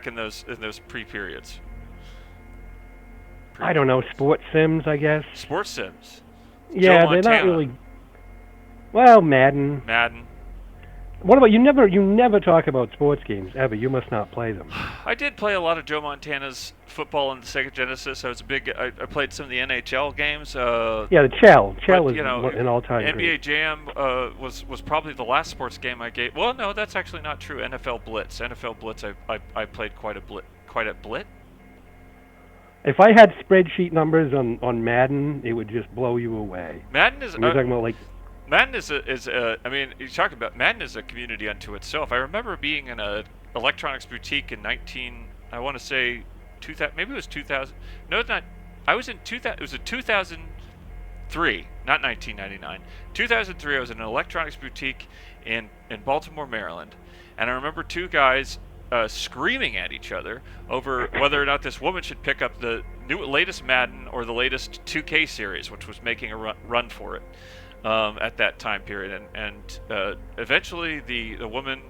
in those pre-periods? I don't know, sports sims, I guess. Sports sims. Yeah, they're not really. Well, Madden. What about you? Never talk about sports games ever. You must not play them. I did play a lot of Joe Montana's football on the Sega Genesis. I played some of the NHL games. Yeah, the Chell is an all-time NBA great. Jam was probably the last sports game I gave. Well, no, that's actually not true. NFL Blitz, I played quite a bit. If I had spreadsheet numbers on Madden, it would just blow you away. Madden is. You're talking about like. Madden I mean, you talk about Madden is a community unto itself. I remember being in a electronics boutique in I want to say 2000, maybe it was 2000. No, not. I was in 2000. It was in 2003, not 1999. 2003. I was in an electronics boutique in Baltimore, Maryland, and I remember two guys screaming at each other over whether or not this woman should pick up the latest Madden or the latest 2K series, which was making a run for it. At that time period, and eventually the woman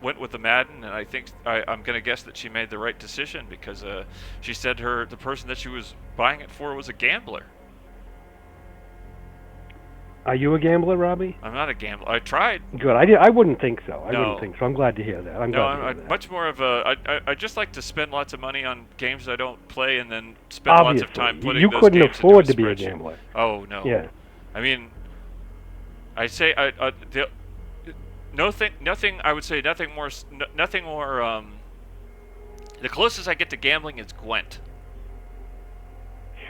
went with the Madden, and I think I'm going to guess that she made the right decision, because she said the person that she was buying it for was a gambler. Are you a gambler, Robbie? I'm not a gambler. I tried. Good. I wouldn't think so. I No. wouldn't think so. I'm glad to hear that. I'm much more of a. I just like to spend lots of money on games I don't play, and then spend lots of time putting you those couldn't games afford into to be a spreadsheet. gambler. Oh no. Yeah. I mean, I say nothing. I would say nothing more. Nothing more. The closest I get to gambling is Gwent.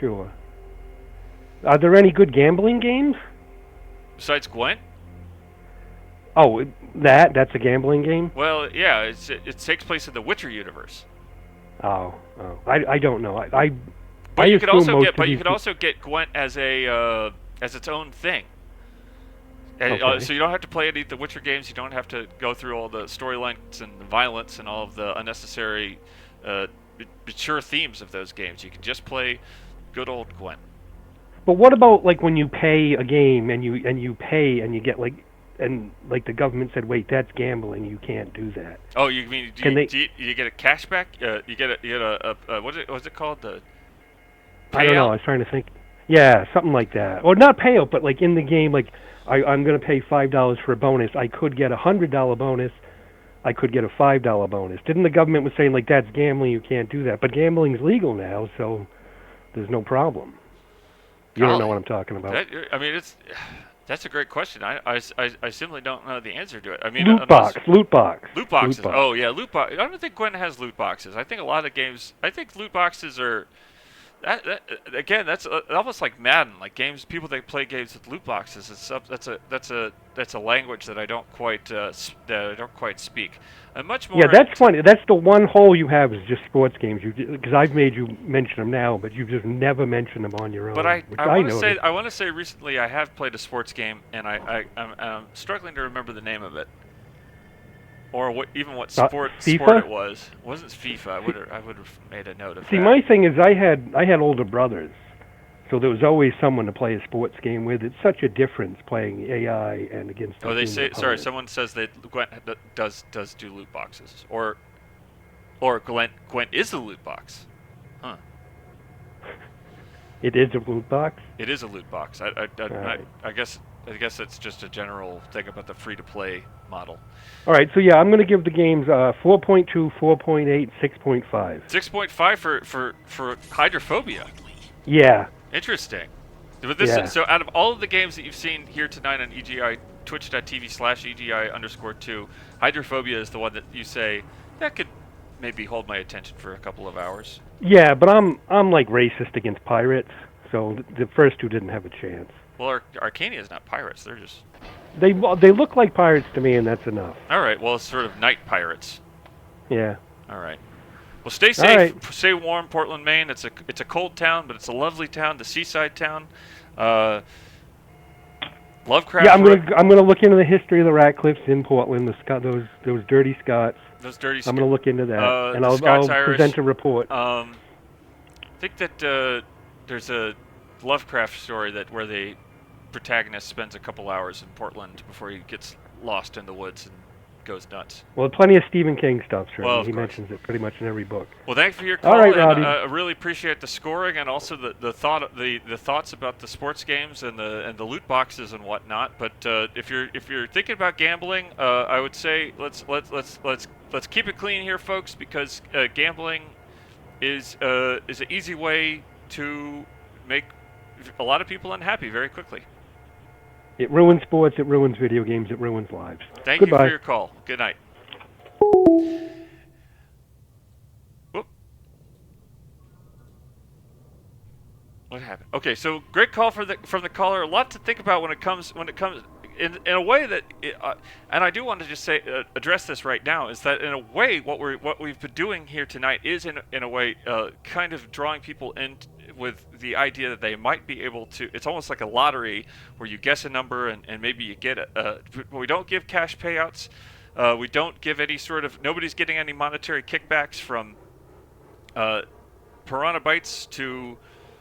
Sure. Are there any good gambling games? Besides Gwent? Oh, that's a gambling game? Well, yeah, it takes place in the Witcher universe. Oh. I don't know. But you could also get get Gwent as a as its own thing. Okay. So you don't have to play any of the Witcher games. You don't have to go through all the storylines and the violence and all of the unnecessary mature themes of those games. You can just play good old Gwent. But what about like when you pay a game and you pay and you get the government said, wait, that's gambling. You can't do that. Oh, you mean do you get a cashback? You get a what's it called? The payout? I don't know. I was trying to think. Yeah, something like that. Or not payout, but like in the game, like I'm going to pay $5 for a bonus. I could get $100 bonus. I could get a $5 bonus. Didn't the government was saying like that's gambling? You can't do that. But gambling's legal now, so there's no problem. You don't know what I'm talking about. That's a great question. I simply don't know the answer to it. I mean, loot boxes. Loot boxes. Oh yeah, loot box. I don't think Gwent has loot boxes. I think a lot of games. I think loot boxes are. Again, that's almost like Madden. Like games, people that play games with loot boxes. That's a language that I don't quite speak. And much more. Yeah, that's funny. That's the one hole you have is just sports games. Because I've made you mention them now, but you've just never mentioned them on your own. But I want to say recently I have played a sports game, and I'm struggling to remember the name of it, or what sport it was. It wasn't FIFA. I would have made a note of that. See, my thing is I had older brothers, so there was always someone to play a sports game with. It's such a difference playing AI and against. Oh, they say sorry. Someone says that Gwent does do loot boxes, or Gwent is a loot box, huh? It is a loot box. It is a loot box. I guess it's just a general thing about the free-to-play model. All right, so yeah, I'm going to give the games 4.2, 4.8, 6.5. 6.5 for Hydrophobia. Yeah. Interesting. But this so out of all of the games that you've seen here tonight on EGI, twitch.tv/EGI_2, Hydrophobia is the one that you say that could maybe hold my attention for a couple of hours. Yeah, but I'm like racist against pirates, so the first two didn't have a chance. Well, Arcania is not pirates; they're just they look like pirates to me, and that's enough. All right. Well, it's sort of night pirates. Yeah. All right. Well, stay safe. Right. Stay warm, Portland, Maine. It's a cold town, but it's a lovely town, the seaside town. Lovecraft. Yeah, I'm gonna look into the history of the Ratcliffs in Portland. Those dirty Scots. Those dirty. I'm gonna look into that, and I'll Irish, present a report. I think that there's a Lovecraft story where the protagonist spends a couple hours in Portland before he gets lost in the woods and goes nuts. Well, plenty of Stephen King stuff, sure. Well, he mentions it pretty much in every book. Well, thanks for your call. All right, and, Robbie. I really appreciate the scoring and also the thoughts about the sports games and the loot boxes and whatnot. But if you're thinking about gambling, I would say let's keep it clean here, folks, because gambling is an easy way to make a lot of people unhappy very quickly. It ruins sports, it ruins video games, it ruins lives. Thank Goodbye. you for your call. Good night. Whoop. What happened? Okay, so great call from the caller. A lot to think about when it comes in a way that, and I do want to just say address this right now, is that in a way what we've been doing here tonight is in a way kind of drawing people in with the idea that they might be able to. It's almost like a lottery where you guess a number and maybe you get we don't give cash payouts. We don't give any sort of. Nobody's getting any monetary kickbacks from Piranha Bytes to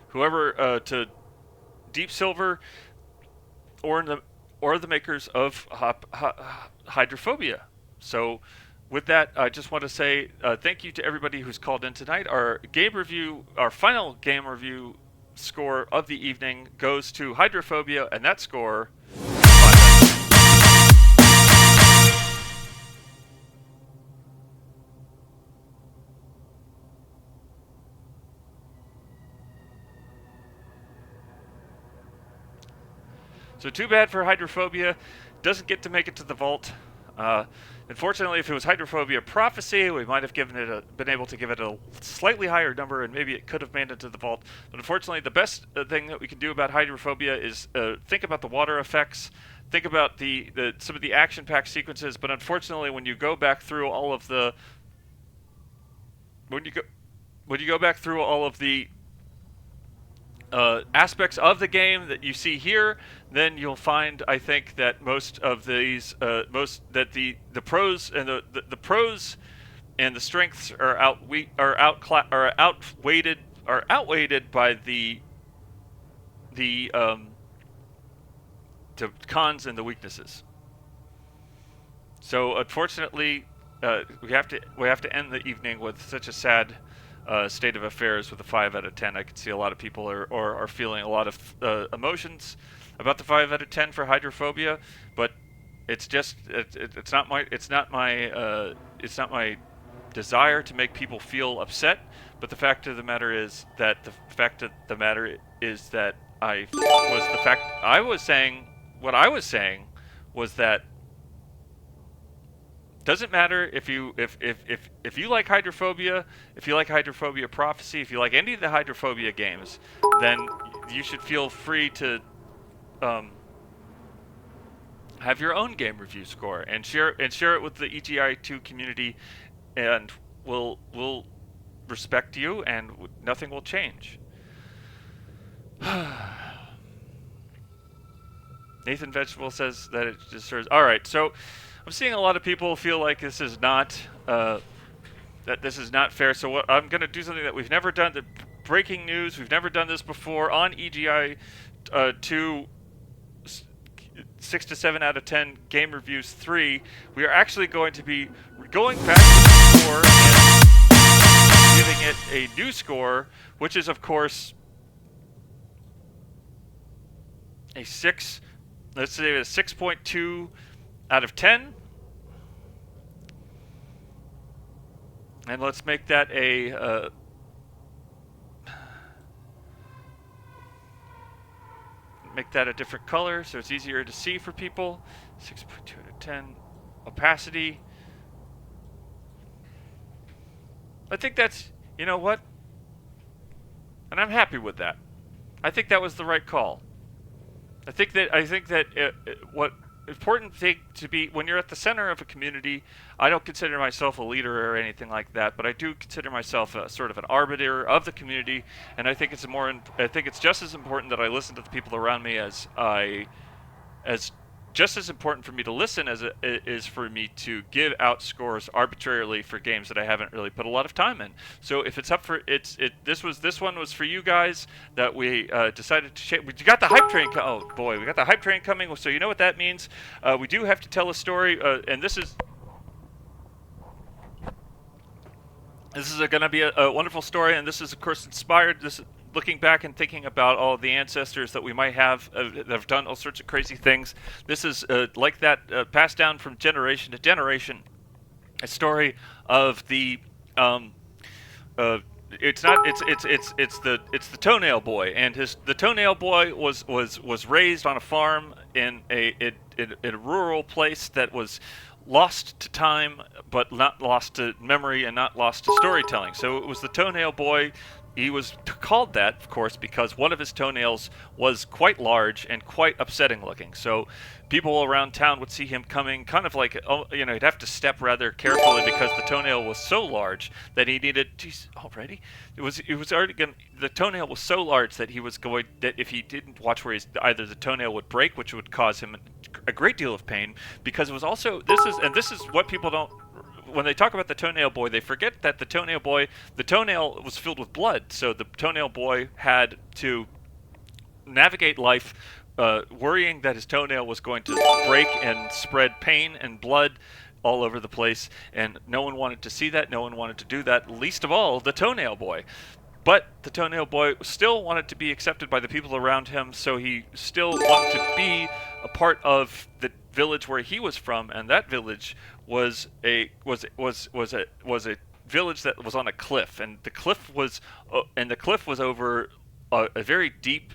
whoever to Deep Silver or the makers of Hydrophobia. So with that, I just want to say thank you to everybody who's called in tonight. Our final game review score of the evening goes to Hydrophobia, and that score So too bad for hydrophobia. Doesn't get to make it to the vault. Unfortunately, if it was hydrophobia prophecy, we might have been able to give it a slightly higher number, and maybe it could have made it to the vault. But unfortunately, the best thing that we can do about hydrophobia is think about the water effects, think about some of the action-packed sequences. But unfortunately, when you go back through all of the aspects of the game that you see here, then you'll find, I think, that most of these, the pros and the pros and the strengths are outweighed by the cons and the weaknesses. So unfortunately, we have to end the evening with such a sad state of affairs with a 5 out of 10. I can see a lot of people are feeling a lot of emotions about the 5 out of 10 for hydrophobia, but it's just it's not my desire to make people feel upset. But the fact of the matter is that what I was saying was that doesn't matter if you like hydrophobia, if you like hydrophobia prophecy, if you like any of the hydrophobia games, then you should feel free to have your own game review score and share it with the EGI2 community, and we'll respect you and nothing will change. Nathan Vegetable says that it deserves. All right, so I'm seeing a lot of people feel like this is not fair. So what I'm going to do something that we've never done. The breaking news. We've never done this before on EGI 2 6 to 7 out of 10 game reviews 3. We are actually going to be going back to the score and giving it a new score, which is of course a 6. Let's say a 6.2 out of 10. And let's make that a different color so it's easier to see for people. 6.2 out of 10. Opacity. I think that's, you know what? And I'm happy with that. I think that was the right call. I think that what important thing to be when you're at the center of a community. I don't consider myself a leader or anything like that, but I do consider myself a sort of an arbiter of the community, and I think it's just as important that I listen to the people around me as just as important for me to listen as it is for me to give out scores arbitrarily for games that I haven't really put a lot of time in. So if it's up for this one was for you guys that we decided to share. We got the hype train. Oh boy, we got the hype train coming. So you know what that means. We do have to tell a story, and this is going to be a wonderful story, and this is of course inspired. Looking back and thinking about all the ancestors that we might have that have done all sorts of crazy things. This is like that, passed down from generation to generation. A story of the it's the Toenail Boy, and the Toenail Boy was raised on a farm in a rural place that was lost to time, but not lost to memory and not lost to storytelling. So it was the Toenail Boy. He was called that, of course, because one of his toenails was quite large and quite upsetting looking. So people around town would see him coming kind of like, he'd have to step rather carefully because the toenail was so large that he needed, already? The toenail was so large that that if he didn't watch where either the toenail would break, which would cause him a great deal of pain, because it was also, this is what people don't, when they talk about the Toenail Boy, they forget that the Toenail was filled with blood. So the Toenail Boy had to navigate life worrying that his toenail was going to break and spread pain and blood all over the place. And no one wanted to see that. No one wanted to do that, least of all the Toenail Boy. But the Toenail Boy still wanted to be accepted by the people around him, so he still wanted to be a part of the village where he was from, and that village was a village that was on a cliff, and the cliff was over a very deep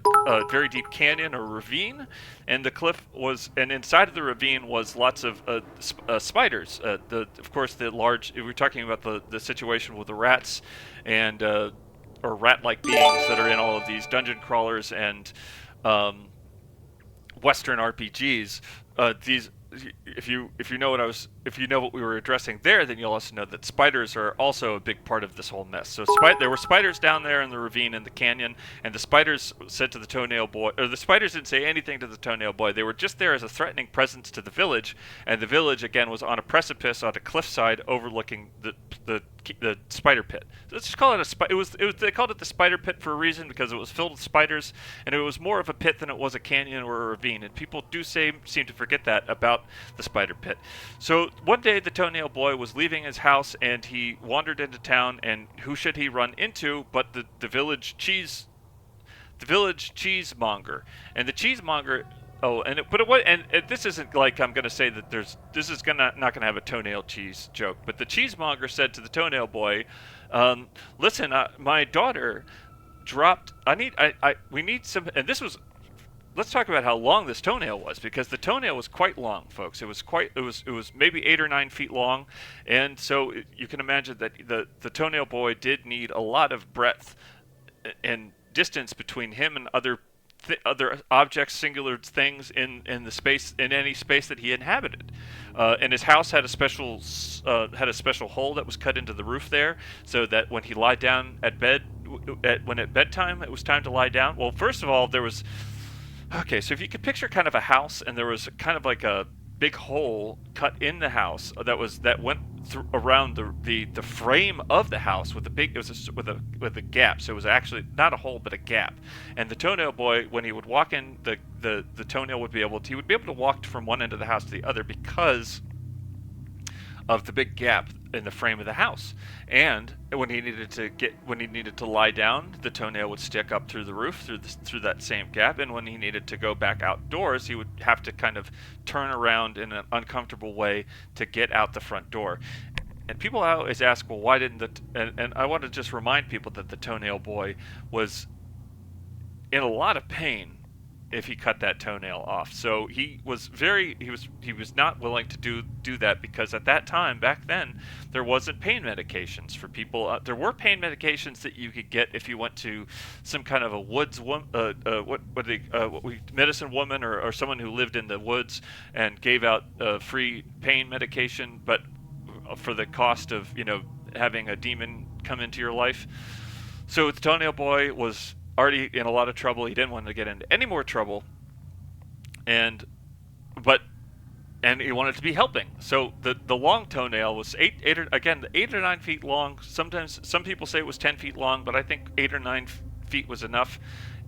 canyon or ravine, and the cliff was, and inside of the ravine was lots of spiders. Of course, the large. We're talking about the situation with the rats, and or rat-like beings that are in all of these dungeon crawlers and Western RPGs. These, if you know what we were addressing there, then you'll also know that spiders are also a big part of this whole mess. So there were spiders down there in the ravine in the canyon, and the spiders said to the Toenail Boy, or the spiders didn't say anything to the Toenail Boy. They were just there as a threatening presence to the village, and the village again was on a precipice on a cliffside overlooking the spider pit. So let's just call it they called it the spider pit for a reason, because it was filled with spiders, and it was more of a pit than it was a canyon or a ravine, and people do seem to forget that about the spider pit. So one day the Toenail Boy was leaving his house, and he wandered into town, and who should he run into but the village cheesemonger. And the cheesemonger, this isn't like I'm going to say that this is not going to have a toenail cheese joke, but the cheesemonger said to the Toenail Boy, listen, my daughter dropped, we need some, and this was, let's talk about how long this toenail was, because the toenail was quite long, folks. It was maybe 8 or 9 feet long, and so you can imagine that the Toenail Boy did need a lot of breadth and distance between him and other objects, singular things in the space, in any space that he inhabited. And his house had a special hole that was cut into the roof there, so that when he lied down at bed, when at bedtime it was time to lie down. Well, first of all, there was. Okay, so if you could picture kind of a house, and there was kind of like a big hole cut in the house that went around the frame of the house with a gap. So it was actually not a hole but a gap. And the Toenail Boy, when he would walk in, the toenail would be able to walk from one end of the house to the other because of the big gap in the frame of the house. And when he needed to lie down, the toenail would stick up through the roof through that same gap. And when he needed to go back outdoors, he would have to kind of turn around in an uncomfortable way to get out the front door. And people always ask, well, why didn't and I want to just remind people that the Toenail Boy was in a lot of pain if he cut that toenail off. So he was not willing to do that, because at that time, back then, there wasn't pain medications for people. There were pain medications that you could get if you went to some kind of a medicine woman or someone who lived in the woods and gave out free pain medication, but for the cost of having a demon come into your life. So the Toenail Boy was already in a lot of trouble. He didn't want to get into any more trouble, and he wanted to be helping. So the long toenail was 8 or 9 feet long. Sometimes some people say it was 10 feet long, but I think 8 or 9 feet was enough.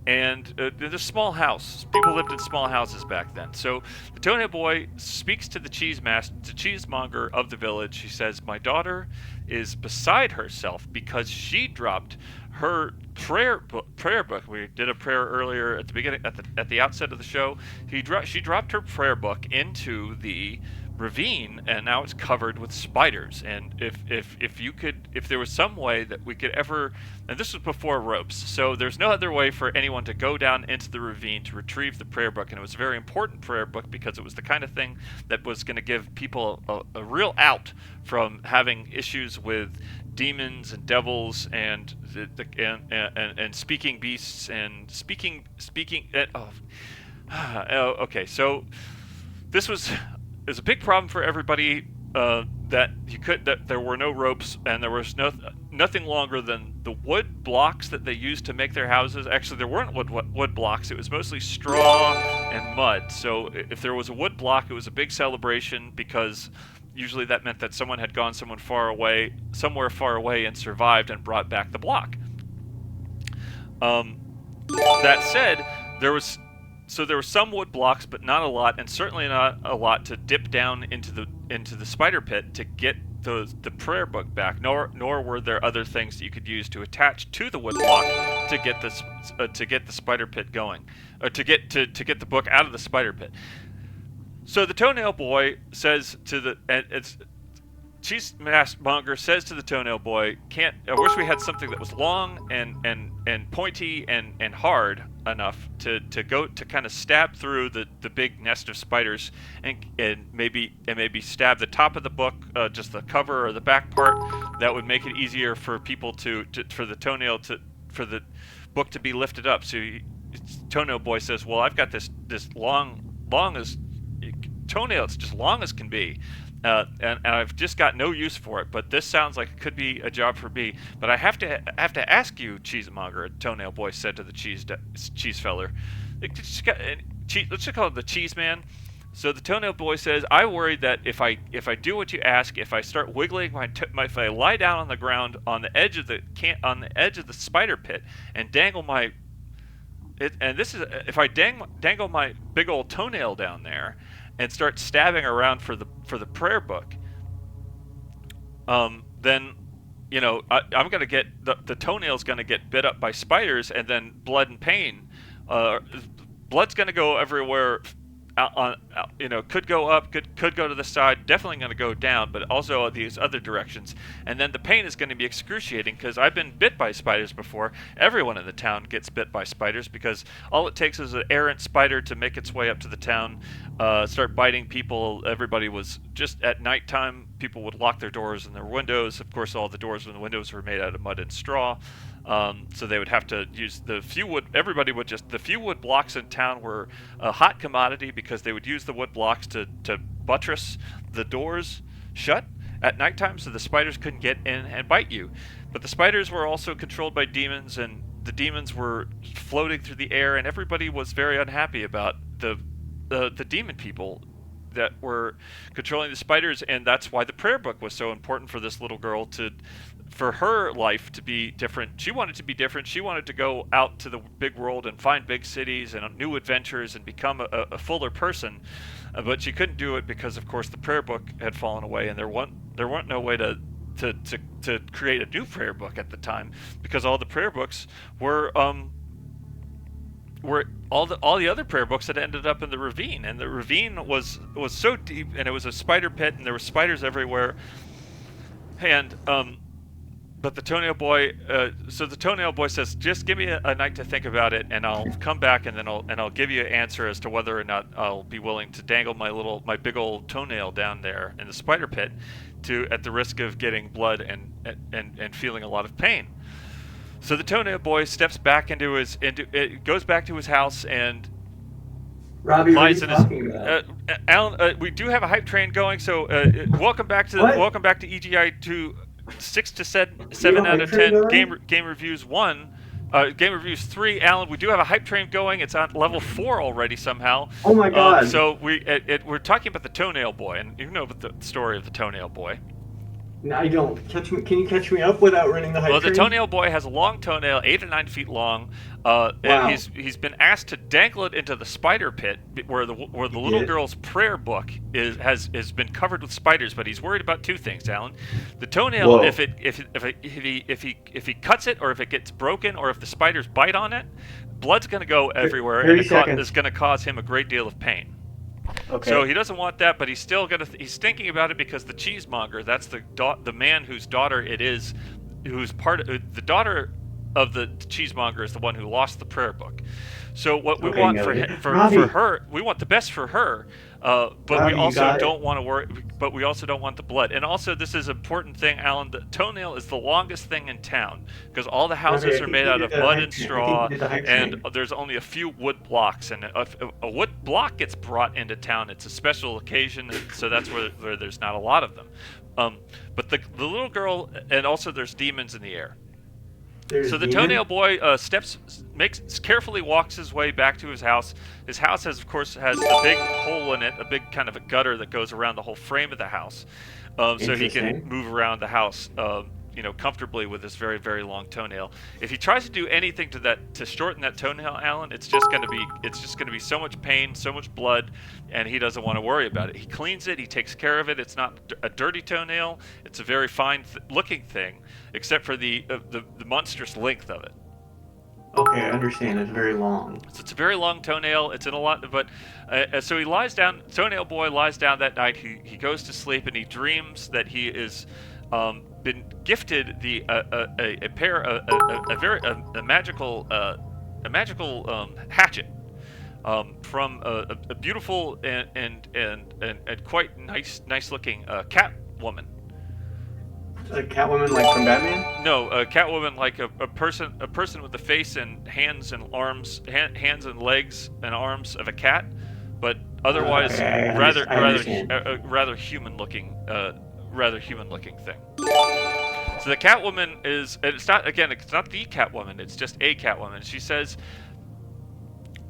And there's a small house. People lived in small houses back then. So the Toenail Boy speaks to the cheesemonger of the village. He says, "My daughter is beside herself because she dropped her prayer book. We did a prayer earlier at the beginning, at the outset of the show. She dropped her prayer book into the ravine, and now it's covered with spiders. And if there was some way that we could ever, and this was before ropes, so there's no other way for anyone to go down into the ravine to retrieve the prayer book. And it was a very important prayer book because it was the kind of thing that was going to give people a real out from having issues with demons and devils and speaking beasts and speaking. Okay, so this was. It was a big problem for everybody that there were no ropes, and there was nothing longer than the wood blocks that they used to make their houses. Actually, there weren't wood blocks. It was mostly straw and mud. So if there was a wood block, it was a big celebration, because usually that meant that someone had gone somewhere far away and survived and brought back the block. That said, there were some wood blocks, but not a lot, and certainly not a lot to dip down into the spider pit to get the prayer book back. Nor were there other things that you could use to attach to the wood block to get the spider pit going, to get the book out of the spider pit. So the Toenail Boy says to cheese monger says to the toenail boy, "I wish we had something that was long and pointy and hard enough to kind of stab through the big nest of spiders and maybe stab the top of the book, just the cover or the back part. That would make it easier for people for the book to be lifted up." So toenail boy says, "Well, I've got this long as toenail. It's just long as can be." And I've just got no use for it, but this sounds like it could be a job for me. But I have to ask you, cheesemonger, toenail boy said to the cheese feller. Let's just call it the cheese man. So the toenail boy says, "I worry that if I do what you ask, if I start wiggling if I lie down on the ground on the edge of the spider pit and dangle if I dangle my big old toenail down there and start stabbing around for the prayer book, then I'm gonna get the toenail's gonna get bit up by spiders, and then blood and pain. Blood's gonna go everywhere. Could go up, could go to the side, definitely going to go down, but also these other directions. And then the pain is going to be excruciating because I've been bit by spiders before. Everyone in the town gets bit by spiders because all it takes is an errant spider to make its way up to the town, start biting people. Everybody was just at nighttime. People would lock their doors and their windows. Of course, all the doors and the windows were made out of mud and straw. So they would have to use the few wood. The few wood blocks in town were a hot commodity because they would use the wood blocks to buttress the doors shut at nighttime, so the spiders couldn't get in and bite you. But the spiders were also controlled by demons, and the demons were floating through the air, and everybody was very unhappy about the demon people that were controlling the spiders, and that's why the prayer book was so important for this little girl for her life to be different. She wanted to be different. She wanted to go out to the big world and find big cities and new adventures and become a fuller person, but she couldn't do it because, of course, the prayer book had fallen away, and there weren't no way to create a new prayer book at the time, because all the prayer books were all the other prayer books had ended up in the ravine, and the ravine was so deep, and it was a spider pit, and there were spiders everywhere, and but the toenail boy, so the toenail boy says, "Just give me a night to think about it, and I'll come back, and then I'll give you an answer as to whether or not I'll be willing to dangle my big old toenail down there in the spider pit, at the risk of getting blood and feeling a lot of pain." So the toenail boy steps back goes back to his house and Robbie, lies what in are you talking about? Alan, we do have a hype train going, so welcome back to EGI 2. 6 to 7 out of 10 game reviews 1. Game reviews 3. Alan, we do have a hype train going. It's on level 4 already somehow. Oh my god! So we're talking about the toenail boy, and you know about the story of the toenail boy. No, I don't. Can you catch me up without running the hype train? Well, the toenail boy has a long toenail, 8 or 9 feet long. Wow. And he's been asked to dangle it into the spider pit where the little girl's prayer book has been covered with spiders. But he's worried about two things, Alan. The toenail, Whoa. if he cuts it, or if it gets broken, or if the spiders bite on it, blood's going to go everywhere, and it's going to cause him a great deal of pain. Okay. So he doesn't want that, but he's still he's thinking about it because the cheesemonger, that's the man whose daughter it is, who's the daughter of the cheesemonger is the one who lost the prayer book. So what we want for her, we want the best for her, but Robbie, we also don't want to worry. But we also don't want the blood. And also, this is an important thing, Alan. The toenail is the longest thing in town because all the houses are made out of mud and straw, and there's only a few wood blocks. And a wood block gets brought into town. It's a special occasion, so that's where there's not a lot of them. But the little girl, and also there's demons in the air. So the toenail boy carefully walks his way back to his house. His house has a big hole in it, a big kind of a gutter that goes around the whole frame of the house, so he can move around the house, comfortably with this very, very long toenail. If he tries to do anything to shorten that toenail, Alan, it's just going to be so much pain, so much blood, and he doesn't want to worry about it. He cleans it, he takes care of it. It's not a dirty toenail. It's a very fine looking thing, except for the monstrous length of it. Okay, I understand. It's very long. So it's a very long toenail. It's in a lot, but so he lies down. Toenail boy lies down that night. He goes to sleep and he dreams that he is been gifted a pair a magical hatchet from a beautiful and quite nice looking cat woman. Like Catwoman, like from Batman? No, a Catwoman like a person with the face and hands and arms, hands and legs and arms of a cat, but otherwise rather human looking thing. So the Catwoman is, and it's not the Catwoman, it's just a Catwoman. She says,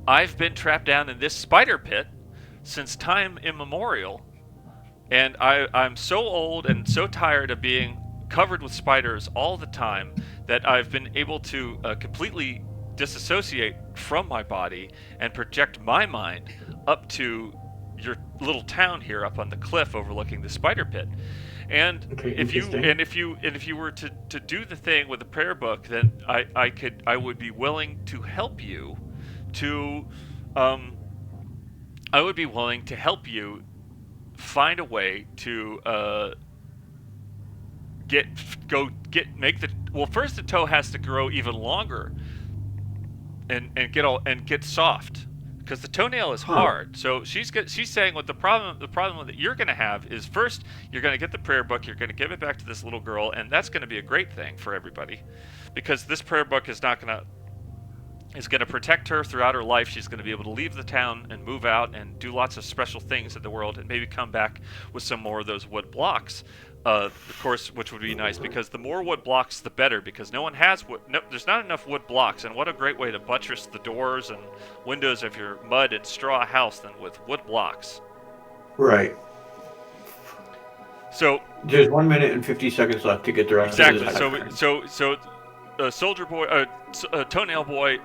"I've been trapped down in this spider pit since time immemorial, and I'm so old and so tired of being covered with spiders all the time that I've been able to completely disassociate from my body and project my mind up to your little town here up on the cliff overlooking the spider pit. And if you were to do the thing with the prayer book, then I would be willing to help you to find a way to first the toe has to grow even longer and get soft, because the toenail is hard. So she's saying what the problem that you're going to have is, first you're going to get the prayer book, you're going to give it back to this little girl, and that's going to be a great thing for everybody, because this prayer book is going to protect her throughout her life. She's going to be able to leave the town and move out and do lots of special things in the world, and maybe come back with some more of those wood blocks. Of course, which would be nice, because the more wood blocks, the better, because no one has wood. No, there's not enough wood blocks, and what a great way to buttress the doors and windows of your mud and straw house than with wood blocks. Right. So there's 1 minute and 50 seconds left to get the rest of this. So Soldier Boy, Toenail Boy,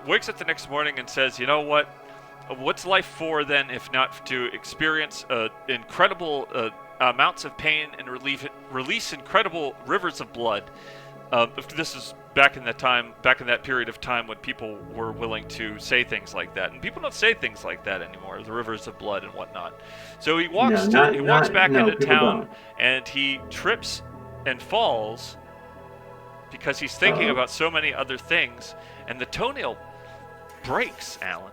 wakes up the next morning and says, "You know what? What's life for then, if not to experience incredible amounts of pain and release incredible rivers of blood?" This is back in that period of time when people were willing to say things like that, and people don't say things like that anymore. The rivers of blood and whatnot. So he walks back into town, and he trips and falls because he's thinking about so many other things, and the toenail breaks, Alan.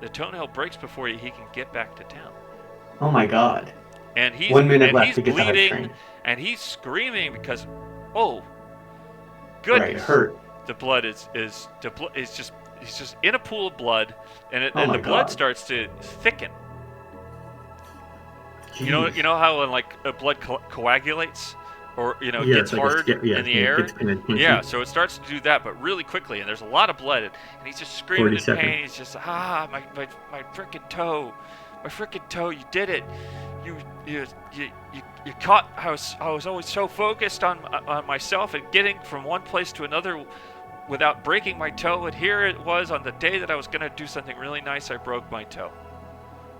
The toenail breaks before he can get back to town. Oh my God! And he's 1 minute left to get the bleeding, and he's screaming because, oh, goodness! Right, it hurt. The blood is he's just in a pool of blood, and the blood God. starts to thicken. Jeez. You know how when blood coagulates, or gets hard in the air. Yeah, so it starts to do that, but really quickly, and there's a lot of blood, and he's just screaming in pain. He's just my frickin' toe. My frickin' toe, you did it. You caught. I was always so focused on myself and getting from one place to another without breaking my toe, and here it was on the day that I was going to do something really nice, I broke my toe.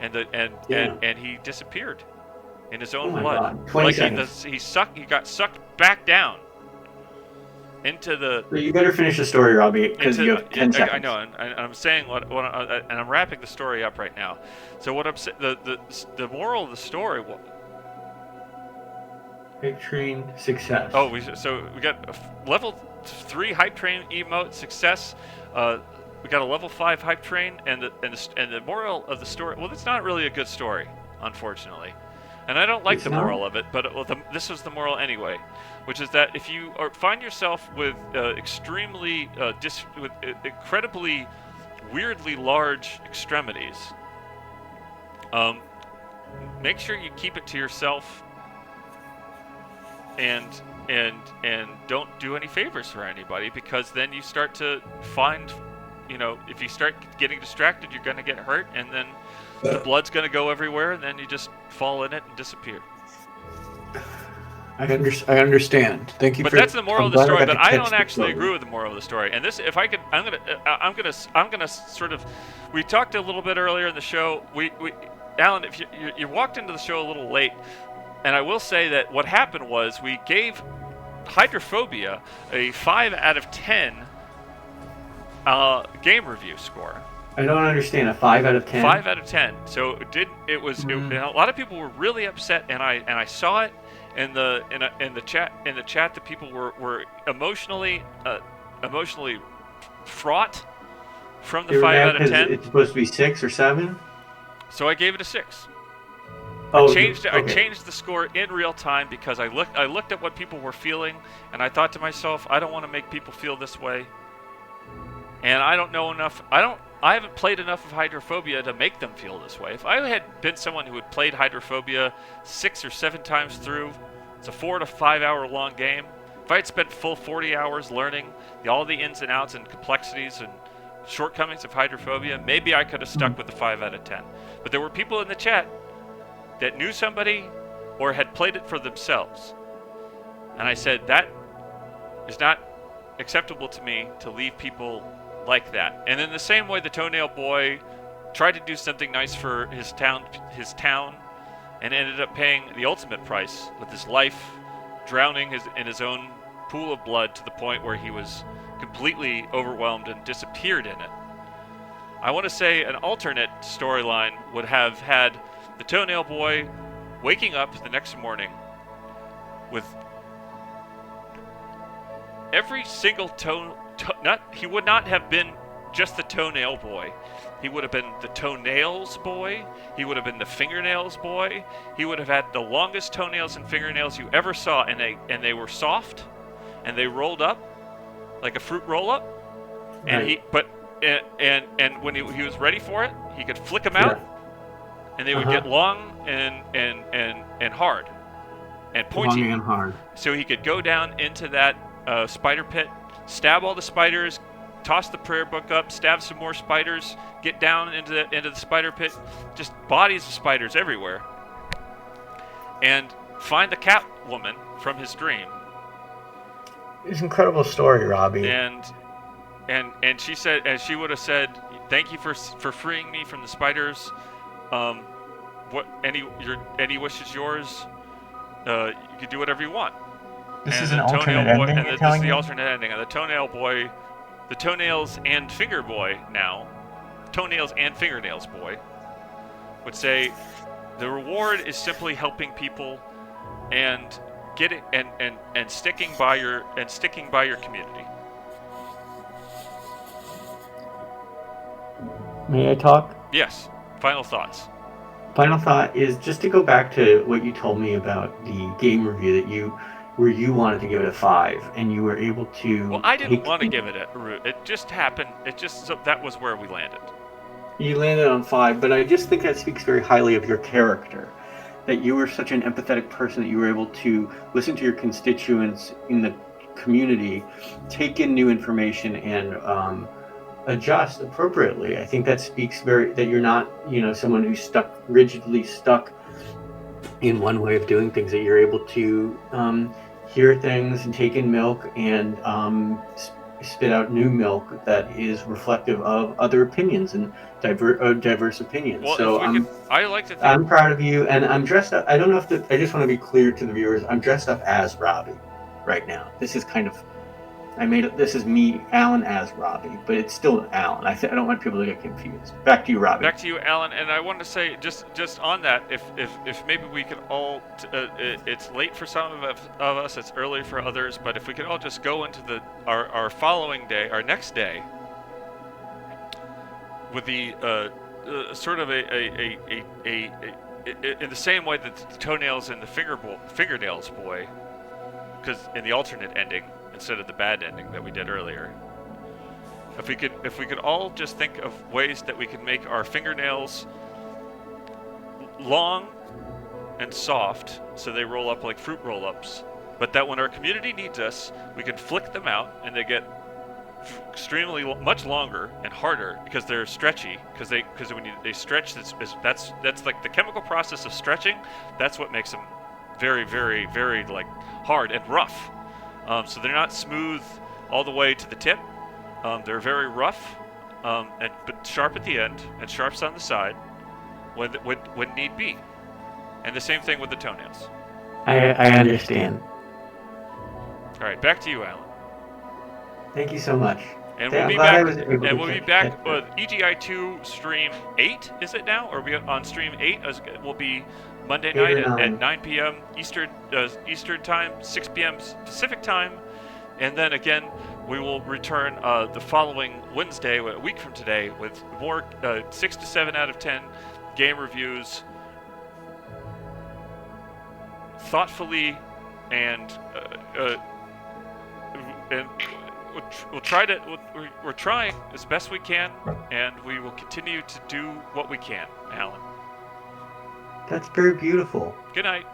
And he disappeared in his own blood. 20 seconds. He got sucked back down into the. You better finish the story, Robbie, because you have 10 seconds. I know, and I'm saying and I'm wrapping the story up right now. So what I'm saying, the moral of the story. Hype train success. Oh, we got a level 3 hype train emote success. We got a level 5 hype train, and the moral of the story. Well, it's not really a good story, unfortunately, and I don't like the moral of it. But this was the moral anyway, which is that if you find yourself with incredibly weirdly large extremities, make sure you keep it to yourself, and don't do any favors for anybody, because then you start to find, if you start getting distracted, you're going to get hurt, and then the blood's going to go everywhere, and then you just fall in it and disappear. I understand. Thank you. But that's the moral of the story. But I don't actually agree with the moral of the story. And this, if I could, I'm gonna sort of. We talked a little bit earlier in the show. Alan, if you walked into the show a little late, and I will say that what happened was we gave Hydrophobia a 5 out of 10 game review score. I don't understand. A 5 out of 10. 5 out of 10. So a lot of people were really upset, and I saw it in the chat. In the chat, the people were emotionally fraught from the 5 out of 10. It's supposed to be 6 or 7. So I gave it a 6. Oh, I changed okay. I changed the score in real time because I looked at what people were feeling, and I thought to myself, I don't want to make people feel this way. And I don't know enough. I haven't played enough of Hydrophobia to make them feel this way. If I had been someone who had played Hydrophobia 6 or 7 times through, it's a 4 to 5 hour long game. If I had spent full 40 hours learning all the ins and outs and complexities and shortcomings of Hydrophobia, maybe I could have stuck with the 5 out of 10. But there were people in the chat that knew somebody or had played it for themselves. And I said, that is not acceptable to me to leave people like that. And in the same way, the Toenail Boy tried to do something nice for his town, and ended up paying the ultimate price with his life drowning in his own pool of blood to the point where he was completely overwhelmed and disappeared in it. I want to say an alternate storyline would have had the Toenail Boy waking up the next morning with every single he would not have been just the Toenail Boy. He would have been the Toenails Boy. He would have been the Fingernails Boy. He would have had the longest toenails and fingernails you ever saw, and they were soft, and they rolled up like a fruit roll-up. And Right. and when he was ready for it, he could flick them out, and they would get long and hard and pointy. Long and hard. So he could go down into that spider pit, stab all the spiders, toss the prayer book up, stab some more spiders, get down into the spider pit, just bodies of spiders everywhere, and find the cat woman from his dream. It's an incredible story, Robbie. And she said, and she would have said, "Thank you for freeing me from the spiders. What any wish is yours. You can do whatever you want." This is the an alternate Toenail Boy, ending, and you're this telling is the me? alternate ending. And the Toenail Boy, the Toenails and Finger Boy now, Toenails and Fingernails Boy, would say, the reward is simply helping people and getting and sticking by your community. May I talk? Yes. Final thoughts. Final thought is just to go back to what you told me about the game review where you wanted to give it a 5, and you were able to. Well, I didn't want to give it a root. It just happened. That was where we landed. You landed on 5, but I just think that speaks very highly of your character. That you were such an empathetic person that you were able to listen to your constituents in the community, take in new information, and adjust appropriately. I think that speaks that you're not, someone who's rigidly stuck in one way of doing things. That you're able to hear things and take in milk and spit out new milk that is reflective of other opinions and diverse opinions. Well, so I like to think I'm proud of you, and I'm dressed up. I don't know if I just want to be clear to the viewers. I'm dressed up as Robbie right now. This is kind of. This is me, Allan, as Robbie, but it's still Allan. I don't want people to get confused. Back to you, Robbie. Back to you, Allan. And I wanted to say, just on that, if maybe we could all, it's late for some of us, it's early for others, but if we could all just go into our following day, our next day, with the sort of in the same way that the Toenails and the Fingernails Boy, because in the alternate ending, instead of the bad ending that we did earlier. If we could all just think of ways that we could make our fingernails long and soft so they roll up like fruit roll-ups, but that when our community needs us, we can flick them out and they get extremely much longer and harder because they're stretchy, because when they stretch, that's like the chemical process of stretching. That's what makes them very, very, very like hard and rough. So they're not smooth all the way to the tip. They're very rough, but sharp at the end and sharps on the side when need be. And the same thing with the toenails. I understand. All right, back to you, Allan. Thank you so much. And Yeah, we'll be I'm glad I back. was able to And we'll be catch back that. with EGI2 stream 8. Is it now? Or are we on stream 8? Will be Monday 8 night or at 9. 9 p.m. Eastern time, 6 p.m. Pacific time, and then again we will return the following Wednesday, a week from today, with more 6 to 7 out of 10 game reviews, thoughtfully and we'll try to. We're trying as best we can, and we will continue to do what we can, Allan. That's very beautiful. Good night.